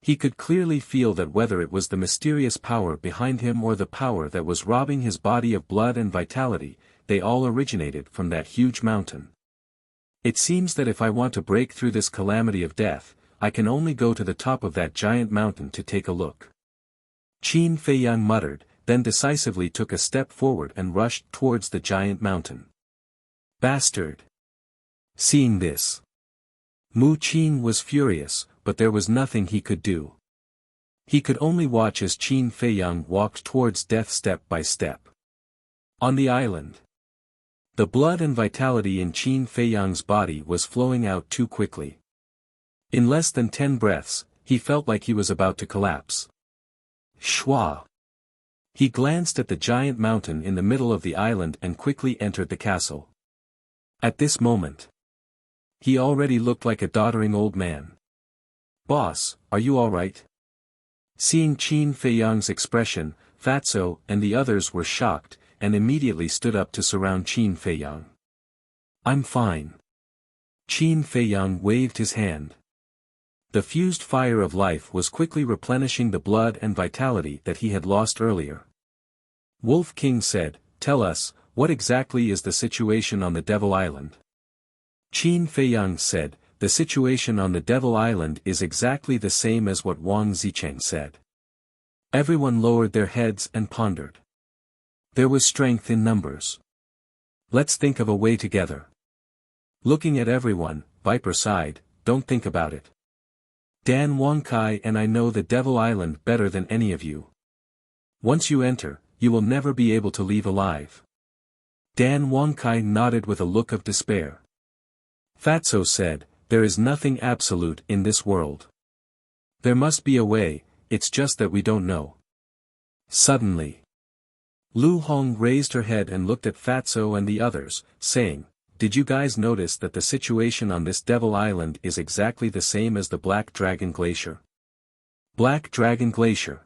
Speaker 1: He could clearly feel that whether it was the mysterious power behind him or the power that was robbing his body of blood and vitality, they all originated from that huge mountain. "It seems that if I want to break through this calamity of death, I can only go to the top of that giant mountain to take a look," Qin Feiyang muttered, then decisively took a step forward and rushed towards the giant mountain. "Bastard!" Seeing this, Mu Qing was furious, but there was nothing he could do. He could only watch as Qin Feiyang walked towards death step by step. On the island, the blood and vitality in Qin Feiyang's body was flowing out too quickly. In less than 10 breaths, he felt like he was about to collapse. Shwa! He glanced at the giant mountain in the middle of the island and quickly entered the castle. At this moment, he already looked like a doddering old man. "Boss, are you all right?" Seeing Qin Feiyang's expression, Fatso and the others were shocked, and immediately stood up to surround Qin Feiyang. "I'm fine." Qin Feiyang waved his hand. The fused fire of life was quickly replenishing the blood and vitality that he had lost earlier. Wolf King said, "Tell us, what exactly is the situation on the Devil Island?" Qin Feiyang said, "The situation on the Devil Island is exactly the same as what Wang Zicheng said." Everyone lowered their heads and pondered. There was strength in numbers. "Let's think of a way together." Looking at everyone, Viper sighed, "Don't think about it. Dan Wangkai and I know the Devil Island better than any of you. Once you enter, you will never be able to leave alive." Dan Wangkai nodded with a look of despair. Fatso said, "There is nothing absolute in this world. There must be a way, it's just that we don't know." Suddenly, Lu Hong raised her head and looked at Fatso and the others, saying, "Did you guys notice that the situation on this Devil Island is exactly the same as the Black Dragon Glacier?" Black Dragon Glacier.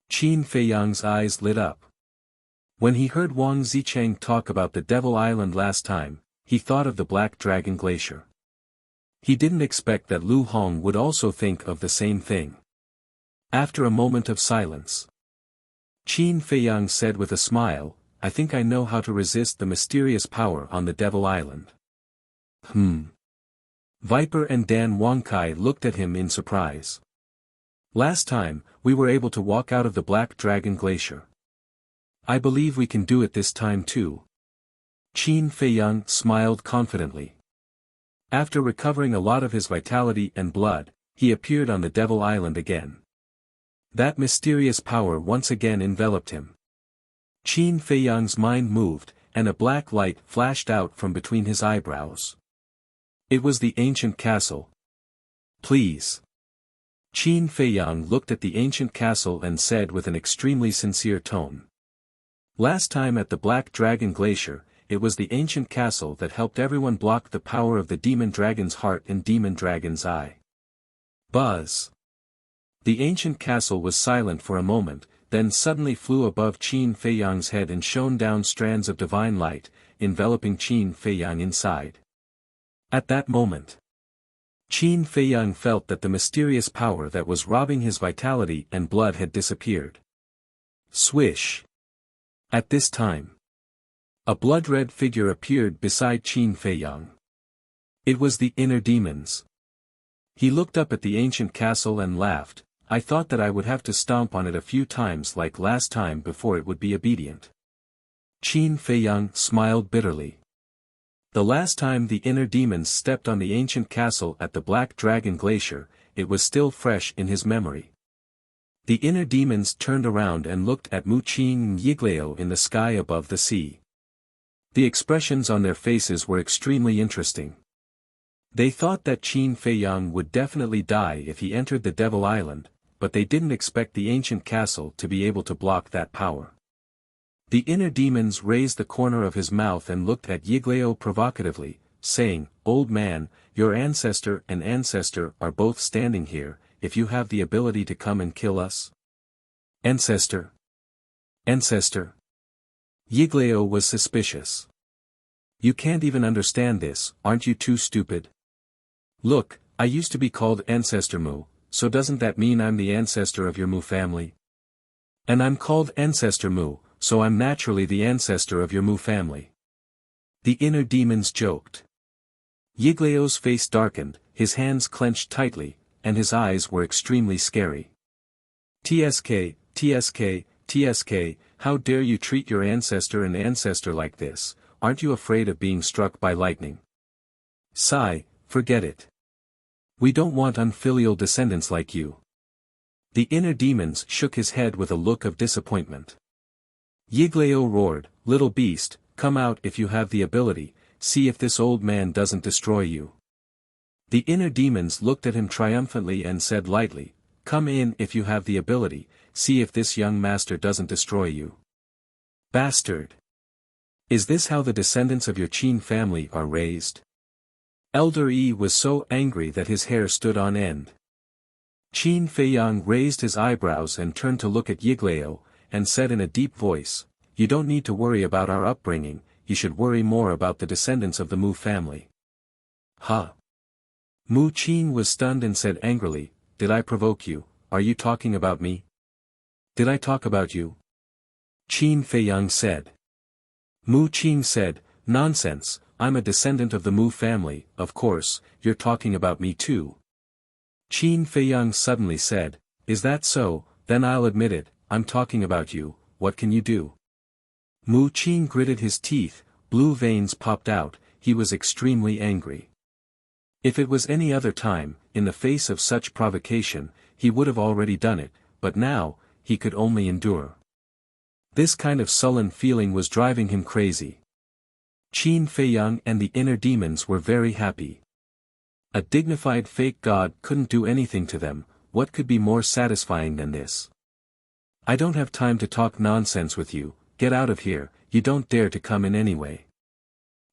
Speaker 1: Qin Feiyang's eyes lit up. When he heard Wang Zicheng talk about the Devil Island last time, he thought of the Black Dragon Glacier. He didn't expect that Lu Hong would also think of the same thing. After a moment of silence, Qin Feiyang said with a smile, "I think I know how to resist the mysterious power on the Devil Island." Viper and Dan Wangkai looked at him in surprise. "Last time, we were able to walk out of the Black Dragon Glacier. I believe we can do it this time too." Qin Feiyang smiled confidently. After recovering a lot of his vitality and blood, he appeared on the Devil Island again. That mysterious power once again enveloped him. Qin Feiyang's mind moved, and a black light flashed out from between his eyebrows. It was the ancient castle. "Please." Qin Feiyang looked at the ancient castle and said with an extremely sincere tone. Last time at the Black Dragon Glacier, it was the ancient castle that helped everyone block the power of the Demon Dragon's heart and Demon Dragon's eye. Buzz. The ancient castle was silent for a moment, then suddenly flew above Qin Feiyang's head and shone down strands of divine light, enveloping Qin Feiyang inside. At that moment, Qin Feiyang felt that the mysterious power that was robbing his vitality and blood had disappeared. Swish! At this time, a blood-red figure appeared beside Qin Feiyang. It was the inner demons. He looked up at the ancient castle and laughed. I thought that I would have to stomp on it a few times like last time before it would be obedient. Qin Feiyang smiled bitterly. The last time the inner demons stepped on the ancient castle at the Black Dragon Glacier, it was still fresh in his memory. The inner demons turned around and looked at Mu Qin and Yiglao in the sky above the sea. The expressions on their faces were extremely interesting. They thought that Qin Feiyang would definitely die if he entered the Devil Island, but they didn't expect the ancient castle to be able to block that power. The inner demons raised the corner of his mouth and looked at Yiglao provocatively, saying, "Old man, your ancestor and ancestor are both standing here, if you have the ability to come and kill us." Ancestor? Ancestor? Yiglao was suspicious. You can't even understand this, aren't you too stupid? Look, I used to be called Ancestor Mu, so doesn't that mean I'm the ancestor of your Mu family? And I'm called Ancestor Mu, so I'm naturally the ancestor of your Mu family. The inner demons joked. Yiglao's face darkened, his hands clenched tightly, and his eyes were extremely scary. TSK, TSK, TSK, how dare you treat your ancestor and ancestor like this, aren't you afraid of being struck by lightning? Sigh, forget it. We don't want unfilial descendants like you. The inner demons shook his head with a look of disappointment. Yiglao roared, "Little beast, come out if you have the ability, see if this old man doesn't destroy you." The inner demons looked at him triumphantly and said lightly, "Come in if you have the ability, see if this young master doesn't destroy you." Bastard! Is this how the descendants of your Qin family are raised? Elder Yi was so angry that his hair stood on end. Qin Feiyang raised his eyebrows and turned to look at Yiglao, and said in a deep voice, "You don't need to worry about our upbringing, you should worry more about the descendants of the Mu family." Huh? Mu Qin was stunned and said angrily, "Did I provoke you? Are you talking about me? Did I talk about you?" Qin Feiyang said. Mu Qin said, "Nonsense, I'm a descendant of the Mu family, of course, you're talking about me too." Qin Feiyang suddenly said, "Is that so, then I'll admit it, I'm talking about you, what can you do?" Mu Qin gritted his teeth, blue veins popped out, he was extremely angry. If it was any other time, in the face of such provocation, he would have already done it, but now, he could only endure. This kind of sullen feeling was driving him crazy. Qin Feiyang and the inner demons were very happy. A dignified fake god couldn't do anything to them, what could be more satisfying than this? "I don't have time to talk nonsense with you, get out of here, you don't dare to come in anyway."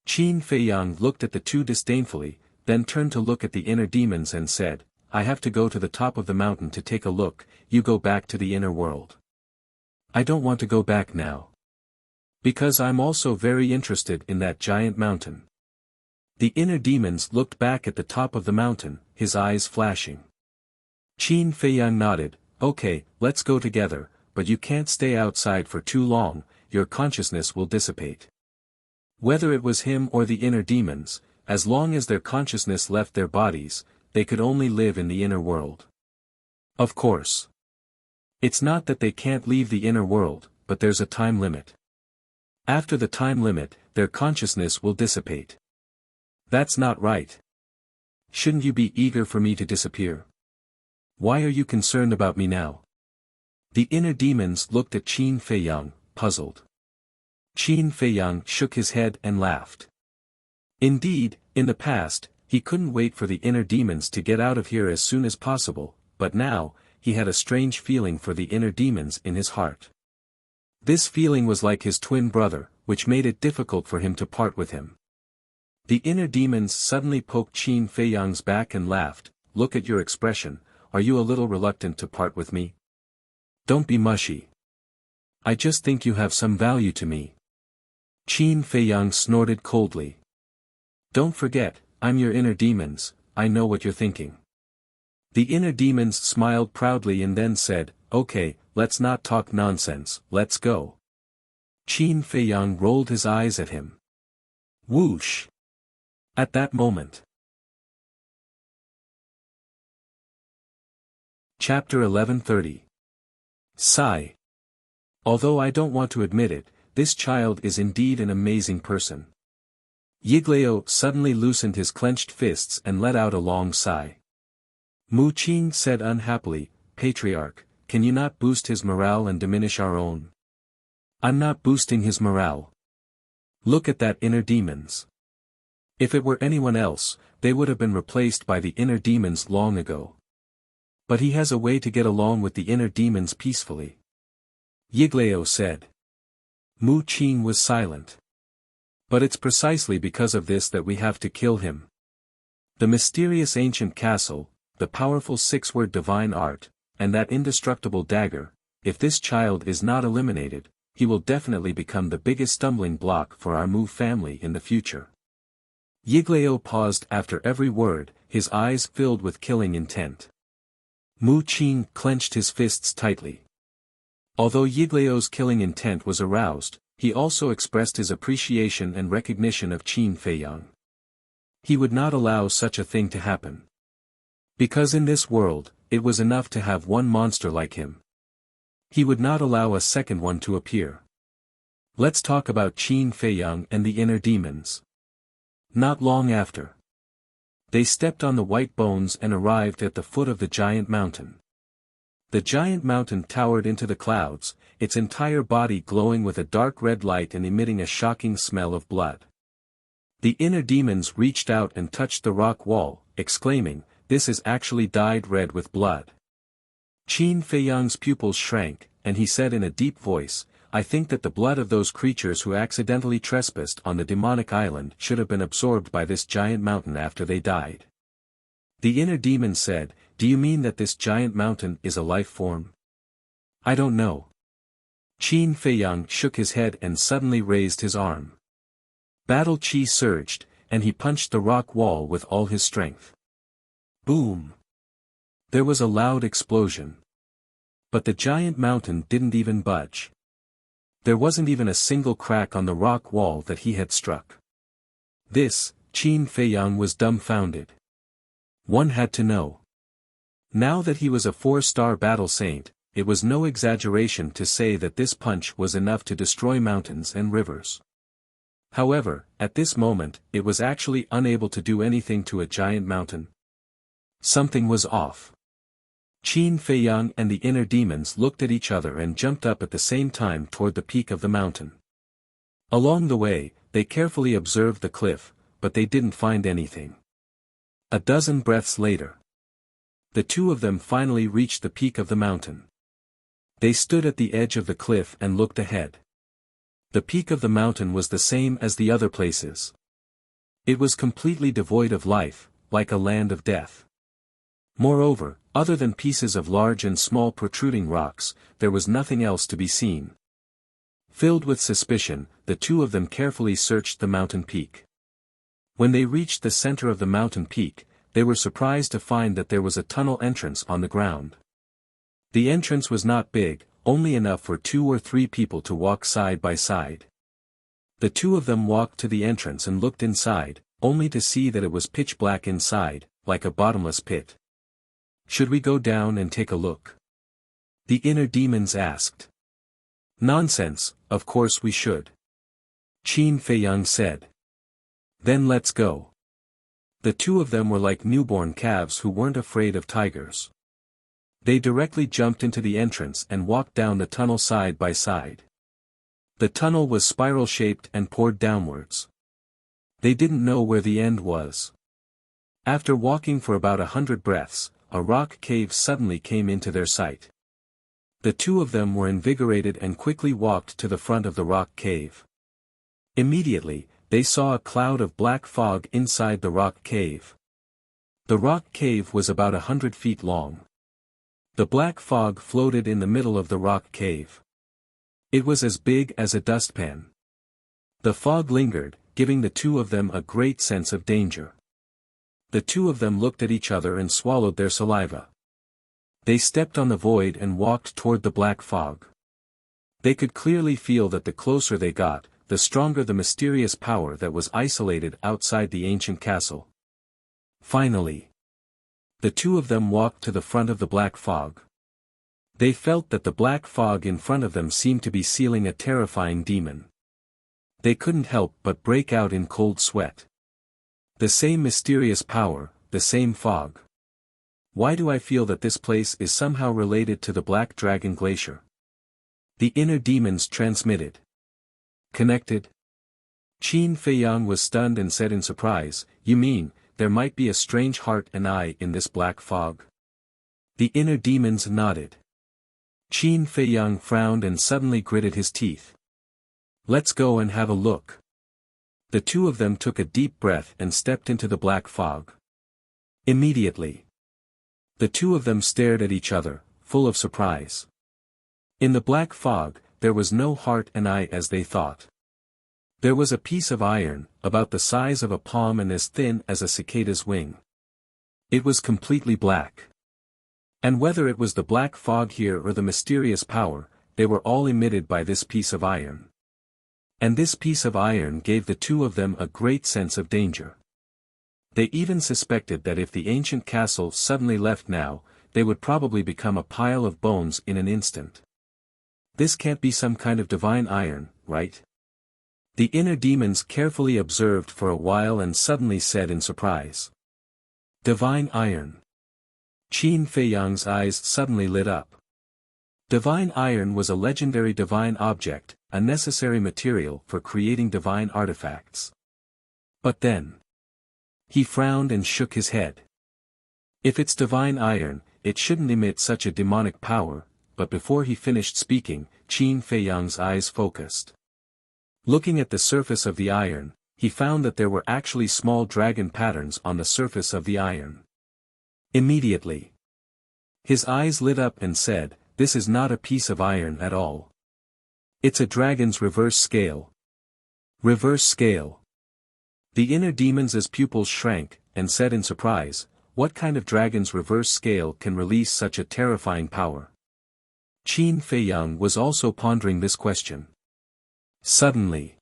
Speaker 1: Qin Feiyang looked at the two disdainfully, then turned to look at the inner demons and said, "I have to go to the top of the mountain to take a look, you go back to the inner world." "I don't want to go back now. Because I'm also very interested in that giant mountain." The inner demons looked back at the top of the mountain, his eyes flashing. Qin Feiyang nodded, "Okay, let's go together, but you can't stay outside for too long, your consciousness will dissipate." Whether it was him or the inner demons, as long as their consciousness left their bodies, they could only live in the inner world. Of course. It's not that they can't leave the inner world, but there's a time limit. After the time limit, their consciousness will dissipate. That's not right. Shouldn't you be eager for me to disappear? Why are you concerned about me now? The inner demons looked at Qin Feiyang, puzzled. Qin Feiyang shook his head and laughed. Indeed, in the past, he couldn't wait for the inner demons to get out of here as soon as possible, but now, he had a strange feeling for the inner demons in his heart. This feeling was like his twin brother, which made it difficult for him to part with him. The inner demons suddenly poked Qin Feiyang's back and laughed, "Look at your expression, are you a little reluctant to part with me? Don't be mushy. I just think you have some value to me. Qin Feiyang snorted coldly. Don't forget, I'm your inner demons, I know what you're thinking. The inner demons smiled proudly and then said, okay, let's not talk nonsense, let's go. Qin Feiyang rolled his eyes at him. Whoosh! At that moment. Chapter 1130. Sigh. Although I don't want to admit it, this child is indeed an amazing person. Yiglao suddenly loosened his clenched fists and let out a long sigh. Mu Qing said unhappily, Patriarch, can you not boost his morale and diminish our own? I'm not boosting his morale. Look at that inner demons. If it were anyone else, they would have been replaced by the inner demons long ago. But he has a way to get along with the inner demons peacefully. Yiglao said. Mu Qing was silent. But it's precisely because of this that we have to kill him. The mysterious ancient castle, the powerful six-word divine art, and that indestructible dagger, if this child is not eliminated, he will definitely become the biggest stumbling block for our Mu family in the future. Yiglao paused after every word, his eyes filled with killing intent. Mu Qing clenched his fists tightly. Although Yiglao's killing intent was aroused, he also expressed his appreciation and recognition of Qin Feiyang. He would not allow such a thing to happen. Because in this world, it was enough to have one monster like him. He would not allow a second one to appear. Let's talk about Qin Feiyang and the inner demons. Not long after. They stepped on the white bones and arrived at the foot of the giant mountain. The giant mountain towered into the clouds, its entire body glowing with a dark red light and emitting a shocking smell of blood. The inner demons reached out and touched the rock wall, exclaiming, "This is actually dyed red with blood." Qin Feiyang's pupils shrank, and he said in a deep voice, "I think that the blood of those creatures who accidentally trespassed on the demonic island should have been absorbed by this giant mountain after they died." The inner demon said, "Do you mean that this giant mountain is a life form?" "I don't know." Qin Feiyang shook his head and suddenly raised his arm. Battle chi surged, and he punched the rock wall with all his strength. Boom! There was a loud explosion. But the giant mountain didn't even budge. There wasn't even a single crack on the rock wall that he had struck. This, Qin Feiyang was dumbfounded. One had to know. Now that he was a 4-star battle saint, it was no exaggeration to say that this punch was enough to destroy mountains and rivers. However, at this moment, it was actually unable to do anything to a giant mountain. Something was off. Qin Feiyang and the inner demons looked at each other and jumped up at the same time toward the peak of the mountain. Along the way, they carefully observed the cliff, but they didn't find anything. A dozen breaths later, the two of them finally reached the peak of the mountain. They stood at the edge of the cliff and looked ahead. The peak of the mountain was the same as the other places. It was completely devoid of life, like a land of death. Moreover, other than pieces of large and small protruding rocks, there was nothing else to be seen. Filled with suspicion, the two of them carefully searched the mountain peak. When they reached the center of the mountain peak, they were surprised to find that there was a tunnel entrance on the ground. The entrance was not big, only enough for 2 or 3 people to walk side by side. The two of them walked to the entrance and looked inside, only to see that it was pitch black inside, like a bottomless pit. "Should we go down and take a look?" the inner demons asked. "Nonsense, of course we should," Qin Feiyang said. "Then let's go." The two of them were like newborn calves who weren't afraid of tigers. They directly jumped into the entrance and walked down the tunnel side by side. The tunnel was spiral-shaped and poured downwards. They didn't know where the end was. After walking for about 100 breaths, a rock cave suddenly came into their sight. The two of them were invigorated and quickly walked to the front of the rock cave. Immediately, they saw a cloud of black fog inside the rock cave. The rock cave was about 100 feet long. The black fog floated in the middle of the rock cave. It was as big as a dustpan. The fog lingered, giving the two of them a great sense of danger. The two of them looked at each other and swallowed their saliva. They stepped on the void and walked toward the black fog. They could clearly feel that the closer they got, the stronger the mysterious power that was isolated outside the ancient castle. Finally, the two of them walked to the front of the black fog. They felt that the black fog in front of them seemed to be sealing a terrifying demon. They couldn't help but break out in cold sweat. The same mysterious power, the same fog. Why do I feel that this place is somehow related to the Black Dragon Glacier? The inner demons transmitted. Connected? Qin Feiyang was stunned and said in surprise, "You mean, there might be a strange heart and eye in this black fog?" The inner demons nodded. Qin Feiyang frowned and suddenly gritted his teeth. "Let's go and have a look." The two of them took a deep breath and stepped into the black fog. Immediately, the two of them stared at each other, full of surprise. In the black fog, there was no heart and eye as they thought. There was a piece of iron, about the size of a palm and as thin as a cicada's wing. It was completely black. And whether it was the black fog here or the mysterious power, they were all emitted by this piece of iron. And this piece of iron gave the two of them a great sense of danger. They even suspected that if the ancient castle suddenly left now, they would probably become a pile of bones in an instant. This can't be some kind of divine iron, right? The inner demons carefully observed for a while and suddenly said in surprise. Divine iron. Qin Feiyang's eyes suddenly lit up. Divine iron was a legendary divine object, a necessary material for creating divine artifacts. But then, he frowned and shook his head. If it's divine iron, it shouldn't emit such a demonic power, but before he finished speaking, Qin Feiyang's eyes focused. Looking at the surface of the iron, he found that there were actually small dragon patterns on the surface of the iron. Immediately, his eyes lit up and said, "This is not a piece of iron at all. It's a dragon's reverse scale." Reverse scale. The inner demons' pupils shrank, and said in surprise, "What kind of dragon's reverse scale can release such a terrifying power?" Qin Feiyang was also pondering this question. Suddenly,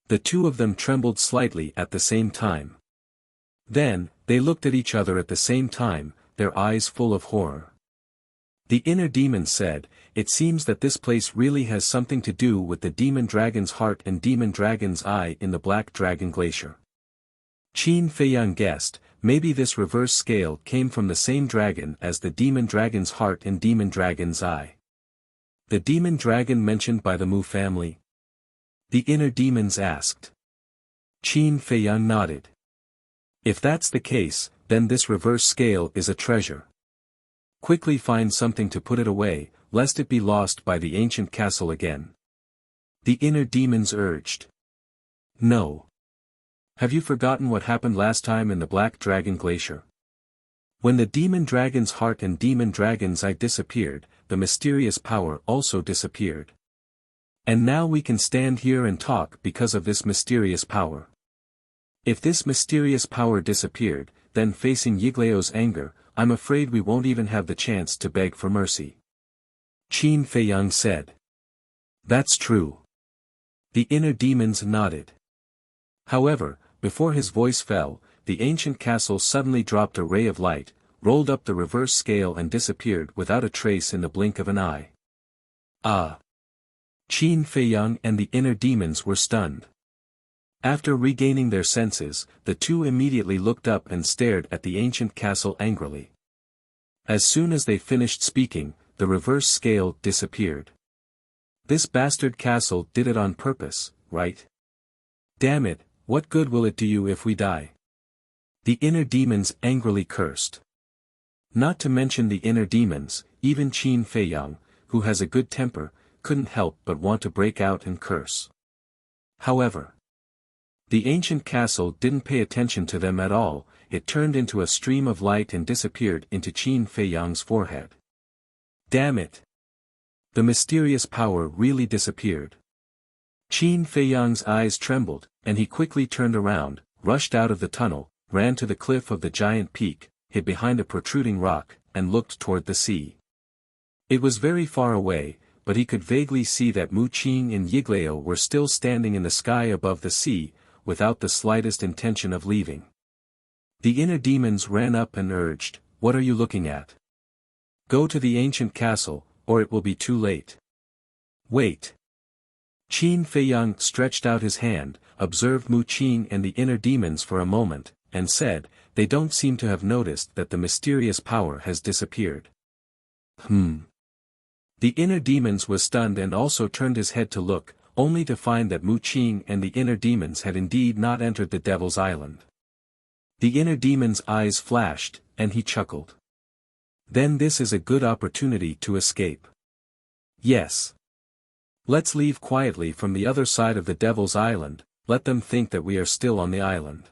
Speaker 1: the two of them trembled slightly at the same time. Then, they looked at each other at the same time, their eyes full of horror. The inner demon said, "It seems that this place really has something to do with the demon dragon's heart and demon dragon's eye in the Black Dragon Glacier." Qin Feiyang guessed, maybe this reverse scale came from the same dragon as the demon dragon's heart and demon dragon's eye. The demon dragon mentioned by the Mu family? The inner demons asked. Qin Feiyang nodded. If that's the case, then this reverse scale is a treasure. Quickly find something to put it away, lest it be lost by the ancient castle again. The inner demons urged. No. Have you forgotten what happened last time in the Black Dragon Glacier? When the demon dragon's heart and demon dragon's eye disappeared, the mysterious power also disappeared. And now we can stand here and talk because of this mysterious power. If this mysterious power disappeared, then facing Yigleo's anger, I'm afraid we won't even have the chance to beg for mercy. Qin Feiyang said. That's true. The inner demons nodded. However, before his voice fell, the ancient castle suddenly dropped a ray of light, rolled up the reverse scale and disappeared without a trace in the blink of an eye. Ah! Qin Feiyang and the inner demons were stunned. After regaining their senses, the two immediately looked up and stared at the ancient castle angrily. As soon as they finished speaking, the reverse scale disappeared. This bastard castle did it on purpose, right? Damn it, what good will it do you if we die? The inner demons angrily cursed. Not to mention the inner demons, even Qin Feiyang, who has a good temper, couldn't help but want to break out and curse. However, the ancient castle didn't pay attention to them at all, it turned into a stream of light and disappeared into Qin Feiyang's forehead. Damn it! The mysterious power really disappeared. Qin Feiyang's eyes trembled, and he quickly turned around, rushed out of the tunnel, ran to the cliff of the giant peak, hid behind a protruding rock, and looked toward the sea. It was very far away, but he could vaguely see that Mu Qing and Yiglao were still standing in the sky above the sea, without the slightest intention of leaving. The inner demons ran up and urged, "What are you looking at? Go to the ancient castle, or it will be too late." "Wait." Qin Feiyang stretched out his hand, observed Mu Qing and the inner demons for a moment, and said, "They don't seem to have noticed that the mysterious power has disappeared." The inner demons was stunned and also turned his head to look, only to find that Mu Qing and the inner demons had indeed not entered the Devil's Island. The inner demon's eyes flashed, and he chuckled. "Then this is a good opportunity to escape." "Yes. Let's leave quietly from the other side of the Devil's Island, let them think that we are still on the island."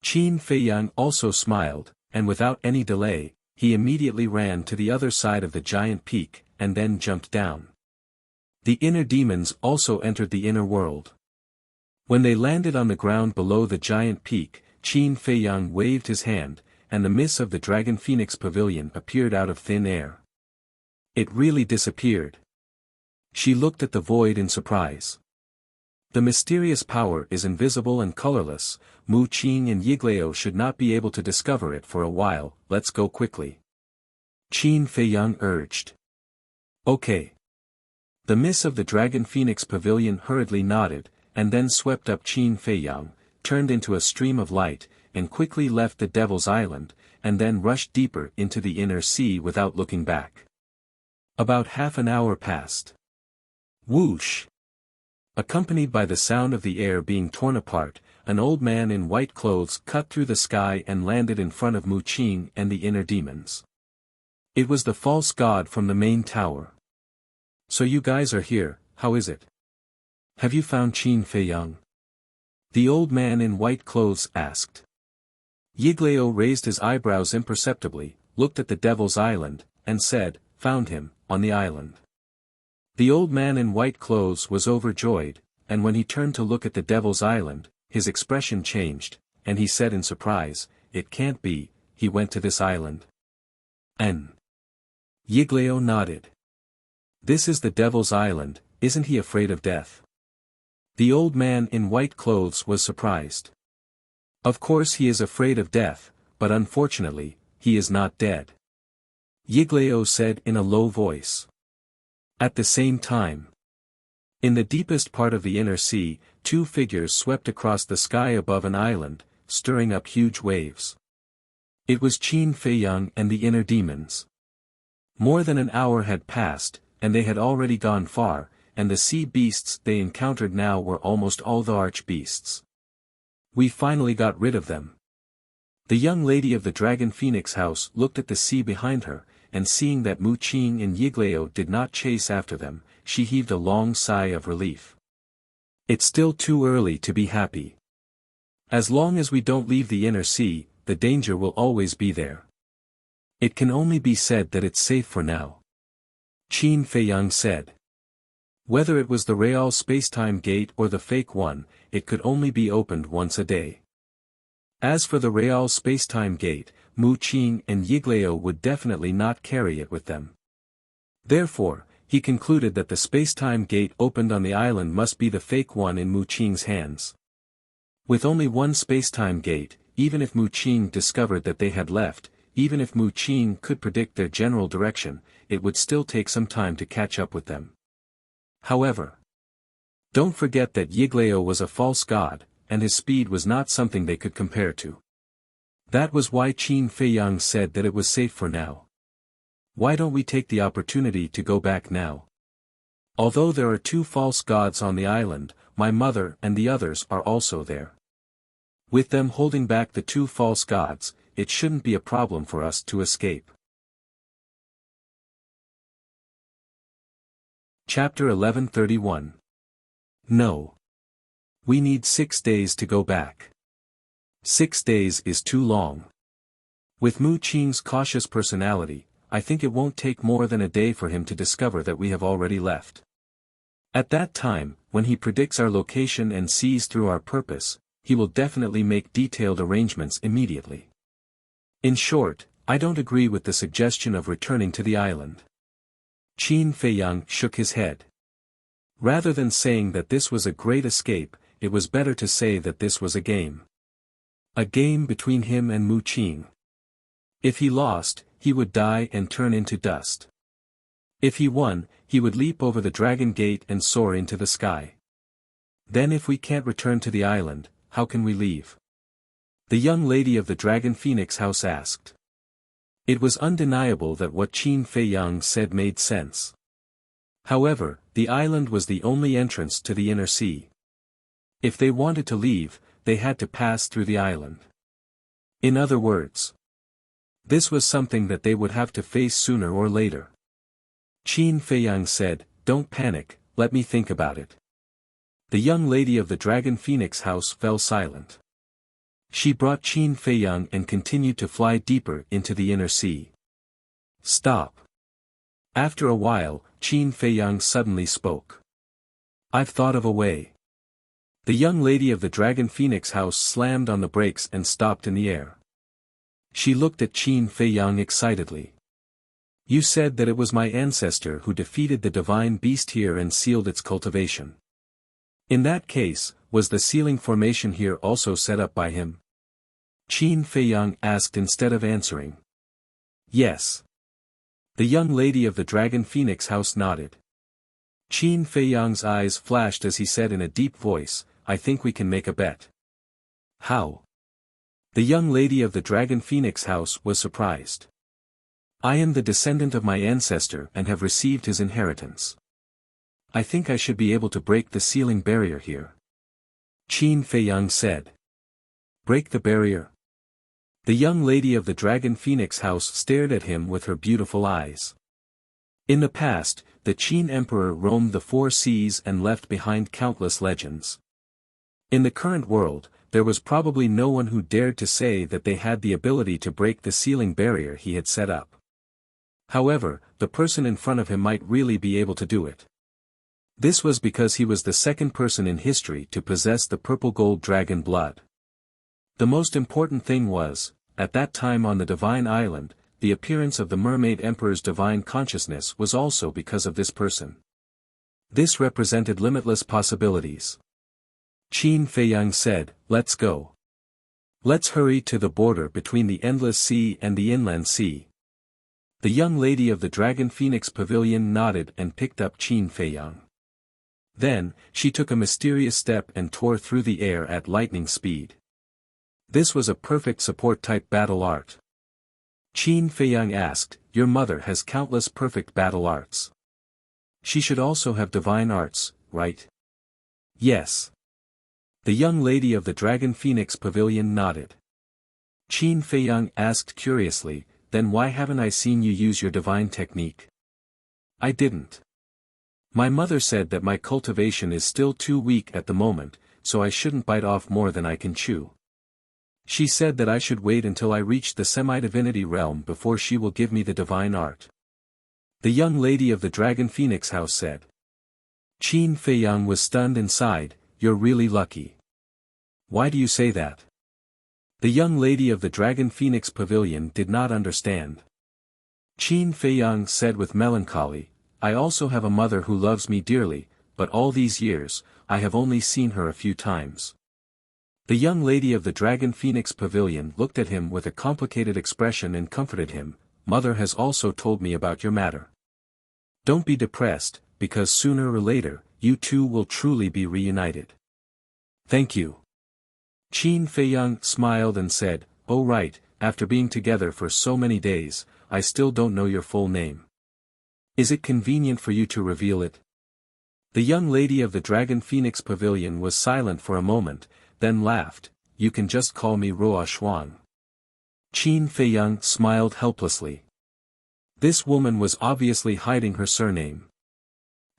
Speaker 1: Qin Feiyang also smiled, and without any delay, he immediately ran to the other side of the giant peak, and then jumped down. The inner demons also entered the inner world. When they landed on the ground below the giant peak, Qin Feiyang waved his hand, and the mist of the Dragon Phoenix Pavilion appeared out of thin air. It really disappeared. She looked at the void in surprise. The mysterious power is invisible and colorless, Mu Qing and Yiglao should not be able to discover it for a while, let's go quickly. Qin Feiyang urged. Okay. The mist of the Dragon Phoenix Pavilion hurriedly nodded, and then swept up Qin Feiyang, turned into a stream of light, and quickly left the Devil's Island, and then rushed deeper into the inner sea without looking back. About half an hour passed. Whoosh! Accompanied by the sound of the air being torn apart, an old man in white clothes cut through the sky and landed in front of Mu Qing and the inner demons. It was the false god from the main tower. "So you guys are here, how is it? Have you found Qin Feiyang?" The old man in white clothes asked. Yiglao raised his eyebrows imperceptibly, looked at the Devil's Island, and said, "Found him, on the island." The old man in white clothes was overjoyed, and when he turned to look at the Devil's Island, his expression changed, and he said in surprise, "It can't be, he went to this island." Yiglao nodded. "This is the Devil's Island, isn't he afraid of death?" The old man in white clothes was surprised. "Of course he is afraid of death, but unfortunately, he is not dead," Yiglao said in a low voice. At the same time, in the deepest part of the inner sea, two figures swept across the sky above an island, stirring up huge waves. It was Qin Feiyang and the inner demons. More than an hour had passed, and they had already gone far, and the sea beasts they encountered now were almost all the arch-beasts. "We finally got rid of them." The young lady of the Dragon Phoenix house looked at the sea behind her, and seeing that Mu Qing and Yiglao did not chase after them, she heaved a long sigh of relief. "It's still too early to be happy. As long as we don't leave the inner sea, the danger will always be there. It can only be said that it's safe for now," Qin Feiyang said. Whether it was the real spacetime gate or the fake one, it could only be opened once a day. As for the real spacetime gate, Mu Qing and Yiglao would definitely not carry it with them. Therefore, he concluded that the spacetime gate opened on the island must be the fake one in Mu Qing's hands. With only one spacetime gate, even if Mu Qing discovered that they had left, even if Mu Qing could predict their general direction, it would still take some time to catch up with them. However, don't forget that Yiglao was a false god, and his speed was not something they could compare to. That was why Qin Feiyang said that it was safe for now. Why don't we take the opportunity to go back now? Although there are two false gods on the island, my mother and the others are also there. With them holding back the two false gods, it shouldn't be a problem for us to escape. Chapter 1131. No. We need 6 days to go back. 6 days is too long. With Mu Qing's cautious personality, I think it won't take more than a day for him to discover that we have already left. At that time, when he predicts our location and sees through our purpose, he will definitely make detailed arrangements immediately. In short, I don't agree with the suggestion of returning to the island. Qin Feiyang shook his head. Rather than saying that this was a great escape, it was better to say that this was a game. A game between him and Mu Qing. If he lost, he would die and turn into dust. If he won, he would leap over the dragon gate and soar into the sky. Then if we can't return to the island, how can we leave? The young lady of the Dragon Phoenix house asked. It was undeniable that what Qin Feiyang said made sense. However, the island was the only entrance to the inner sea. If they wanted to leave, they had to pass through the island. In other words, this was something that they would have to face sooner or later. Qin Feiyang said, "Don't panic, let me think about it." The young lady of the Dragon Phoenix house fell silent. She brought Qin Feiyang and continued to fly deeper into the inner sea. Stop. After a while, Qin Feiyang suddenly spoke. I've thought of a way. The young lady of the Dragon Phoenix house slammed on the brakes and stopped in the air. She looked at Qin Feiyang excitedly. You said that it was my ancestor who defeated the divine beast here and sealed its cultivation. In that case, was the sealing formation here also set up by him? Qin Feiyang asked instead of answering. Yes. The young lady of the Dragon Phoenix house nodded. Qin Feiyang's eyes flashed as he said in a deep voice, I think we can make a bet. How? The young lady of the Dragon Phoenix house was surprised. I am the descendant of my ancestor and have received his inheritance. I think I should be able to break the sealing barrier here. Qin Feiyang said. Break the barrier? The young lady of the Dragon Phoenix house stared at him with her beautiful eyes. In the past, the Qin Emperor roamed the four seas and left behind countless legends. In the current world, there was probably no one who dared to say that they had the ability to break the sealing barrier he had set up. However, the person in front of him might really be able to do it. This was because he was the second person in history to possess the purple gold dragon blood. The most important thing was, at that time on the Divine Island, the appearance of the Mermaid Emperor's divine consciousness was also because of this person. This represented limitless possibilities. Qin Feiyang said, let's go. Let's hurry to the border between the Endless Sea and the Inland Sea. The young lady of the Dragon Phoenix Pavilion nodded and picked up Qin Feiyang. Then, she took a mysterious step and tore through the air at lightning speed. This was a perfect support-type battle art. Qin Feiyang asked, your mother has countless perfect battle arts. She should also have divine arts, right? Yes. The young lady of the Dragon Phoenix Pavilion nodded. Qin Feiyang asked curiously, then why haven't I seen you use your divine technique? I didn't. My mother said that my cultivation is still too weak at the moment, so I shouldn't bite off more than I can chew. She said that I should wait until I reach the semi-divinity realm before she will give me the divine art. The young lady of the Dragon Phoenix house said. Qin Feiyang was stunned and sighed, you're really lucky. Why do you say that? The young lady of the Dragon Phoenix Pavilion did not understand. Qin Feiyang said with melancholy, I also have a mother who loves me dearly, but all these years, I have only seen her a few times. The young lady of the Dragon Phoenix Pavilion looked at him with a complicated expression and comforted him, Mother has also told me about your matter. Don't be depressed, because sooner or later, you two will truly be reunited. Thank you. Qin Feiyang smiled and said, oh right, after being together for so many days, I still don't know your full name. Is it convenient for you to reveal it? The young lady of the Dragon Phoenix Pavilion was silent for a moment, then laughed, you can just call me Ruo Xuan. Qin Feiyang smiled helplessly. This woman was obviously hiding her surname.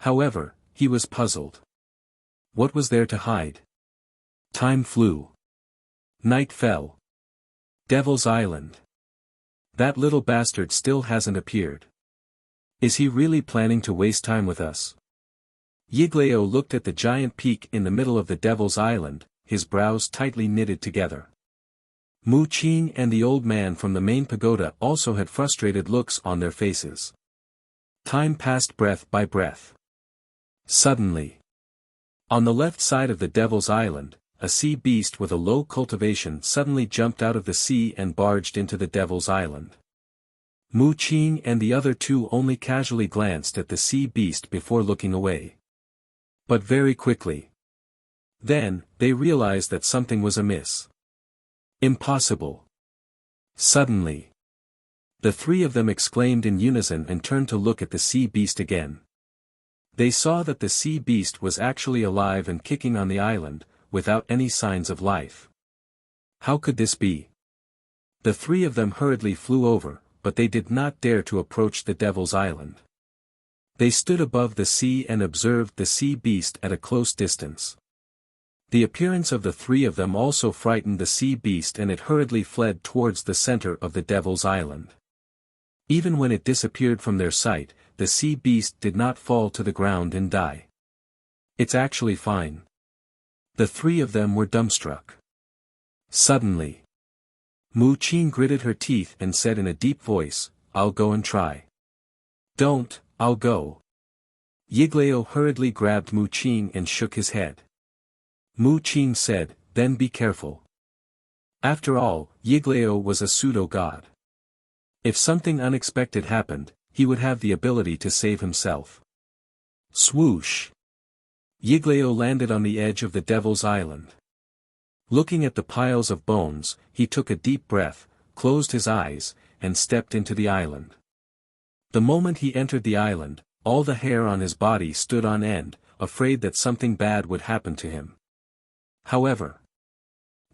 Speaker 1: However, he was puzzled. What was there to hide? Time flew. Night fell. Devil's Island. That little bastard still hasn't appeared. Is he really planning to waste time with us? Yiglao looked at the giant peak in the middle of the Devil's Island, his brows tightly knitted together. Mu Qing and the old man from the main pagoda also had frustrated looks on their faces. Time passed breath by breath. Suddenly, on the left side of the Devil's Island, a sea beast with a low cultivation suddenly jumped out of the sea and barged into the Devil's Island. Mu Qing and the other two only casually glanced at the sea beast before looking away. But very quickly. Then, they realized that something was amiss. Impossible. Suddenly, the three of them exclaimed in unison and turned to look at the sea beast again. They saw that the sea beast was actually alive and kicking on the island, without any signs of life. How could this be? The three of them hurriedly flew over, but they did not dare to approach the Devil's Island. They stood above the sea and observed the sea beast at a close distance. The appearance of the three of them also frightened the sea beast and it hurriedly fled towards the center of the Devil's Island. Even when it disappeared from their sight, the sea beast did not fall to the ground and die. It's actually fine. The three of them were dumbstruck. Suddenly, Mu Qing gritted her teeth and said in a deep voice, "I'll go and try." "Don't, I'll go." Yiglao hurriedly grabbed Mu Qing and shook his head. Mu Qing said, "Then be careful." After all, Yiglao was a pseudo-god. If something unexpected happened, he would have the ability to save himself. Swoosh! Yiglao landed on the edge of the Devil's Island. Looking at the piles of bones, he took a deep breath, closed his eyes, and stepped into the island. The moment he entered the island, all the hair on his body stood on end, afraid that something bad would happen to him. However,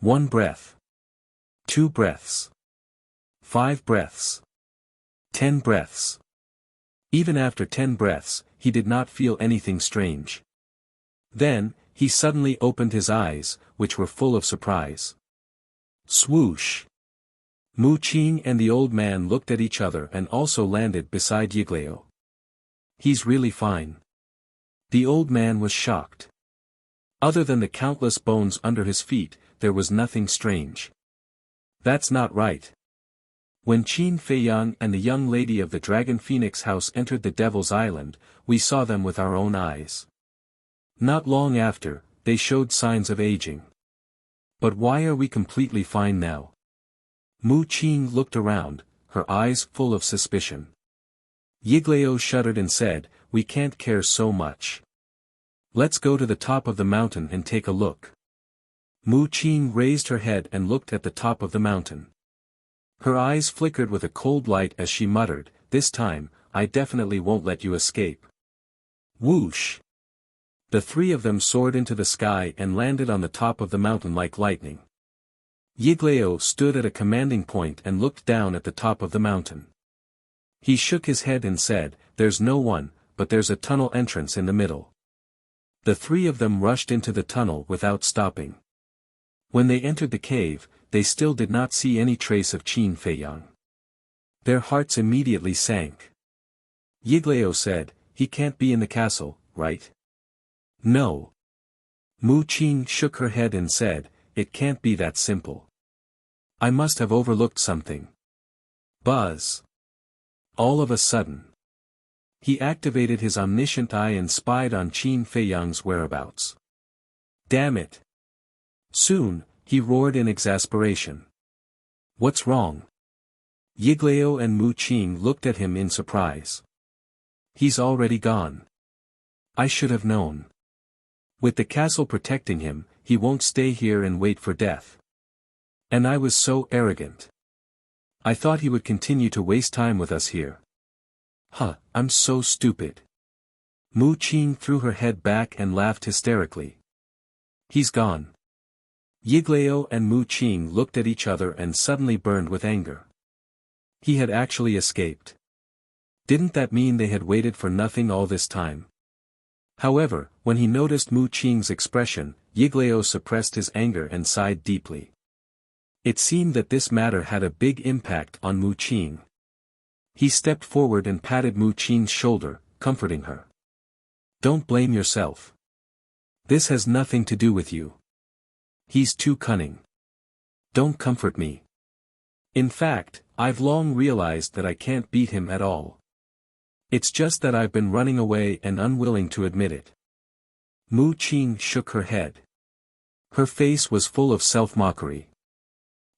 Speaker 1: 1 breath, 2 breaths, 5 breaths, 10 breaths. Even after 10 breaths, he did not feel anything strange. Then, he suddenly opened his eyes, which were full of surprise. Swoosh! Mu Qing and the old man looked at each other and also landed beside Yiglao. "He's really fine." The old man was shocked. Other than the countless bones under his feet, there was nothing strange. That's not right. When Qin Feiyang and the young lady of the Dragon Phoenix house entered the Devil's Island, we saw them with our own eyes. Not long after, they showed signs of aging. But why are we completely fine now? Mu Qing looked around, her eyes full of suspicion. Yiglao shuddered and said, "We can't care so much. Let's go to the top of the mountain and take a look." Mu Qing raised her head and looked at the top of the mountain. Her eyes flickered with a cold light as she muttered, "This time, I definitely won't let you escape." Whoosh! The three of them soared into the sky and landed on the top of the mountain like lightning. Yiglao stood at a commanding point and looked down at the top of the mountain. He shook his head and said, "There's no one, but there's a tunnel entrance in the middle." The three of them rushed into the tunnel without stopping. When they entered the cave, they still did not see any trace of Qin Feiyang. Their hearts immediately sank. Yiglao said, "He can't be in the castle, right?" "No." Mu Qing shook her head and said, "It can't be that simple. I must have overlooked something." Buzz! All of a sudden, he activated his omniscient eye and spied on Qin Feiyang's whereabouts. "Damn it!" Soon, he roared in exasperation. "What's wrong?" Yiglao and Mu Qing looked at him in surprise. "He's already gone. I should have known. With the castle protecting him, he won't stay here and wait for death. And I was so arrogant. I thought he would continue to waste time with us here. Huh, I'm so stupid." Mu Qing threw her head back and laughed hysterically. "He's gone." Yiglao and Mu Qing looked at each other and suddenly burned with anger. He had actually escaped. Didn't that mean they had waited for nothing all this time? However, when he noticed Mu Qing's expression, Yiglao suppressed his anger and sighed deeply. It seemed that this matter had a big impact on Mu Qing. He stepped forward and patted Mu Qing's shoulder, comforting her. Don't blame yourself. This has nothing to do with you. He's too cunning. Don't comfort me. In fact, I've long realized that I can't beat him at all. It's just that I've been running away and unwilling to admit it. Mu Qing shook her head. Her face was full of self-mockery.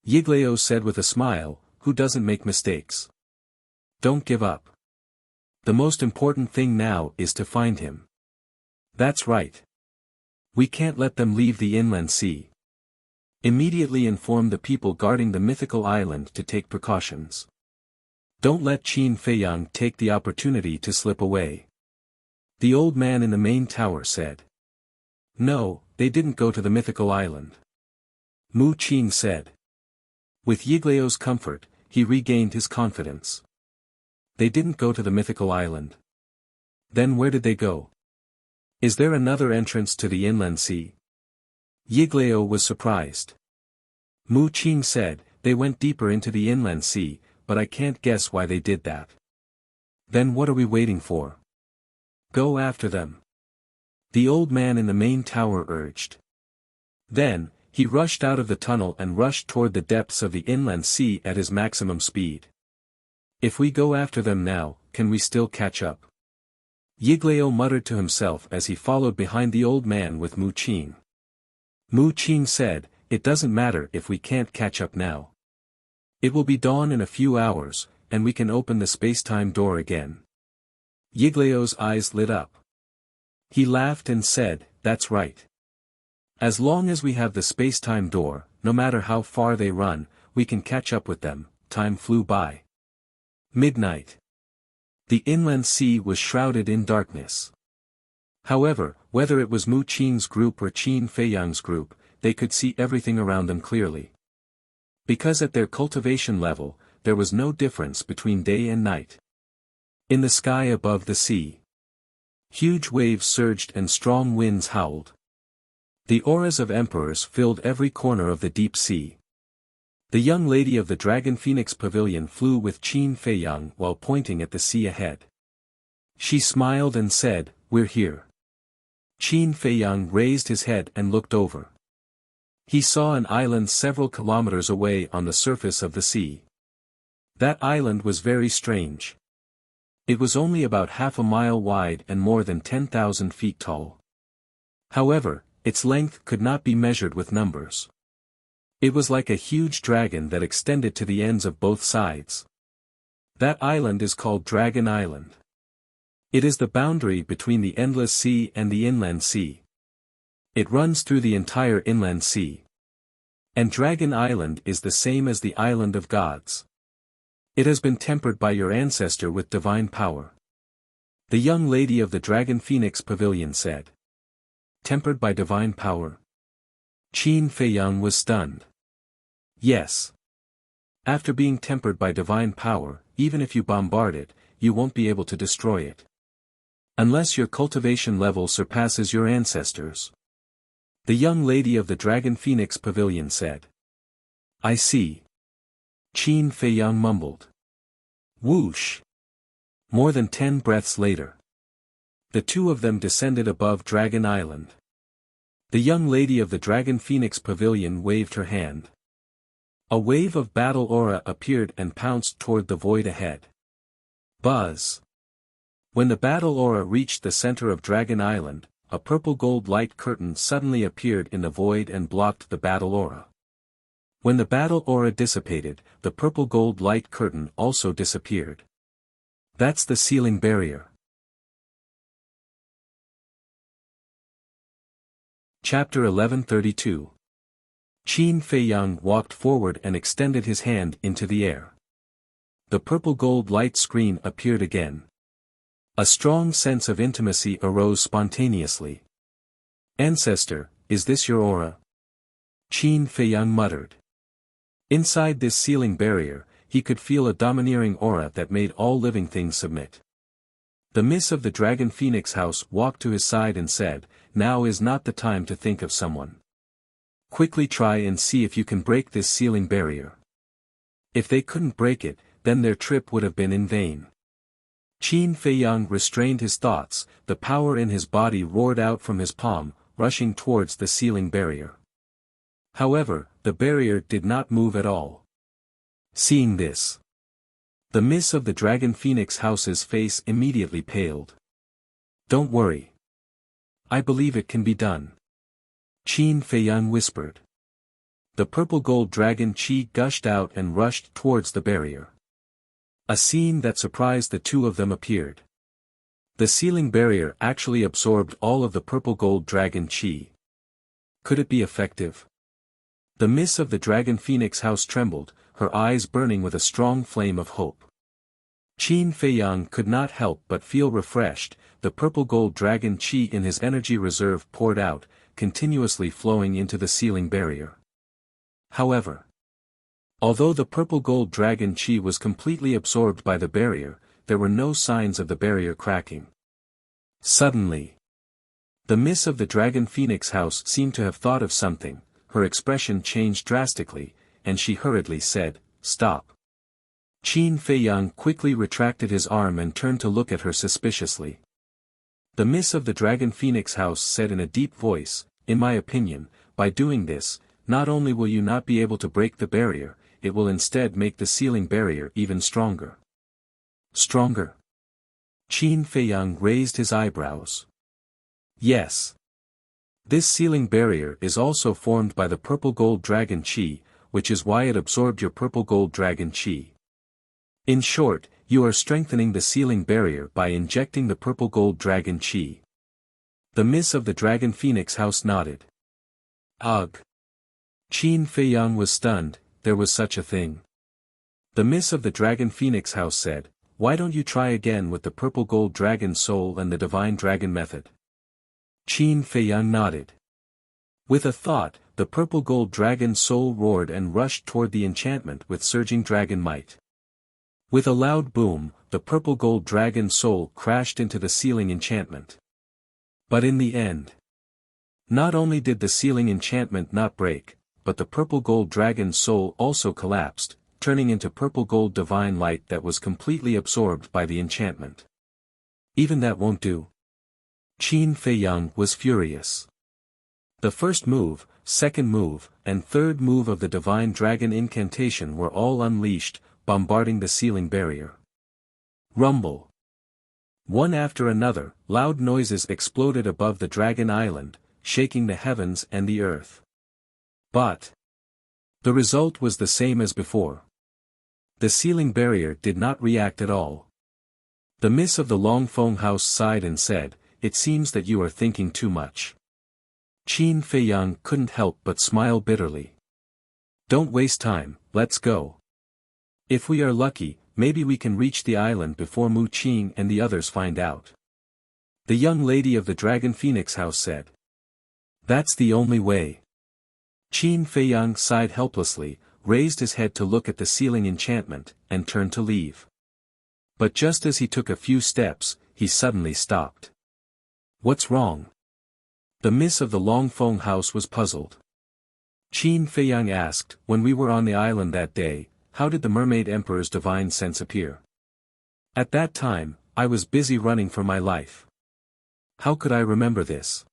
Speaker 1: Yiglao said with a smile, who doesn't make mistakes? Don't give up. The most important thing now is to find him. That's right. We can't let them leave the inland sea. Immediately inform the people guarding the mythical island to take precautions. Don't let Qin Feiyang take the opportunity to slip away. The old man in the main tower said. No, they didn't go to the mythical island. Mu Qing said. With Yiglao's comfort, he regained his confidence. They didn't go to the mythical island. Then where did they go? Is there another entrance to the inland sea? Yiglao was surprised. Mu Qing said, they went deeper into the inland sea, but I can't guess why they did that. Then what are we waiting for? Go after them. The old man in the main tower urged. Then, he rushed out of the tunnel and rushed toward the depths of the inland sea at his maximum speed. If we go after them now, can we still catch up? Yiglao muttered to himself as he followed behind the old man with Mu Qing. Mu Qing said, it doesn't matter if we can't catch up now. It will be dawn in a few hours, and we can open the space-time door again. Yiglao's eyes lit up. He laughed and said, that's right. As long as we have the space-time door, no matter how far they run, we can catch up with them. Time flew by. Midnight. The inland sea was shrouded in darkness. However, whether it was Mu Qing's group or Qin Feiyang's group, they could see everything around them clearly. Because at their cultivation level, there was no difference between day and night. In the sky above the sea, huge waves surged and strong winds howled. The auras of emperors filled every corner of the deep sea. The young lady of the Dragon Phoenix Pavilion flew with Qin Feiyang while pointing at the sea ahead. She smiled and said, we're here. Qin Feiyang raised his head and looked over. He saw an island several kilometers away on the surface of the sea. That island was very strange. It was only about half a mile wide and more than 10,000 feet tall. However, its length could not be measured with numbers. It was like a huge dragon that extended to the ends of both sides. That island is called Dragon Island. It is the boundary between the Endless Sea and the Inland Sea. It runs through the entire Inland Sea. And Dragon Island is the same as the Island of Gods. It has been tempered by your ancestor with divine power. The young lady of the Dragon Phoenix Pavilion said. Tempered by divine power? Qin Feiyang was stunned. Yes. After being tempered by divine power, even if you bombard it, you won't be able to destroy it. Unless your cultivation level surpasses your ancestors. The young lady of the Dragon Phoenix Pavilion said. I see. Qin Feiyang mumbled. Whoosh. More than 10 breaths later. The two of them descended above Dragon Island. The young lady of the Dragon Phoenix Pavilion waved her hand. A wave of battle aura appeared and pounced toward the void ahead. Buzz. When the battle aura reached the center of Dragon Island, a purple gold light curtain suddenly appeared in the void and blocked the battle aura. When the battle aura dissipated, the purple gold light curtain also disappeared. That's the sealing barrier. Chapter 1132. Qin Feiyang walked forward and extended his hand into the air. The purple gold light screen appeared again. A strong sense of intimacy arose spontaneously. Ancestor, is this your aura? Qin Feiyang muttered. Inside this sealing barrier, he could feel a domineering aura that made all living things submit. The Miss of the Dragon Phoenix House walked to his side and said, now is not the time to think of someone. Quickly try and see if you can break this sealing barrier. If they couldn't break it, then their trip would have been in vain. Qin Feiyang restrained his thoughts, the power in his body roared out from his palm, rushing towards the sealing barrier. However, the barrier did not move at all. Seeing this, the miss of the Dragon Phoenix House's face immediately paled. Don't worry. I believe it can be done. Qin Feiyang whispered. The purple gold dragon chi gushed out and rushed towards the barrier. A scene that surprised the two of them appeared. The sealing barrier actually absorbed all of the purple gold dragon chi. Could it be effective? The miss of the Dragon Phoenix House trembled, her eyes burning with a strong flame of hope. Qin Feiyang could not help but feel refreshed, the purple gold dragon chi in his energy reserve poured out, continuously flowing into the sealing barrier. However, although the purple gold dragon chi was completely absorbed by the barrier, there were no signs of the barrier cracking. Suddenly, the miss of the Dragon Phoenix House seemed to have thought of something, her expression changed drastically, and she hurriedly said, "Stop." Qin Feiyang quickly retracted his arm and turned to look at her suspiciously. The miss of the Dragon Phoenix House said in a deep voice, "In my opinion, by doing this, not only will you not be able to break the barrier, it will instead make the sealing barrier even stronger." Stronger? Qin Feiyang raised his eyebrows. Yes. This sealing barrier is also formed by the purple gold dragon chi, which is why it absorbed your purple gold dragon chi. In short, you are strengthening the sealing barrier by injecting the purple gold dragon chi. The miss of the Dragon Phoenix House nodded. Ugh. Qin Feiyang was stunned, there was such a thing. The miss of the Dragon Phoenix House said, "Why don't you try again with the purple gold dragon soul and the divine dragon method?" Qin Feiyang nodded. With a thought, the purple gold dragon soul roared and rushed toward the enchantment with surging dragon might. With a loud boom, the purple gold dragon soul crashed into the sealing enchantment. But in the end, not only did the sealing enchantment not break, but the purple gold dragon soul also collapsed, turning into purple gold divine light that was completely absorbed by the enchantment. Even that won't do. Qin Feiyang was furious. The first move, second move, and third move of the divine dragon incantation were all unleashed, bombarding the sealing barrier. Rumble. One after another, loud noises exploded above the dragon island, shaking the heavens and the earth. But the result was the same as before. The sealing barrier did not react at all. The miss of the Longfeng House sighed and said, "It seems that you are thinking too much." Qin Feiyang couldn't help but smile bitterly. "Don't waste time, let's go. If we are lucky, maybe we can reach the island before Mu Qing and the others find out." The young lady of the Dragon Phoenix House said. "That's the only way." Qin Feiyang sighed helplessly, raised his head to look at the sealing enchantment, and turned to leave. But just as he took a few steps, he suddenly stopped. "What's wrong?" The miss of the Longfeng House was puzzled. Qin Feiyang asked, "When we were on the island that day, how did the Mermaid Emperor's divine sense appear? At that time, I was busy running for my life. How could I remember this?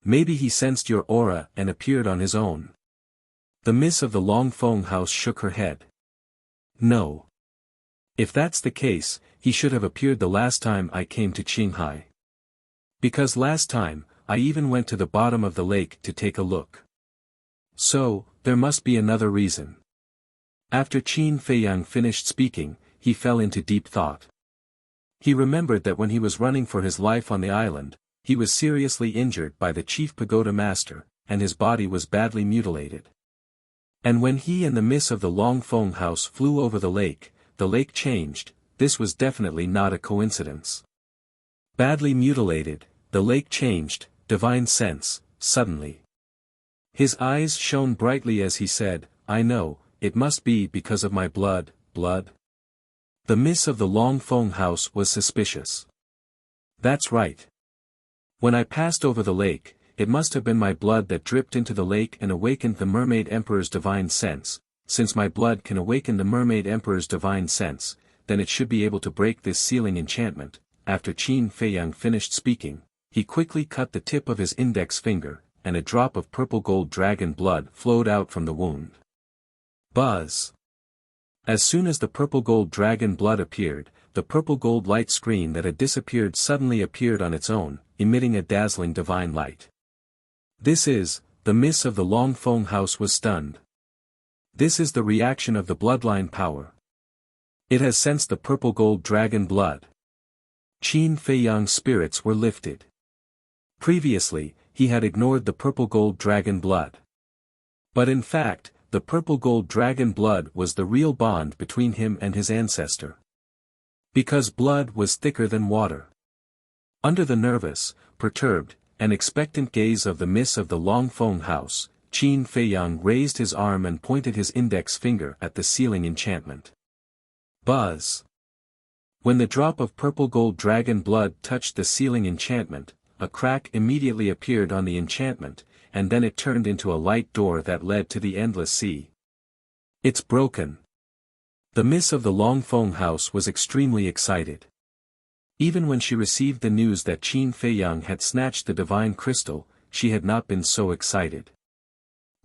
Speaker 1: Maybe he sensed your aura and appeared on his own." The miss of the Longfeng House shook her head. "No. If that's the case, he should have appeared the last time I came to Qinghai. Because last time, I even went to the bottom of the lake to take a look. So, there must be another reason." After Qin Feiyang finished speaking, he fell into deep thought. He remembered that when he was running for his life on the island, he was seriously injured by the chief pagoda master, and his body was badly mutilated. And when he and the miss of the Longfeng House flew over the lake changed. This was definitely not a coincidence. Badly mutilated, the lake changed, divine sense, suddenly. His eyes shone brightly as he said, "I know, it must be because of my blood. The miss of the Longfeng House was suspicious. "That's right. When I passed over the lake, it must have been my blood that dripped into the lake and awakened the Mermaid Emperor's divine sense. Since my blood can awaken the Mermaid Emperor's divine sense, then it should be able to break this sealing enchantment." After Qin Feiyang finished speaking, he quickly cut the tip of his index finger, and a drop of purple gold dragon blood flowed out from the wound. Buzz! As soon as the purple gold dragon blood appeared, the purple gold light screen that had disappeared suddenly appeared on its own, emitting a dazzling divine light. This is, the miss of the Longfeng house was stunned. This is the reaction of the bloodline power. It has sensed the purple gold dragon blood. Qin Feiyang's spirits were lifted. Previously, he had ignored the purple gold dragon blood. But in fact, the purple gold dragon blood was the real bond between him and his ancestor. Because blood was thicker than water. Under the nervous, perturbed, and expectant gaze of the miss of the Longfeng house, Qin Feiyang raised his arm and pointed his index finger at the sealing enchantment. Buzz! When the drop of purple gold dragon blood touched the sealing enchantment, a crack immediately appeared on the enchantment, and then it turned into a light door that led to the endless sea. It's broken. The miss of the Longfeng house was extremely excited. Even when she received the news that Qin Feiyang had snatched the divine crystal, she had not been so excited.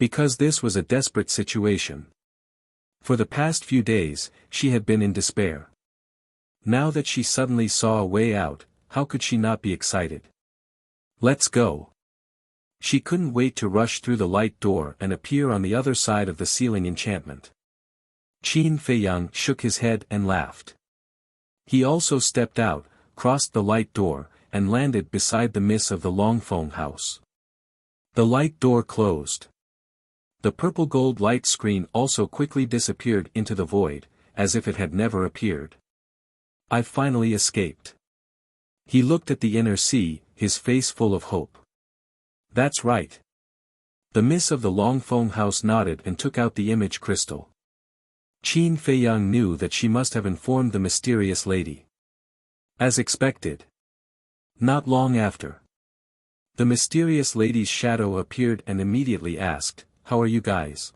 Speaker 1: Because this was a desperate situation. For the past few days, she had been in despair. Now that she suddenly saw a way out, how could she not be excited? Let's go. She couldn't wait to rush through the light door and appear on the other side of the sealing enchantment. Qin Feiyang shook his head and laughed. He also stepped out, crossed the light door, and landed beside the miss of the Longfeng house. The light door closed. The purple gold light screen also quickly disappeared into the void, as if it had never appeared. I finally escaped. He looked at the inner sea, his face full of hope. That's right. The miss of the Longfeng house nodded and took out the image crystal. Qin Feiyang knew that she must have informed the mysterious lady. As expected. Not long after. The mysterious lady's shadow appeared and immediately asked, "How are you guys?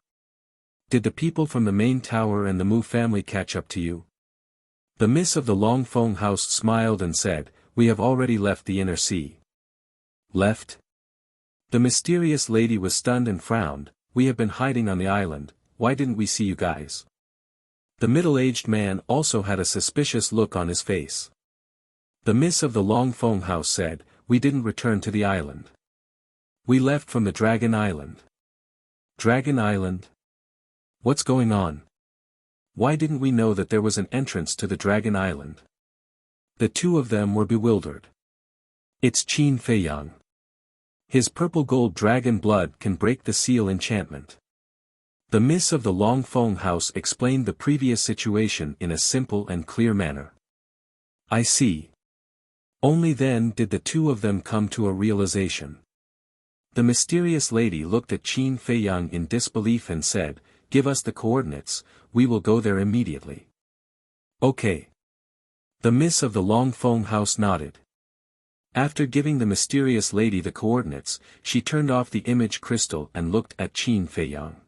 Speaker 1: Did the people from the main tower and the Mu family catch up to you?" The miss of the Longfeng house smiled and said, "We have already left the inner sea." Left? The mysterious lady was stunned and frowned. "We have been hiding on the island, why didn't we see you guys?" The middle-aged man also had a suspicious look on his face. The miss of the Longfeng house said, "We didn't return to the island. We left from the Dragon Island." Dragon Island? What's going on? Why didn't we know that there was an entrance to the Dragon Island? The two of them were bewildered. It's Qin Feiyang. His purple gold dragon blood can break the seal enchantment. The miss of the Longfeng house explained the previous situation in a simple and clear manner. I see. Only then did the two of them come to a realization. The mysterious lady looked at Qin Feiyang in disbelief and said, "Give us the coordinates, we will go there immediately." Okay. The miss of the Longfeng house nodded. After giving the mysterious lady the coordinates, she turned off the image crystal and looked at Qin Feiyang.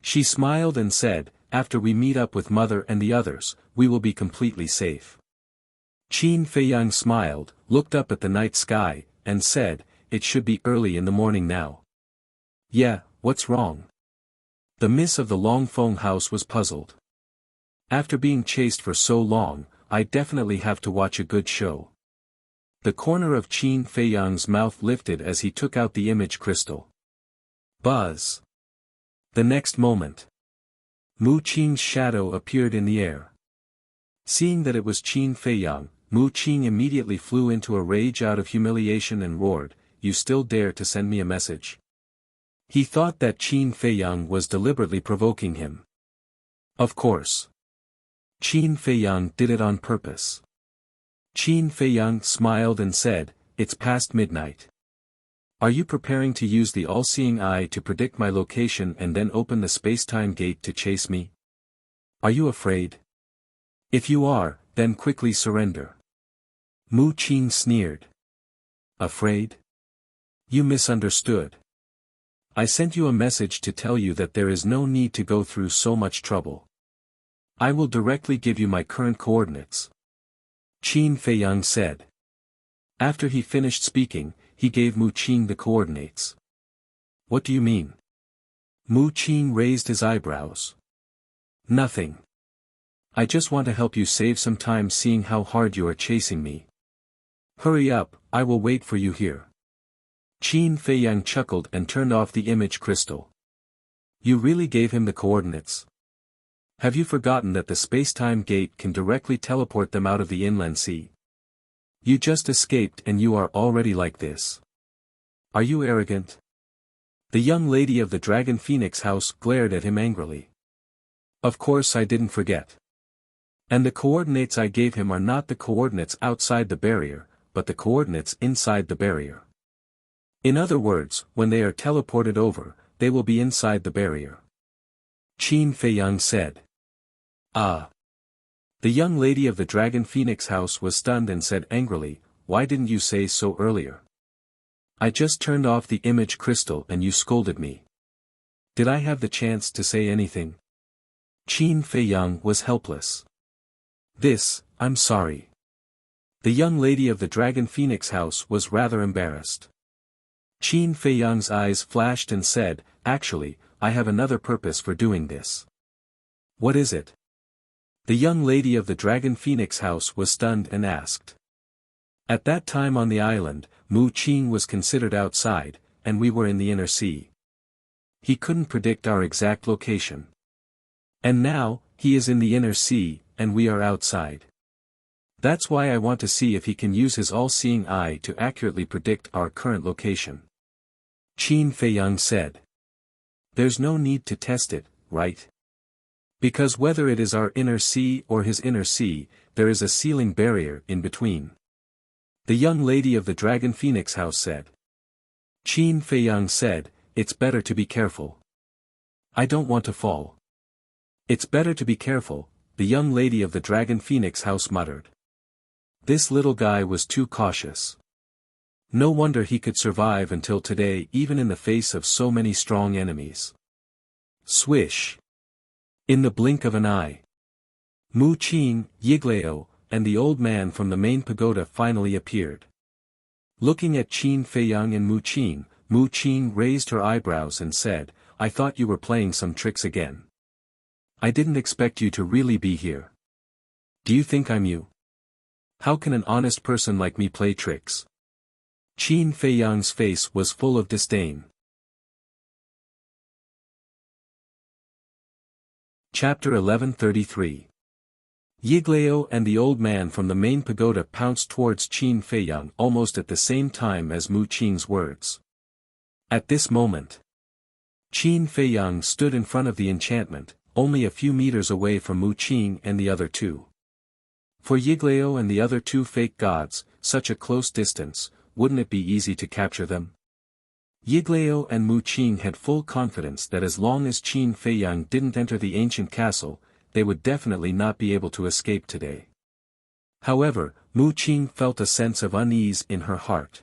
Speaker 1: She smiled and said, "After we meet up with Mother and the others, we will be completely safe." Qin Feiyang smiled, looked up at the night sky, and said, "It should be early in the morning now." Yeah, what's wrong? The miss of the Longfeng house was puzzled. After being chased for so long, I definitely have to watch a good show. The corner of Qin Feiyang's mouth lifted as he took out the image crystal. Buzz! The next moment, Mu Qing's shadow appeared in the air. Seeing that it was Qin Feiyang, Mu Qing immediately flew into a rage out of humiliation and roared, "You still dare to send me a message?" He thought that Qin Feiyang was deliberately provoking him. Of course. Qin Feiyang did it on purpose. Qin Feiyang smiled and said, "It's past midnight. Are you preparing to use the all-seeing eye to predict my location and then open the space-time gate to chase me? Are you afraid? If you are, then quickly surrender." Mu Qing sneered. Afraid? You misunderstood. I sent you a message to tell you that there is no need to go through so much trouble. I will directly give you my current coordinates. Qin Feiyang said. After he finished speaking, he gave Mu Qing the coordinates. What do you mean? Mu Qing raised his eyebrows. Nothing. I just want to help you save some time seeing how hard you are chasing me. Hurry up, I will wait for you here. Qin Feiyang chuckled and turned off the image crystal. You really gave him the coordinates? Have you forgotten that the space-time gate can directly teleport them out of the inland sea? You just escaped and you are already like this. Are you arrogant? The young lady of the Dragon Phoenix house glared at him angrily. Of course I didn't forget. And the coordinates I gave him are not the coordinates outside the barrier, but the coordinates inside the barrier. In other words, when they are teleported over, they will be inside the barrier. Qin Feiyang said. Ah. The young lady of the Dragon Phoenix house was stunned and said angrily, why didn't you say so earlier? I just turned off the image crystal and you scolded me. Did I have the chance to say anything? Qin Feiyang was helpless. I'm sorry. The young lady of the Dragon Phoenix house was rather embarrassed. Qin Feiyang's eyes flashed and said, actually, I have another purpose for doing this. What is it? The young lady of the Dragon Phoenix house was stunned and asked. At that time on the island, Mu Qing was considered outside, and we were in the inner sea. He couldn't predict our exact location. And now, he is in the inner sea, and we are outside. That's why I want to see if he can use his all-seeing eye to accurately predict our current location. Qin Feiyang said. There's no need to test it, right? Because whether it is our inner sea or his inner sea, there is a sealing barrier in between. The young lady of the Dragon Phoenix house said. Qin Feiyang said, it's better to be careful. I don't want to fall. It's better to be careful, the young lady of the Dragon Phoenix house muttered. This little guy was too cautious. No wonder he could survive until today even in the face of so many strong enemies. Swish. In the blink of an eye. Mu Qing, Yiglao, and the old man from the main pagoda finally appeared. Looking at Qin Feiyang and Mu Qing raised her eyebrows and said, I thought you were playing some tricks again. I didn't expect you to really be here. Do you think I'm you? How can an honest person like me play tricks? Qin Feiyang's face was full of disdain. Chapter 1133. Yiglao and the old man from the main pagoda pounced towards Qin Feiyang almost at the same time as Mu Qing's words. At this moment, Qin Feiyang stood in front of the enchantment, only a few meters away from Mu Qing and the other two. For Yiglao and the other two fake gods, such a close distance, wouldn't it be easy to capture them? Yiglao and Mu Qing had full confidence that as long as Qin Feiyang didn't enter the ancient castle, they would definitely not be able to escape today. However, Mu Qing felt a sense of unease in her heart.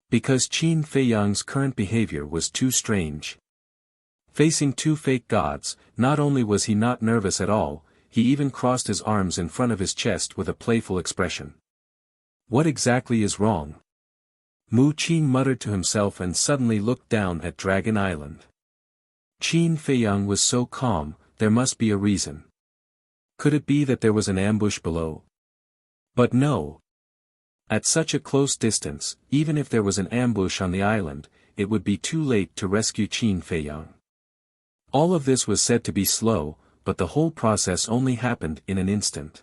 Speaker 1: Because Qin Feiyang's current behavior was too strange. Facing two fake gods, not only was he not nervous at all, he even crossed his arms in front of his chest with a playful expression. What exactly is wrong? Mu Qing muttered to himself and suddenly looked down at Dragon Island. Qin Feiyang was so calm, there must be a reason. Could it be that there was an ambush below? But no. At such a close distance, even if there was an ambush on the island, it would be too late to rescue Qin Feiyang. All of this was said to be slow, but the whole process only happened in an instant.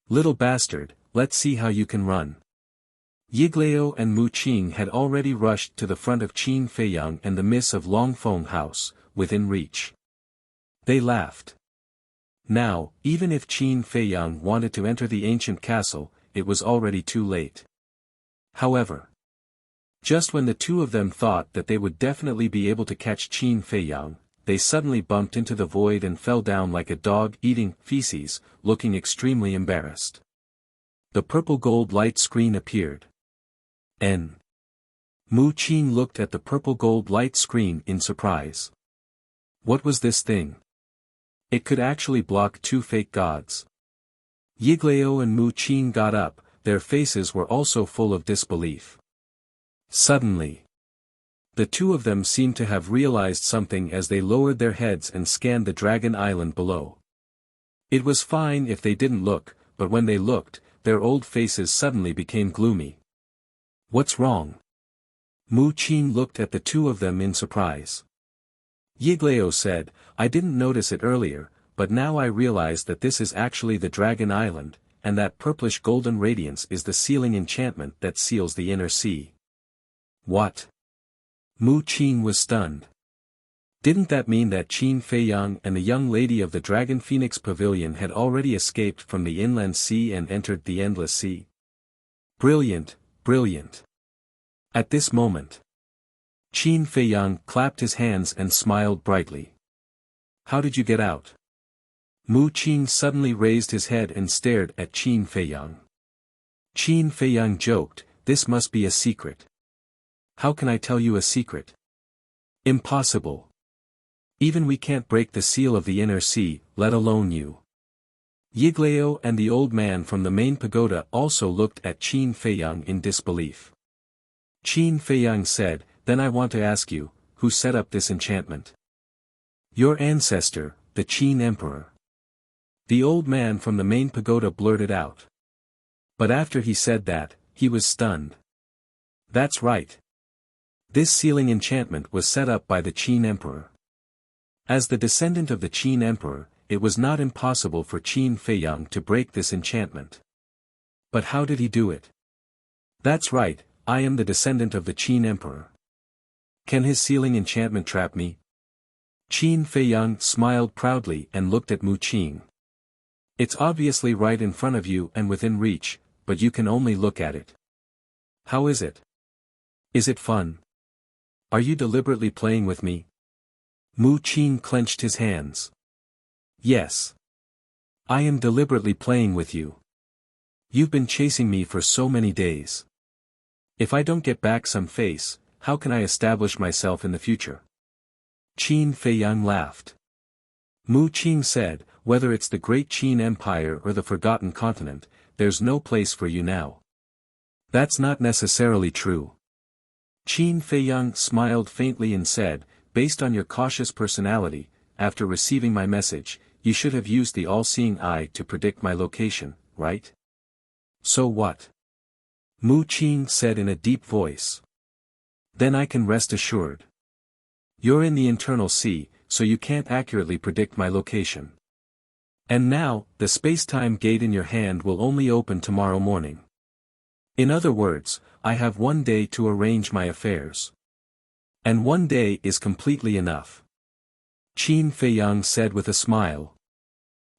Speaker 1: Little bastard, let's see how you can run. Yiglao and Mu Qing had already rushed to the front of Qin Feiyang and the miss of Longfeng House, within reach. They laughed. Now, even if Qin Feiyang wanted to enter the ancient castle, it was already too late. However, just when the two of them thought that they would definitely be able to catch Qin Feiyang, they suddenly bumped into the void and fell down like a dog eating feces, looking extremely embarrassed. The purple gold light screen appeared. Mu Qin looked at the purple gold light screen in surprise. What was this thing? It could actually block two fake gods. Yiglao and Mu Qin got up, their faces were also full of disbelief. Suddenly, the two of them seemed to have realized something as they lowered their heads and scanned the dragon island below. It was fine if they didn't look, but when they looked, their old faces suddenly became gloomy. What's wrong? Mu Qin looked at the two of them in surprise. Yiglao said, I didn't notice it earlier, but now I realize that this is actually the dragon island, and that purplish golden radiance is the sealing enchantment that seals the inner sea. What? Mu Qin was stunned. Didn't that mean that Qin Feiyang and the young lady of the Dragon Phoenix Pavilion had already escaped from the inland sea and entered the endless sea? Brilliant, brilliant. At this moment, Qin Feiyang clapped his hands and smiled brightly. How did you get out? Mu Qin suddenly raised his head and stared at Qin Feiyang. Qin Feiyang joked, this must be a secret. How can I tell you a secret? Impossible. Even we can't break the seal of the inner sea, let alone you. Yiglao and the old man from the main pagoda also looked at Qin Feiyang in disbelief. Qin Feiyang said, then I want to ask you, who set up this enchantment? Your ancestor, the Qin Emperor. The old man from the main pagoda blurted out. But after he said that, he was stunned. That's right. This sealing enchantment was set up by the Qin Emperor. As the descendant of the Qin Emperor, it was not impossible for Qin Feiyang to break this enchantment. But how did he do it? That's right, I am the descendant of the Qin Emperor. Can his sealing enchantment trap me? Qin Feiyang smiled proudly and looked at Mu Qin. It's obviously right in front of you and within reach, but you can only look at it. How is it? Is it fun? Are you deliberately playing with me? Mu Qin clenched his hands. Yes. I am deliberately playing with you. You've been chasing me for so many days. If I don't get back some face, how can I establish myself in the future? Qin Feiyang laughed. Mu Qin said, whether it's the great Qin Empire or the Forgotten Continent, there's no place for you now. That's not necessarily true. Qin Feiyang smiled faintly and said, based on your cautious personality, after receiving my message, you should have used the all-seeing eye to predict my location, right? So what? Mu Qin said in a deep voice. Then I can rest assured. You're in the internal sea, so you can't accurately predict my location. And now, the space-time gate in your hand will only open tomorrow morning. In other words, I have 1 day to arrange my affairs. And 1 day is completely enough. Qin Feiyang said with a smile.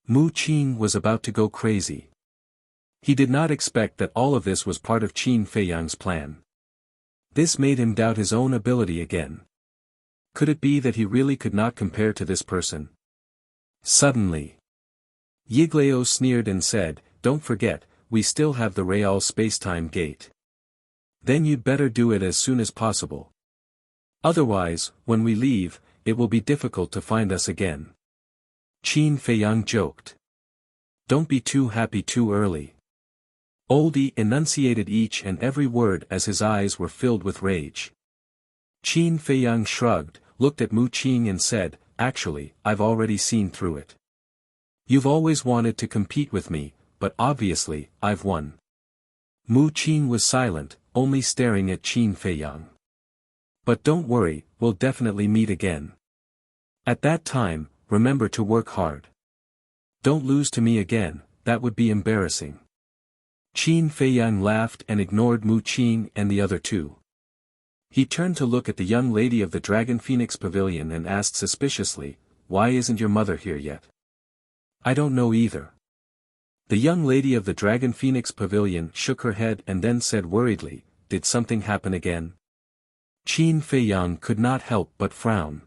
Speaker 1: Mu Qin was about to go crazy. He did not expect that all of this was part of Qin Feiyang's plan. This made him doubt his own ability again. Could it be that he really could not compare to this person? Suddenly, Yiglao sneered and said, don't forget, we still have the Real space-time gate. Then you'd better do it as soon as possible. Otherwise, when we leave, it will be difficult to find us again. Qin Feiyang joked. Don't be too happy too early. Oldie enunciated each and every word as his eyes were filled with rage. Qin Feiyang shrugged, looked at Mu Qin and said, actually, I've already seen through it. You've always wanted to compete with me, but obviously, I've won. Mu Qin was silent, only staring at Qin Feiyang. But don't worry, we'll definitely meet again. At that time, remember to work hard. Don't lose to me again, that would be embarrassing. Qin Feiyang laughed and ignored Mu Qin and the other two. He turned to look at the young lady of the Dragon Phoenix Pavilion and asked suspiciously, why isn't your mother here yet? I don't know either. The young lady of the Dragon Phoenix Pavilion shook her head and then said worriedly, did something happen again? Qin Feiyang could not help but frown.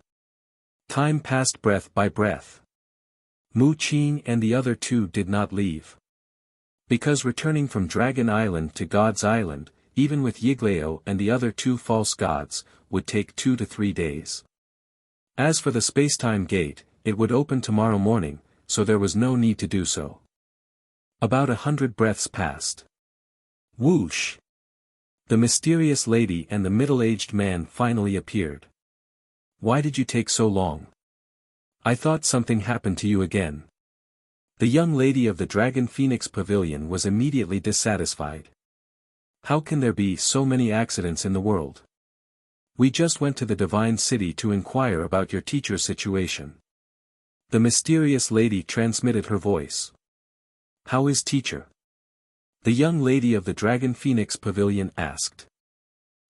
Speaker 1: Time passed breath by breath. Mu Qin and the other two did not leave. Because returning from Dragon Island to God's Island, even with Yiglao and the other 2 false gods, would take 2 to 3 days. As for the spacetime gate, it would open tomorrow morning, so there was no need to do so. About 100 breaths passed. Whoosh! The mysterious lady and the middle-aged man finally appeared. Why did you take so long? I thought something happened to you again. The young lady of the Dragon Phoenix Pavilion was immediately dissatisfied. How can there be so many accidents in the world? We just went to the Divine City to inquire about your teacher's situation. The mysterious lady transmitted her voice. How is teacher? The young lady of the Dragon Phoenix Pavilion asked.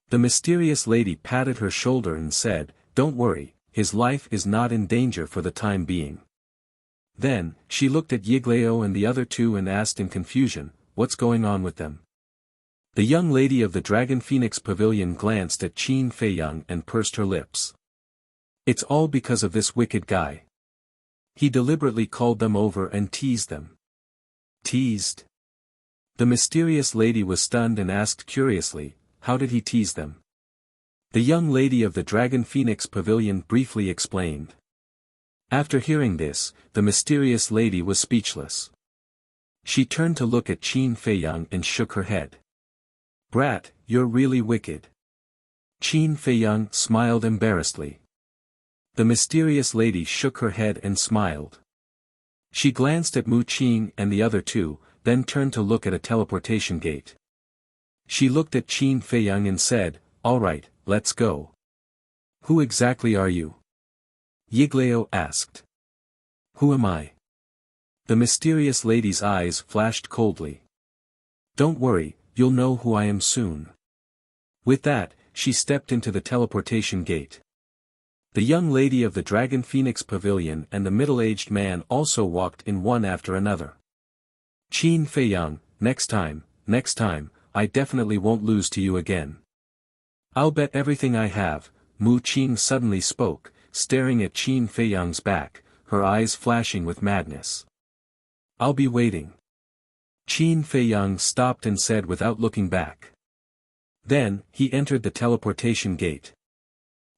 Speaker 1: The mysterious lady patted her shoulder and said, Don't worry, his life is not in danger for the time being. Then, she looked at Yiglao and the other 2 and asked in confusion, What's going on with them? The young lady of the Dragon Phoenix Pavilion glanced at Qin Feiyang and pursed her lips. It's all because of this wicked guy. He deliberately called them over and teased them. Teased? The mysterious lady was stunned and asked curiously, How did he tease them? The young lady of the Dragon Phoenix Pavilion briefly explained. After hearing this, the mysterious lady was speechless. She turned to look at Qin Feiyang and shook her head. Brat, you're really wicked. Qin Feiyang smiled embarrassedly. The mysterious lady shook her head and smiled. She glanced at Mu Qing and the other 2, then turned to look at a teleportation gate. She looked at Qin Feiyang and said, All right, let's go. Who exactly are you? Yiglao asked. Who am I? The mysterious lady's eyes flashed coldly. Don't worry, you'll know who I am soon. With that, she stepped into the teleportation gate. The young lady of the Dragon Phoenix Pavilion and the middle-aged man also walked in one after another. Qin Feiyang, next time, I definitely won't lose to you again. I'll bet everything I have, Mu Qing suddenly spoke, staring at Qin Feiyang's back, her eyes flashing with madness. I'll be waiting. Qin Feiyang stopped and said without looking back. Then, he entered the teleportation gate.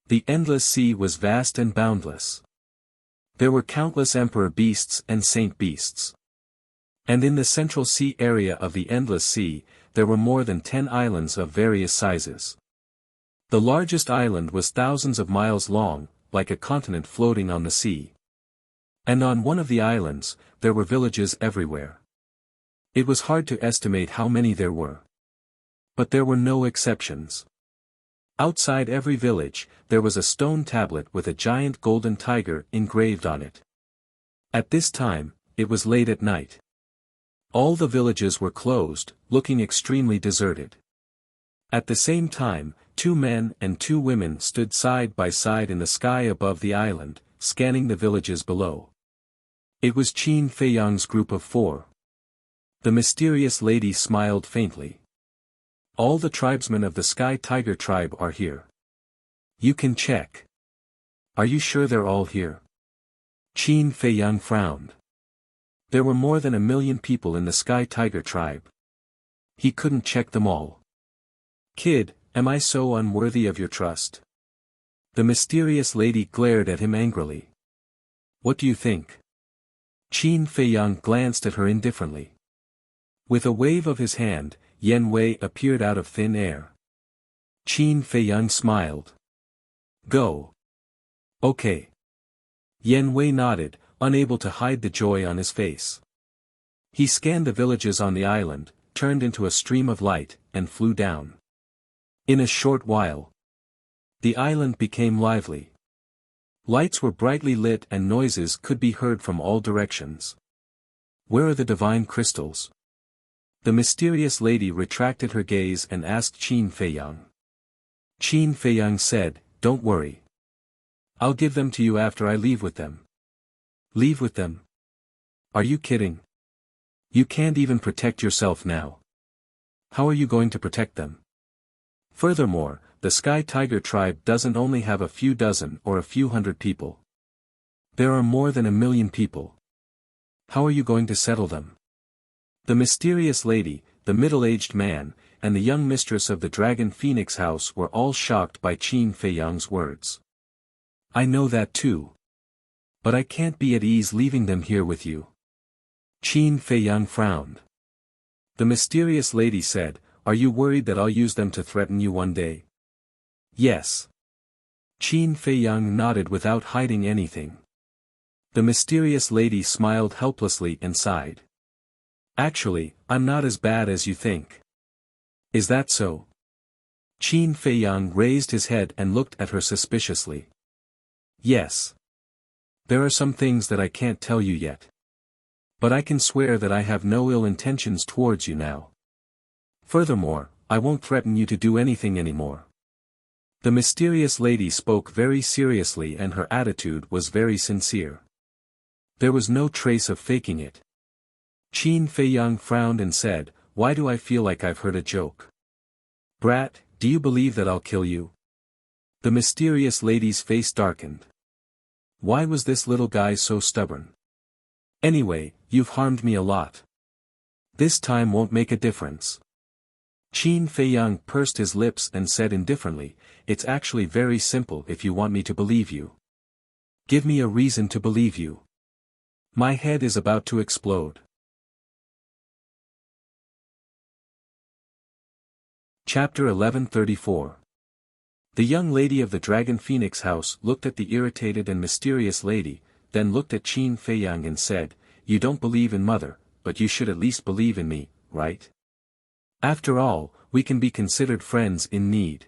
Speaker 1: The endless sea was vast and boundless. There were countless emperor beasts and saint beasts. And in the central sea area of the endless sea, there were more than 10 islands of various sizes. The largest island was thousands of miles long, like a continent floating on the sea. And on one of the islands, there were villages everywhere. It was hard to estimate how many there were. But there were no exceptions. Outside every village, there was a stone tablet with a giant golden tiger engraved on it. At this time, it was late at night. All the villages were closed, looking extremely deserted. At the same time, 2 men and 2 women stood side by side in the sky above the island, scanning the villages below. It was Qin Feiyang's group of 4. The mysterious lady smiled faintly. All the tribesmen of the Sky Tiger tribe are here. You can check. Are you sure they're all here? Qin Feiyang frowned. There were more than 1 million people in the Sky Tiger tribe. He couldn't check them all. Kid, am I so unworthy of your trust? The mysterious lady glared at him angrily. What do you think? Qin Feiyang glanced at her indifferently. With a wave of his hand, Yan Wei appeared out of thin air. Qin Feiyang smiled. Go. Okay. Yan Wei nodded, unable to hide the joy on his face. He scanned the villages on the island, turned into a stream of light, and flew down. In a short while, the island became lively. Lights were brightly lit and noises could be heard from all directions. Where are the divine crystals? The mysterious lady retracted her gaze and asked Qin Feiyang. Qin Feiyang said, Don't worry. I'll give them to you after I leave with them. Leave with them? Are you kidding? You can't even protect yourself now. How are you going to protect them? Furthermore, the Sky Tiger tribe doesn't only have a few dozen or a few hundred people. There are more than 1 million people. How are you going to settle them? The mysterious lady, the middle-aged man, and the young mistress of the Dragon Phoenix house were all shocked by Qin Feiyang's words. I know that too. But I can't be at ease leaving them here with you. Qin Feiyang frowned. The mysterious lady said, are you worried that I'll use them to threaten you one day? Yes. Qin Feiyang nodded without hiding anything. The mysterious lady smiled helplessly and sighed. Actually, I'm not as bad as you think. Is that so? Qin Feiyang raised his head and looked at her suspiciously. Yes. There are some things that I can't tell you yet. But I can swear that I have no ill intentions towards you now. Furthermore, I won't threaten you to do anything anymore. The mysterious lady spoke very seriously and her attitude was very sincere. There was no trace of faking it. Qin Feiyang frowned and said, why do I feel like I've heard a joke? Brat, do you believe that I'll kill you? The mysterious lady's face darkened. Why was this little guy so stubborn? Anyway, you've harmed me a lot. This time won't make a difference. Qin Feiyang pursed his lips and said indifferently, it's actually very simple if you want me to believe you. Give me a reason to believe you. My head is about to explode. Chapter 1134. The young lady of the Dragon Phoenix house looked at the irritated and mysterious lady, then looked at Qin Feiyang and said, you don't believe in mother, but you should at least believe in me, right? After all, we can be considered friends in need.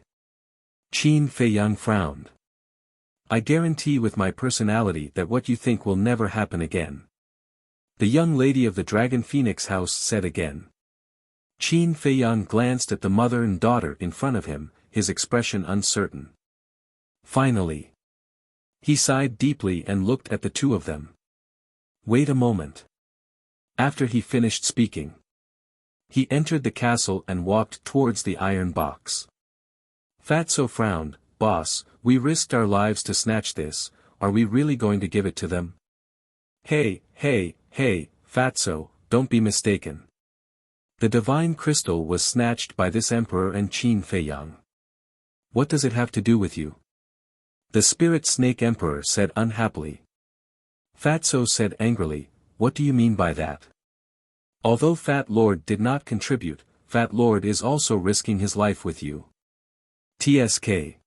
Speaker 1: Qin Feiyang frowned. I guarantee with my personality that what you think will never happen again. The young lady of the Dragon Phoenix house said again. Qin Feiyang glanced at the mother and daughter in front of him, his expression uncertain. Finally, he sighed deeply and looked at the two of them. Wait a moment. After he finished speaking, he entered the castle and walked towards the iron box. Fatso frowned, boss, we risked our lives to snatch this, are we really going to give it to them? Hey, Fatso, don't be mistaken. The divine crystal was snatched by this emperor and Qin Feiyang. What does it have to do with you? The spirit snake emperor said unhappily. Fatso said angrily, what do you mean by that? Although Fat Lord did not contribute, Fat Lord is also risking his life with you. TSK.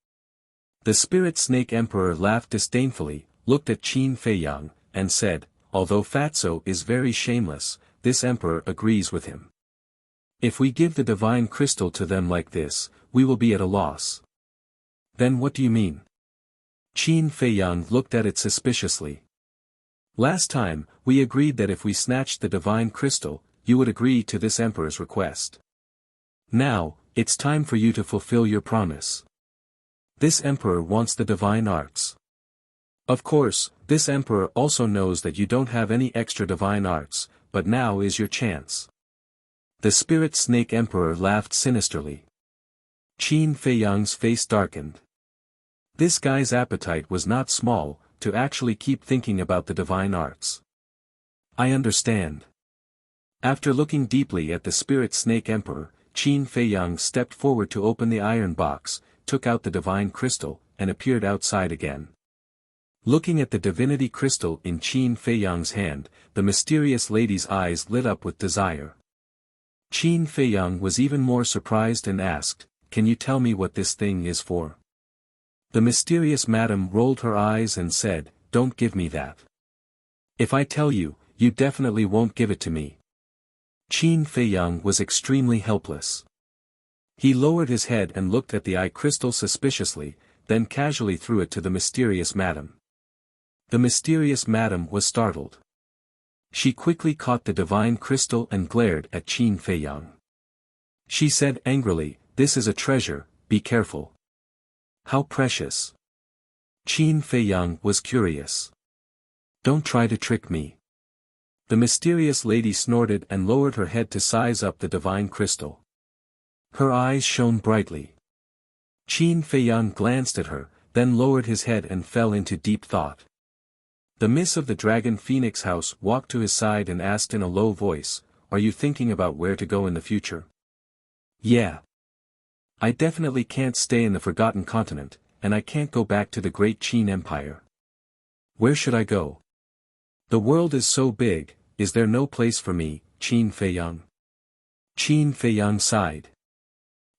Speaker 1: The spirit snake emperor laughed disdainfully, looked at Qin Feiyang, and said, although Fatso is very shameless, this emperor agrees with him. If we give the divine crystal to them like this, we will be at a loss. Then what do you mean? Qin Feiyang looked at it suspiciously. Last time, we agreed that if we snatched the divine crystal, you would agree to this emperor's request. Now, it's time for you to fulfill your promise. This emperor wants the divine arts. Of course, this emperor also knows that you don't have any extra divine arts, but now is your chance. The spirit snake emperor laughed sinisterly. Qin Feiyang's face darkened. This guy's appetite was not small, to actually keep thinking about the divine arts. I understand. After looking deeply at the spirit snake emperor, Qin Feiyang stepped forward to open the iron box, took out the divine crystal, and appeared outside again. Looking at the divinity crystal in Qin Feiyang's hand, the mysterious lady's eyes lit up with desire. Qin Feiyang was even more surprised and asked, can you tell me what this thing is for? The mysterious madam rolled her eyes and said, don't give me that. If I tell you, you definitely won't give it to me. Qin Feiyang was extremely helpless. He lowered his head and looked at the eye crystal suspiciously, then casually threw it to the mysterious madam. The mysterious madam was startled. She quickly caught the divine crystal and glared at Qin Feiyang. She said angrily, this is a treasure, be careful. How precious. Qin Feiyang was curious. Don't try to trick me. The mysterious lady snorted and lowered her head to size up the divine crystal. Her eyes shone brightly. Qin Feiyang glanced at her, then lowered his head and fell into deep thought. The miss of the Dragon Phoenix house walked to his side and asked in a low voice, are you thinking about where to go in the future? Yeah. I definitely can't stay in the Forgotten Continent, and I can't go back to the Great Qin Empire. Where should I go? The world is so big, is there no place for me, Qin Feiyang? Qin Feiyang sighed.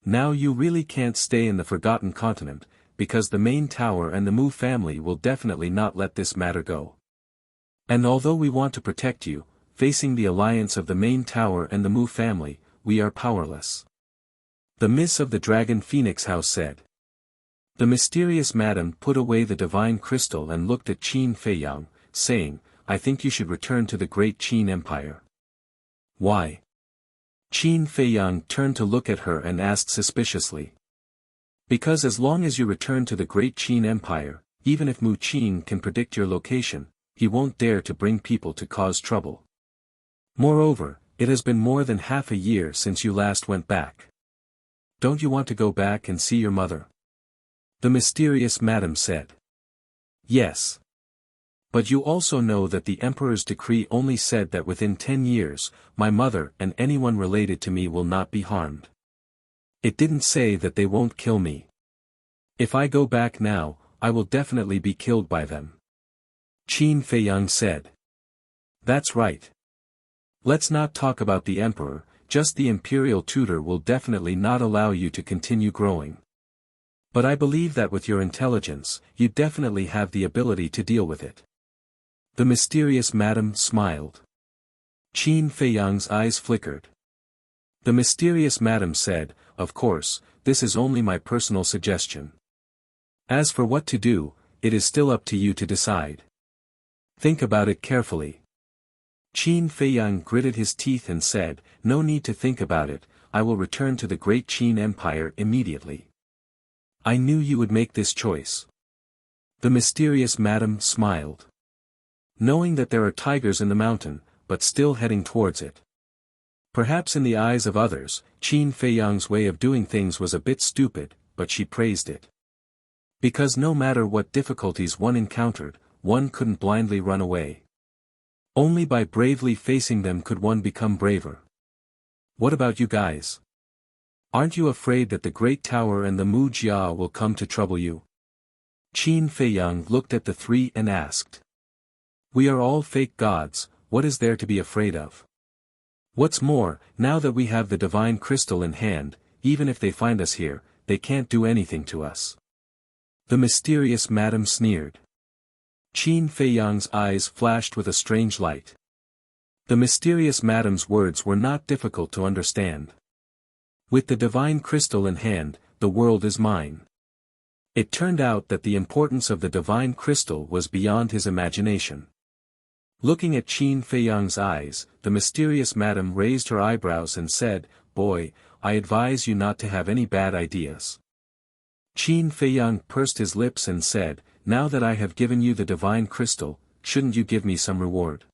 Speaker 1: Now you really can't stay in the Forgotten Continent, because the main tower and the Mu family will definitely not let this matter go. And although we want to protect you, facing the alliance of the main tower and the Mu family, we are powerless. The Miss of the Dragon Phoenix House said. The mysterious madam put away the divine crystal and looked at Qin Feiyang, saying, I think you should return to the Great Qin Empire. Why? Qin Feiyang turned to look at her and asked suspiciously. Because as long as you return to the Great Qin Empire, even if Mu Qin can predict your location, he won't dare to bring people to cause trouble. Moreover, it has been more than half a year since you last went back. Don't you want to go back and see your mother? The mysterious madam said. Yes. But you also know that the emperor's decree only said that within 10 years, my mother and anyone related to me will not be harmed. It didn't say that they won't kill me. If I go back now, I will definitely be killed by them. Qin Feiyang said. That's right. Let's not talk about the emperor, just the imperial tutor will definitely not allow you to continue growing. But I believe that with your intelligence, you definitely have the ability to deal with it. The mysterious madam smiled. Qin Feiyang's eyes flickered. The mysterious madam said, of course, this is only my personal suggestion. As for what to do, it is still up to you to decide. Think about it carefully. Qin Feiyang gritted his teeth and said, no need to think about it, I will return to the Great Qin Empire immediately. I knew you would make this choice. The mysterious madam smiled. Knowing that there are tigers in the mountain, but still heading towards it. Perhaps in the eyes of others, Qin Feiyang's way of doing things was a bit stupid, but she praised it. Because no matter what difficulties one encountered, one couldn't blindly run away. Only by bravely facing them could one become braver. What about you guys? Aren't you afraid that the Great Tower and the Mu Jia will come to trouble you? Qin Feiyang looked at the three and asked. We are all fake gods, what is there to be afraid of? What's more, now that we have the divine crystal in hand, even if they find us here, they can't do anything to us. The mysterious madam sneered. Qin Feiyang's eyes flashed with a strange light. The mysterious madam's words were not difficult to understand. With the divine crystal in hand, the world is mine. It turned out that the importance of the divine crystal was beyond his imagination. Looking at Qin Feiyang's eyes, the mysterious madam raised her eyebrows and said, Boy, I advise you not to have any bad ideas. Qin Feiyang pursed his lips and said, Now that I have given you the divine crystal, shouldn't you give me some reward?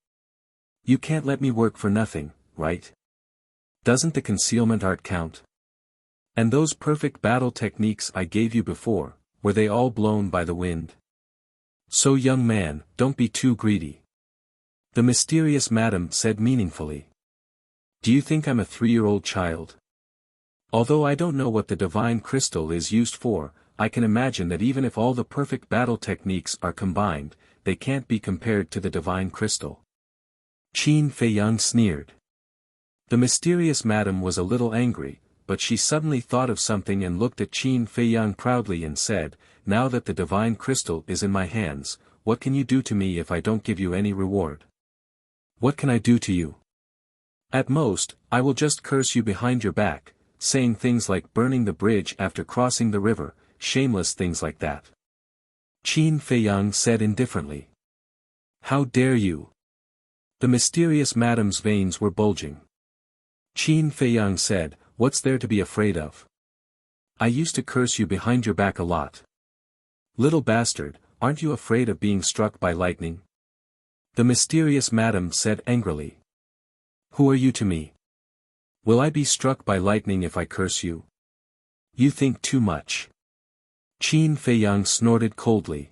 Speaker 1: You can't let me work for nothing, right? Doesn't the concealment art count? And those perfect battle techniques I gave you before, were they all blown by the wind? So young man, don't be too greedy. The mysterious madam said meaningfully. Do you think I'm a 3-year-old child? Although I don't know what the divine crystal is used for, I can imagine that even if all the perfect battle techniques are combined, they can't be compared to the divine crystal. Qin Feiyang sneered. The mysterious madam was a little angry, but she suddenly thought of something and looked at Qin Feiyang proudly and said, Now that the divine crystal is in my hands, what can you do to me if I don't give you any reward? What can I do to you? At most, I will just curse you behind your back, saying things like burning the bridge after crossing the river, shameless things like that. Qin Feiyang said indifferently. How dare you? The mysterious madam's veins were bulging. Qin Feiyang said, What's there to be afraid of? I used to curse you behind your back a lot. Little bastard, aren't you afraid of being struck by lightning? The mysterious madam said angrily. Who are you to me? Will I be struck by lightning if I curse you? You think too much. Qin Feiyang snorted coldly.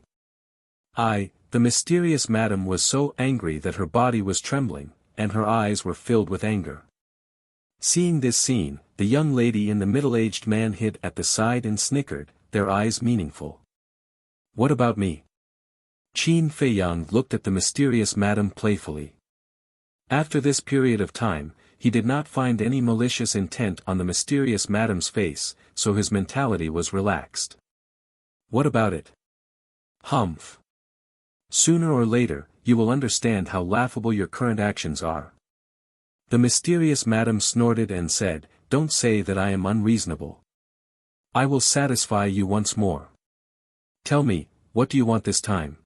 Speaker 1: The mysterious madam was so angry that her body was trembling, and her eyes were filled with anger. Seeing this scene, the young lady and the middle-aged man hid at the side and snickered, their eyes meaningful. What about me? Qin Feiyang looked at the mysterious madam playfully. After this period of time, he did not find any malicious intent on the mysterious madam's face, so his mentality was relaxed. What about it? Humph. Sooner or later, you will understand how laughable your current actions are. The mysterious madam snorted and said, Don't say that I am unreasonable. I will satisfy you once more. Tell me, what do you want this time?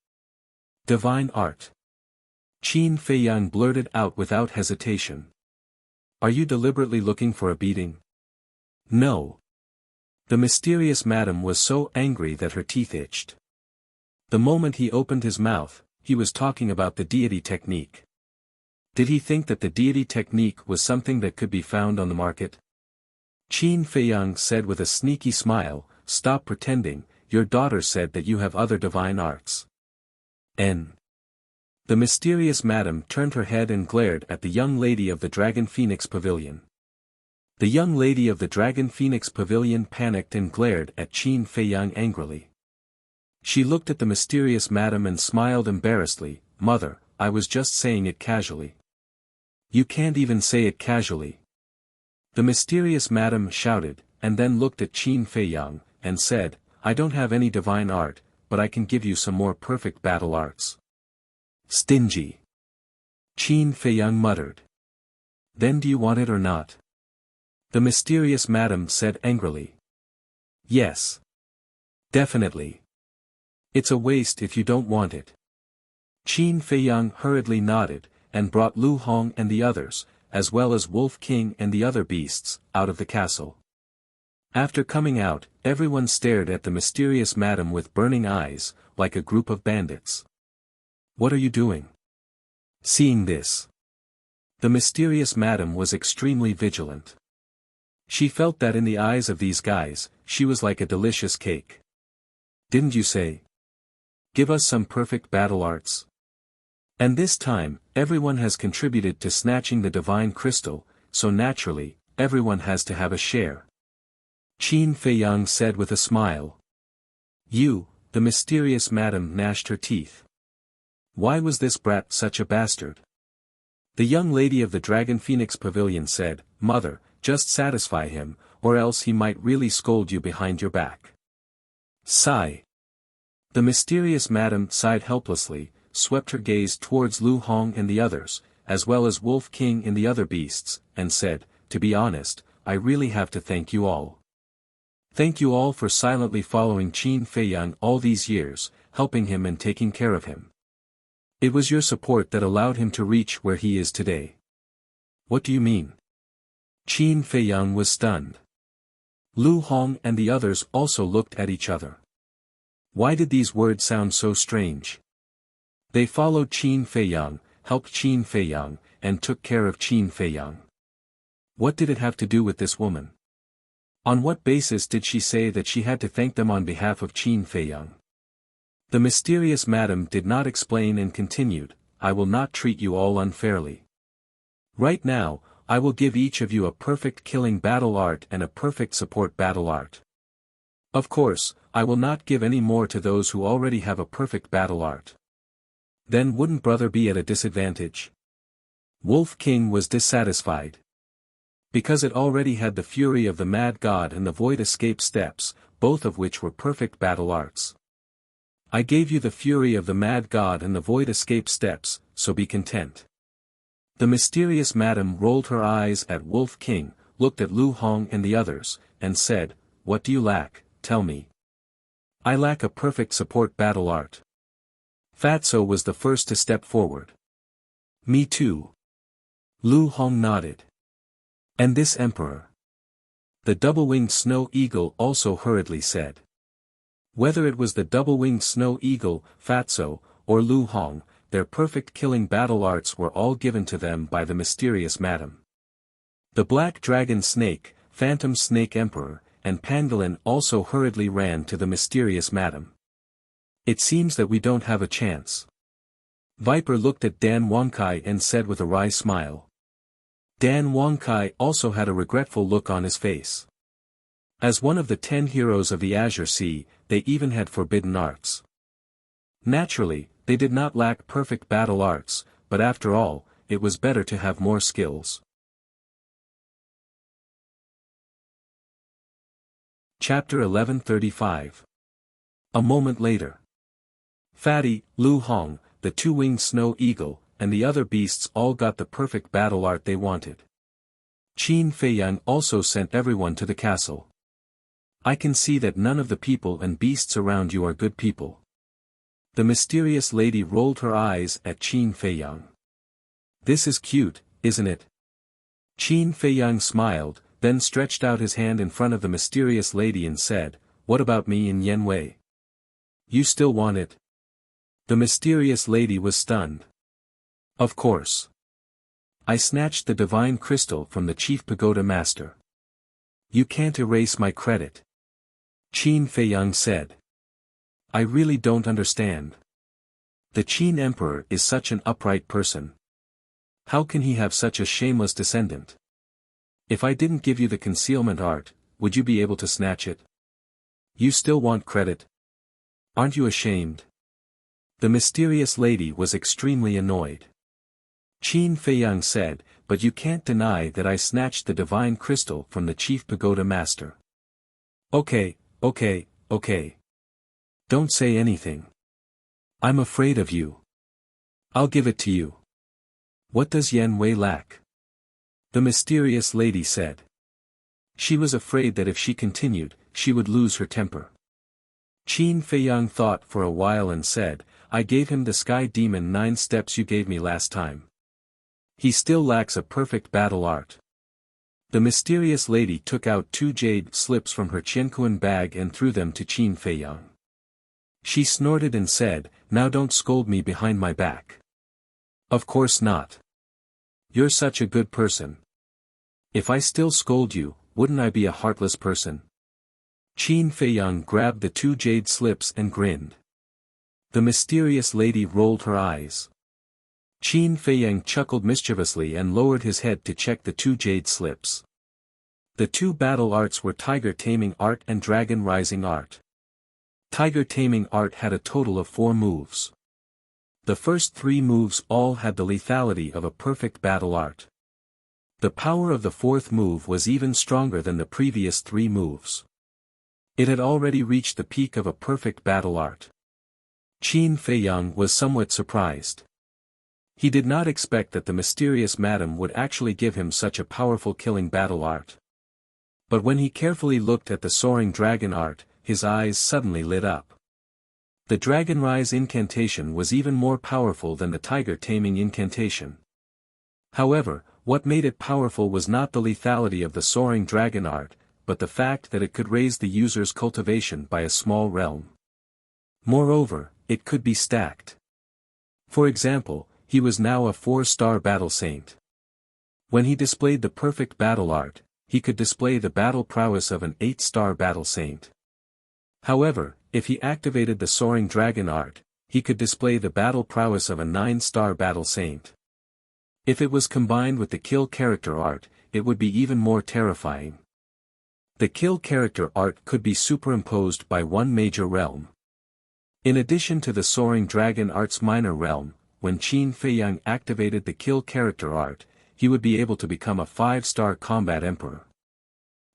Speaker 1: Divine art. Qin Feiyang blurted out without hesitation. Are you deliberately looking for a beating? No. The mysterious madam was so angry that her teeth itched. The moment he opened his mouth, he was talking about the deity technique. Did he think that the deity technique was something that could be found on the market? Qin Feiyang said with a sneaky smile, Stop pretending, your daughter said that you have other divine arts. N. The mysterious madam turned her head and glared at the young lady of the Dragon Phoenix Pavilion. The young lady of the Dragon Phoenix Pavilion panicked and glared at Qin Feiyang angrily. She looked at the mysterious madam and smiled embarrassedly, Mother, I was just saying it casually. You can't even say it casually. The mysterious madam shouted, and then looked at Qin Feiyang, and said, I don't have any divine art, but I can give you some more perfect battle arts. Stingy. Qin Feiyang muttered. Then do you want it or not? The mysterious madam said angrily. Yes. Definitely. It's a waste if you don't want it. Qin Feiyang hurriedly nodded, and brought Lu Hong and the others, as well as Wolf King and the other beasts, out of the castle. After coming out, everyone stared at the mysterious madam with burning eyes, like a group of bandits. What are you doing? Seeing this, the mysterious madam was extremely vigilant. She felt that in the eyes of these guys, she was like a delicious cake. Didn't you say? Give us some perfect battle arts. And this time, everyone has contributed to snatching the divine crystal, so naturally, everyone has to have a share. Qin Feiyang said with a smile. You, the mysterious madam gnashed her teeth. Why was this brat such a bastard? The young lady of the Dragon Phoenix Pavilion said, Mother, just satisfy him, or else he might really scold you behind your back. Sigh. The mysterious madam sighed helplessly, swept her gaze towards Lu Hong and the others, as well as Wolf King and the other beasts, and said, To be honest, I really have to thank you all. Thank you all for silently following Qin Feiyang all these years, helping him and taking care of him. It was your support that allowed him to reach where he is today. What do you mean? Qin Feiyang was stunned. Lu Hong and the others also looked at each other. Why did these words sound so strange? They followed Qin Feiyang, helped Qin Feiyang, and took care of Qin Feiyang. What did it have to do with this woman? On what basis did she say that she had to thank them on behalf of Qin Feiyang? The mysterious madam did not explain and continued, I will not treat you all unfairly. Right now, I will give each of you a perfect killing battle art and a perfect support battle art. Of course, I will not give any more to those who already have a perfect battle art. Then wouldn't brother be at a disadvantage? Wolf King was dissatisfied. Because it already had the fury of the Mad God and the Void Escape Steps, both of which were perfect battle arts. I gave you the fury of the Mad God and the Void Escape Steps, so be content. The mysterious madam rolled her eyes at Wolf King, looked at Lu Hong and the others, and said, What do you lack, tell me. I lack a perfect support battle art. Fatso was the first to step forward. Me too. Lu Hong nodded. And this emperor. The double-winged snow eagle also hurriedly said. Whether it was the double-winged snow eagle, Fatso, or Lu Hong, their perfect killing battle arts were all given to them by the mysterious madam. The black dragon snake, phantom snake emperor, and pangolin also hurriedly ran to the mysterious madam. It seems that we don't have a chance. Viper looked at Dan Wonkai and said with a wry smile. Dan Wangkai also had a regretful look on his face. As one of the 10 heroes of the Azure Sea, they even had forbidden arts. Naturally, they did not lack perfect battle arts, but after all, it was better to have more skills. Chapter 1135. A moment later. Fatty, Lu Hong, the two-winged snow eagle, and the other beasts all got the perfect battle art they wanted. Qin Feiyang also sent everyone to the castle. I can see that none of the people and beasts around you are good people. The mysterious lady rolled her eyes at Qin Feiyang. This is cute, isn't it? Qin Feiyang smiled, then stretched out his hand in front of the mysterious lady and said, "What about me in Yen Wei? You still want it?" The mysterious lady was stunned. Of course. I snatched the divine crystal from the chief pagoda master. You can't erase my credit. Qin Feiyang said. I really don't understand. The Qin Emperor is such an upright person. How can he have such a shameless descendant? If I didn't give you the concealment art, would you be able to snatch it? You still want credit? Aren't you ashamed? The mysterious lady was extremely annoyed. Qin Feiyang said, but you can't deny that I snatched the divine crystal from the chief pagoda master. Okay. Don't say anything. I'm afraid of you. I'll give it to you. What does Yen Wei lack? The mysterious lady said. She was afraid that if she continued, she would lose her temper. Qin Feiyang thought for a while and said, I gave him the sky demon 9 steps you gave me last time. He still lacks a perfect battle art. The mysterious lady took out 2 jade slips from her Qiankuan bag and threw them to Qin Feiyang. She snorted and said, now don't scold me behind my back. Of course not. You're such a good person. If I still scold you, wouldn't I be a heartless person? Qin Feiyang grabbed the 2 jade slips and grinned. The mysterious lady rolled her eyes. Qin Feiyang chuckled mischievously and lowered his head to check the 2 jade slips. The 2 battle arts were Tiger Taming Art and Dragon Rising Art. Tiger Taming Art had a total of 4 moves. The first 3 moves all had the lethality of a perfect battle art. The power of the 4th move was even stronger than the previous 3 moves. It had already reached the peak of a perfect battle art. Qin Feiyang was somewhat surprised. He did not expect that the mysterious madam would actually give him such a powerful killing battle art. But when he carefully looked at the soaring dragon art, his eyes suddenly lit up. The Dragon Rise incantation was even more powerful than the Tiger Taming incantation. However, what made it powerful was not the lethality of the soaring dragon art, but the fact that it could raise the user's cultivation by a small realm. Moreover, it could be stacked. For example, he was now a 4-star battle saint. When he displayed the perfect battle art, he could display the battle prowess of an 8-star battle saint. However, if he activated the soaring dragon art, he could display the battle prowess of a 9-star battle saint. If it was combined with the kill character art, it would be even more terrifying. The kill character art could be superimposed by one major realm. In addition to the soaring dragon art's minor realm, when Qin Feiyang activated the kill character art, he would be able to become a 5-star combat emperor.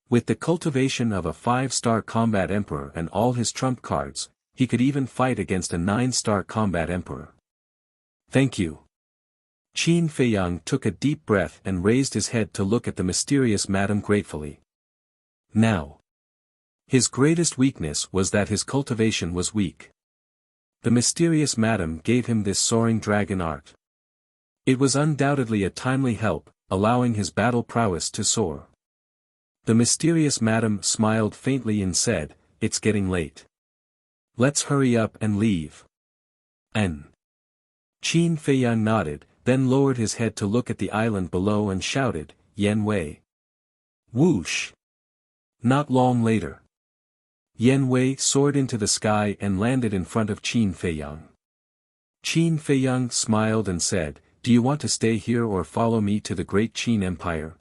Speaker 1: With the cultivation of a 5-star combat emperor and all his trump cards, he could even fight against a 9-star combat emperor. Thank you. Qin Feiyang took a deep breath and raised his head to look at the mysterious madam gratefully. Now. His greatest weakness was that his cultivation was weak. The mysterious madam gave him this soaring dragon art. It was undoubtedly a timely help, allowing his battle prowess to soar. The mysterious madam smiled faintly and said, it's getting late. Let's hurry up and leave. Qin Feiyang nodded, then lowered his head to look at the island below and shouted, Yen Wei. Whoosh! Not long later. Yen Wei soared into the sky and landed in front of Qin Feiyang. Qin Feiyang smiled and said, Do you want to stay here or follow me to the great Qin Empire?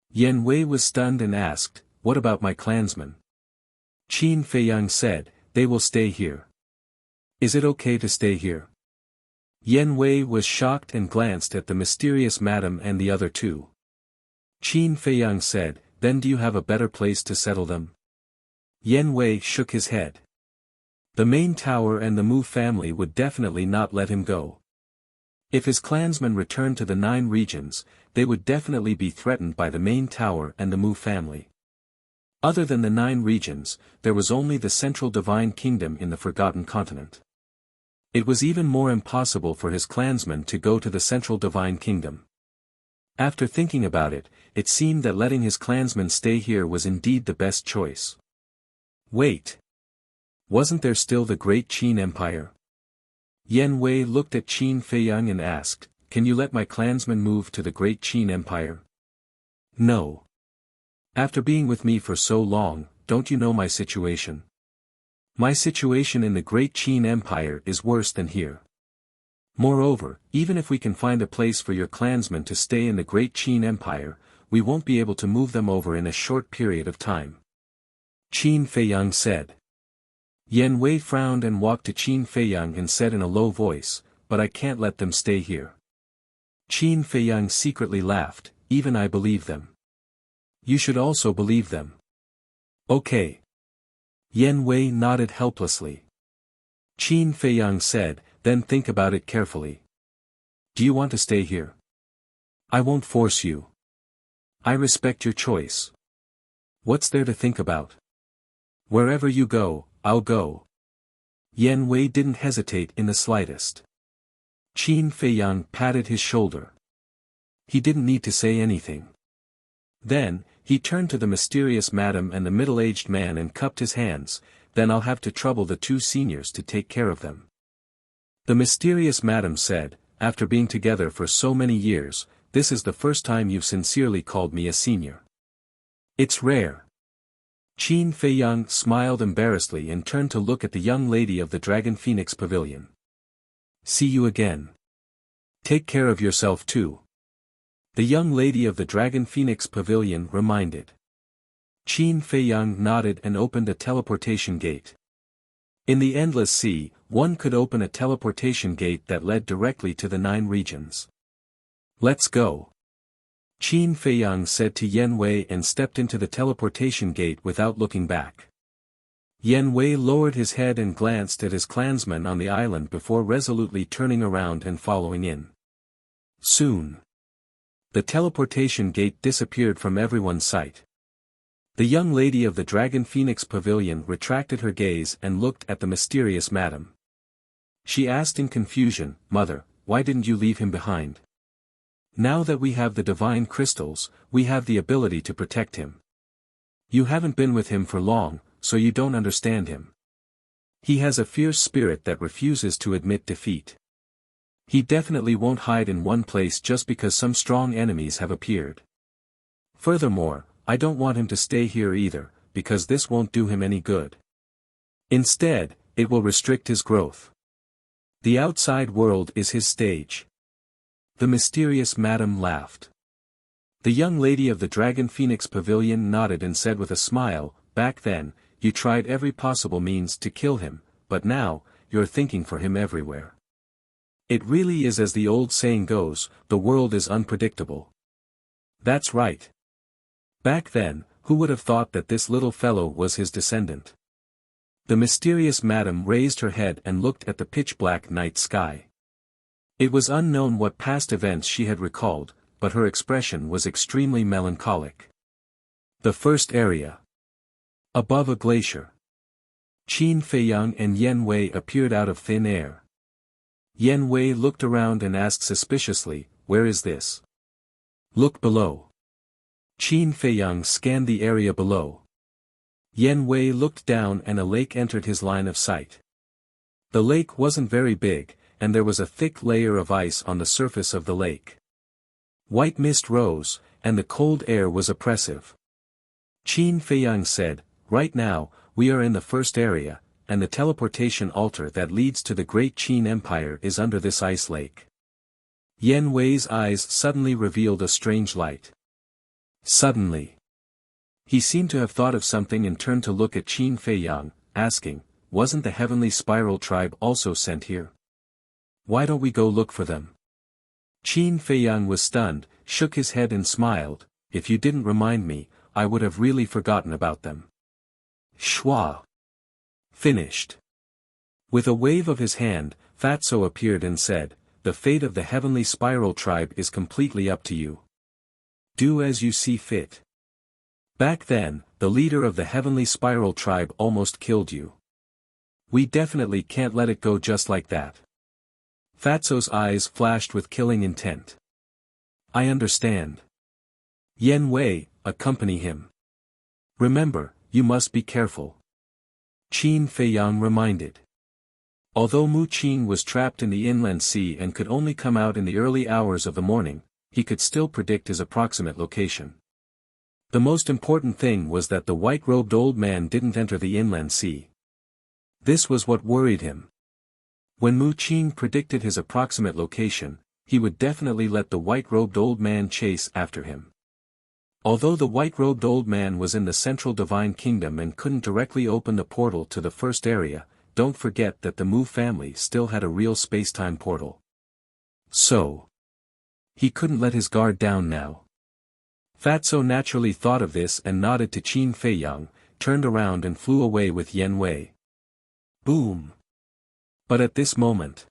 Speaker 1: Yen Wei was stunned and asked, what about my clansmen? Qin Feiyang said, they will stay here. Is it okay to stay here? Yen Wei was shocked and glanced at the mysterious madam and the other two. Qin Feiyang said, then do you have a better place to settle them? Yen Wei shook his head. The main tower and the Mu family would definitely not let him go. If his clansmen returned to the 9 regions, they would definitely be threatened by the main tower and the Mu family. Other than the 9 regions, there was only the central divine kingdom in the Forgotten Continent. It was even more impossible for his clansmen to go to the central divine kingdom. After thinking about it, it seemed that letting his clansmen stay here was indeed the best choice. Wait. Wasn't there still the great Qin Empire? Yen Wei looked at Qin Feiyang and asked, can you let my clansmen move to the great Qin Empire? No. After being with me for so long, don't you know my situation? My situation in the great Qin Empire is worse than here. Moreover, even if we can find a place for your clansmen to stay in the great Qin Empire, we won't be able to move them over in a short period of time. Qin Feiyang said. Yen Wei frowned and walked to Qin Feiyang and said in a low voice, but I can't let them stay here. Qin Feiyang secretly laughed, even I believe them. You should also believe them. Okay. Yen Wei nodded helplessly. Qin Feiyang said, then think about it carefully. Do you want to stay here? I won't force you. I respect your choice. What's there to think about? Wherever you go, I'll go. Yen Wei didn't hesitate in the slightest. Qin Feiyang patted his shoulder. He didn't need to say anything. Then, he turned to the mysterious madam and the middle-aged man and cupped his hands, then I'll have to trouble the 2 seniors to take care of them. The mysterious madam said, after being together for so many years, this is the first time you've sincerely called me a senior. It's rare. Qin Feiyang smiled embarrassedly and turned to look at the young lady of the Dragon Phoenix Pavilion. See you again. Take care of yourself too. The young lady of the Dragon Phoenix Pavilion reminded. Qin Feiyang nodded and opened a teleportation gate. In the endless sea, one could open a teleportation gate that led directly to the 9 regions. Let's go. Qin Feiyang said to Yen Wei and stepped into the teleportation gate without looking back. Yen Wei lowered his head and glanced at his clansmen on the island before resolutely turning around and following in. Soon. The teleportation gate disappeared from everyone's sight. The young lady of the Dragon Phoenix Pavilion retracted her gaze and looked at the mysterious madam. She asked in confusion, Mother, why didn't you leave him behind? Now that we have the divine crystals, we have the ability to protect him. You haven't been with him for long, so you don't understand him. He has a fierce spirit that refuses to admit defeat. He definitely won't hide in one place just because some strong enemies have appeared. Furthermore, I don't want him to stay here either, because this won't do him any good. Instead, it will restrict his growth. The outside world is his stage. The mysterious madam laughed. The young lady of the Dragon Phoenix Pavilion nodded and said with a smile, back then, you tried every possible means to kill him, but now, you're thinking for him everywhere. It really is as the old saying goes, the world is unpredictable. That's right. Back then, who would have thought that this little fellow was his descendant? The mysterious madam raised her head and looked at the pitch-black night sky. It was unknown what past events she had recalled, but her expression was extremely melancholic. The first area. Above a glacier. Qin Feiyang and Yen Wei appeared out of thin air. Yen Wei looked around and asked suspiciously, where is this? Look below. Qin Feiyang scanned the area below. Yen Wei looked down and a lake entered his line of sight. The lake wasn't very big, and there was a thick layer of ice on the surface of the lake. White mist rose, and the cold air was oppressive. Qin Feiyang said, right now, we are in the first area, and the teleportation altar that leads to the great Qin Empire is under this ice lake. Yan Wei's eyes suddenly revealed a strange light. Suddenly. He seemed to have thought of something and turned to look at Qin Feiyang, asking, wasn't the heavenly spiral tribe also sent here? Why don't we go look for them? Qin Feiyang was stunned, shook his head and smiled, if you didn't remind me, I would have really forgotten about them. Shua. Finished. With a wave of his hand, Fatso appeared and said, the fate of the heavenly spiral tribe is completely up to you. Do as you see fit. Back then, the leader of the heavenly spiral tribe almost killed you. We definitely can't let it go just like that. Fatso's eyes flashed with killing intent. I understand. Yan Wei, accompany him. Remember, you must be careful. Qin Feiyang reminded. Although Mu Qing was trapped in the inland sea and could only come out in the early hours of the morning, he could still predict his approximate location. The most important thing was that the white-robed old man didn't enter the inland sea. This was what worried him. When Mu Qing predicted his approximate location, he would definitely let the white-robed old man chase after him. Although the white-robed old man was in the central divine kingdom and couldn't directly open the portal to the first area, don't forget that the Mu family still had a real space-time portal. So, he couldn't let his guard down now. Fatso naturally thought of this and nodded to Qin Feiyang, turned around and flew away with Yan Wei. Boom! But at this moment,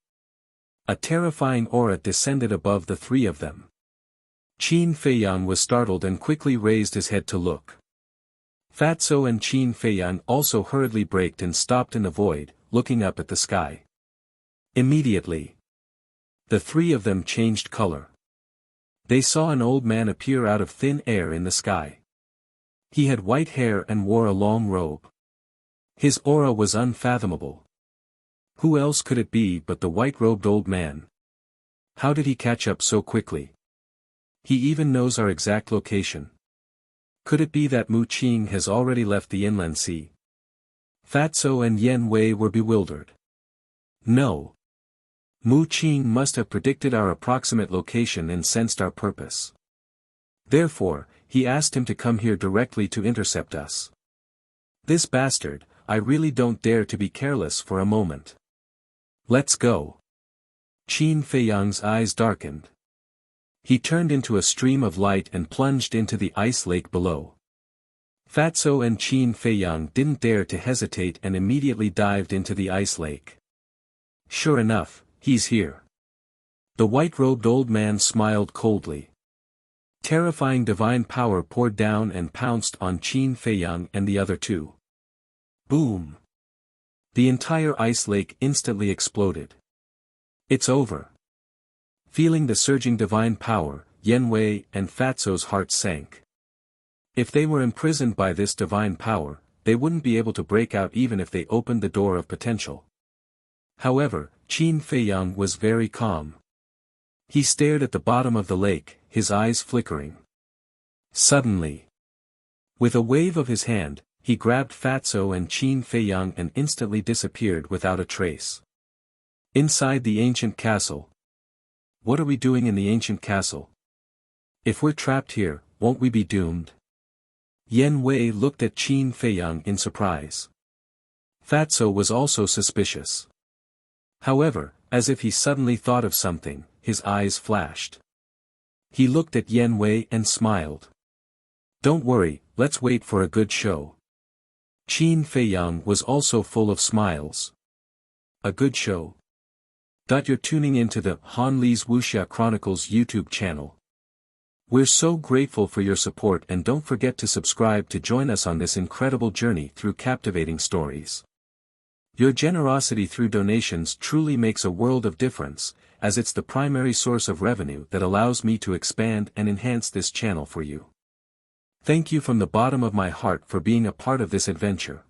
Speaker 1: a terrifying aura descended above the three of them. Qin Feiyang was startled and quickly raised his head to look. Fatso and Qin Feiyang also hurriedly braked and stopped in the void, looking up at the sky. Immediately, the three of them changed color. They saw an old man appear out of thin air in the sky. He had white hair and wore a long robe. His aura was unfathomable. Who else could it be but the white-robed old man? How did he catch up so quickly? He even knows our exact location. Could it be that Mu Qing has already left the inland sea? Fatso and Yan Wei were bewildered. No. Mu Qing must have predicted our approximate location and sensed our purpose. Therefore, he asked him to come here directly to intercept us. This bastard, I really don't dare to be careless for a moment. Let's go. Qin Feiyang's eyes darkened. He turned into a stream of light and plunged into the ice lake below. Fatso and Qin Feiyang didn't dare to hesitate and immediately dived into the ice lake. Sure enough, he's here. The white-robed old man smiled coldly. Terrifying divine power poured down and pounced on Qin Feiyang and the other two. Boom! The entire ice lake instantly exploded. It's over. Feeling the surging divine power, Yan Wei and Fatso's hearts sank. If they were imprisoned by this divine power, they wouldn't be able to break out even if they opened the door of potential. However, Qin Feiyang was very calm. He stared at the bottom of the lake, his eyes flickering. Suddenly, with a wave of his hand, he grabbed Fatso and Qin Feiyang and instantly disappeared without a trace. Inside the ancient castle. What are we doing in the ancient castle? If we're trapped here, won't we be doomed? Yan Wei looked at Qin Feiyang in surprise. Fatso was also suspicious. However, as if he suddenly thought of something, his eyes flashed. He looked at Yan Wei and smiled. Don't worry, let's wait for a good show. Qin Feiyang was also full of smiles. A good show? You're tuning into the Han Li's Wuxia Chronicles YouTube channel. We're so grateful for your support and don't forget to subscribe to join us on this incredible journey through captivating stories. Your generosity through donations truly makes a world of difference, as it's the primary source of revenue that allows me to expand and enhance this channel for you. Thank you from the bottom of my heart for being a part of this adventure.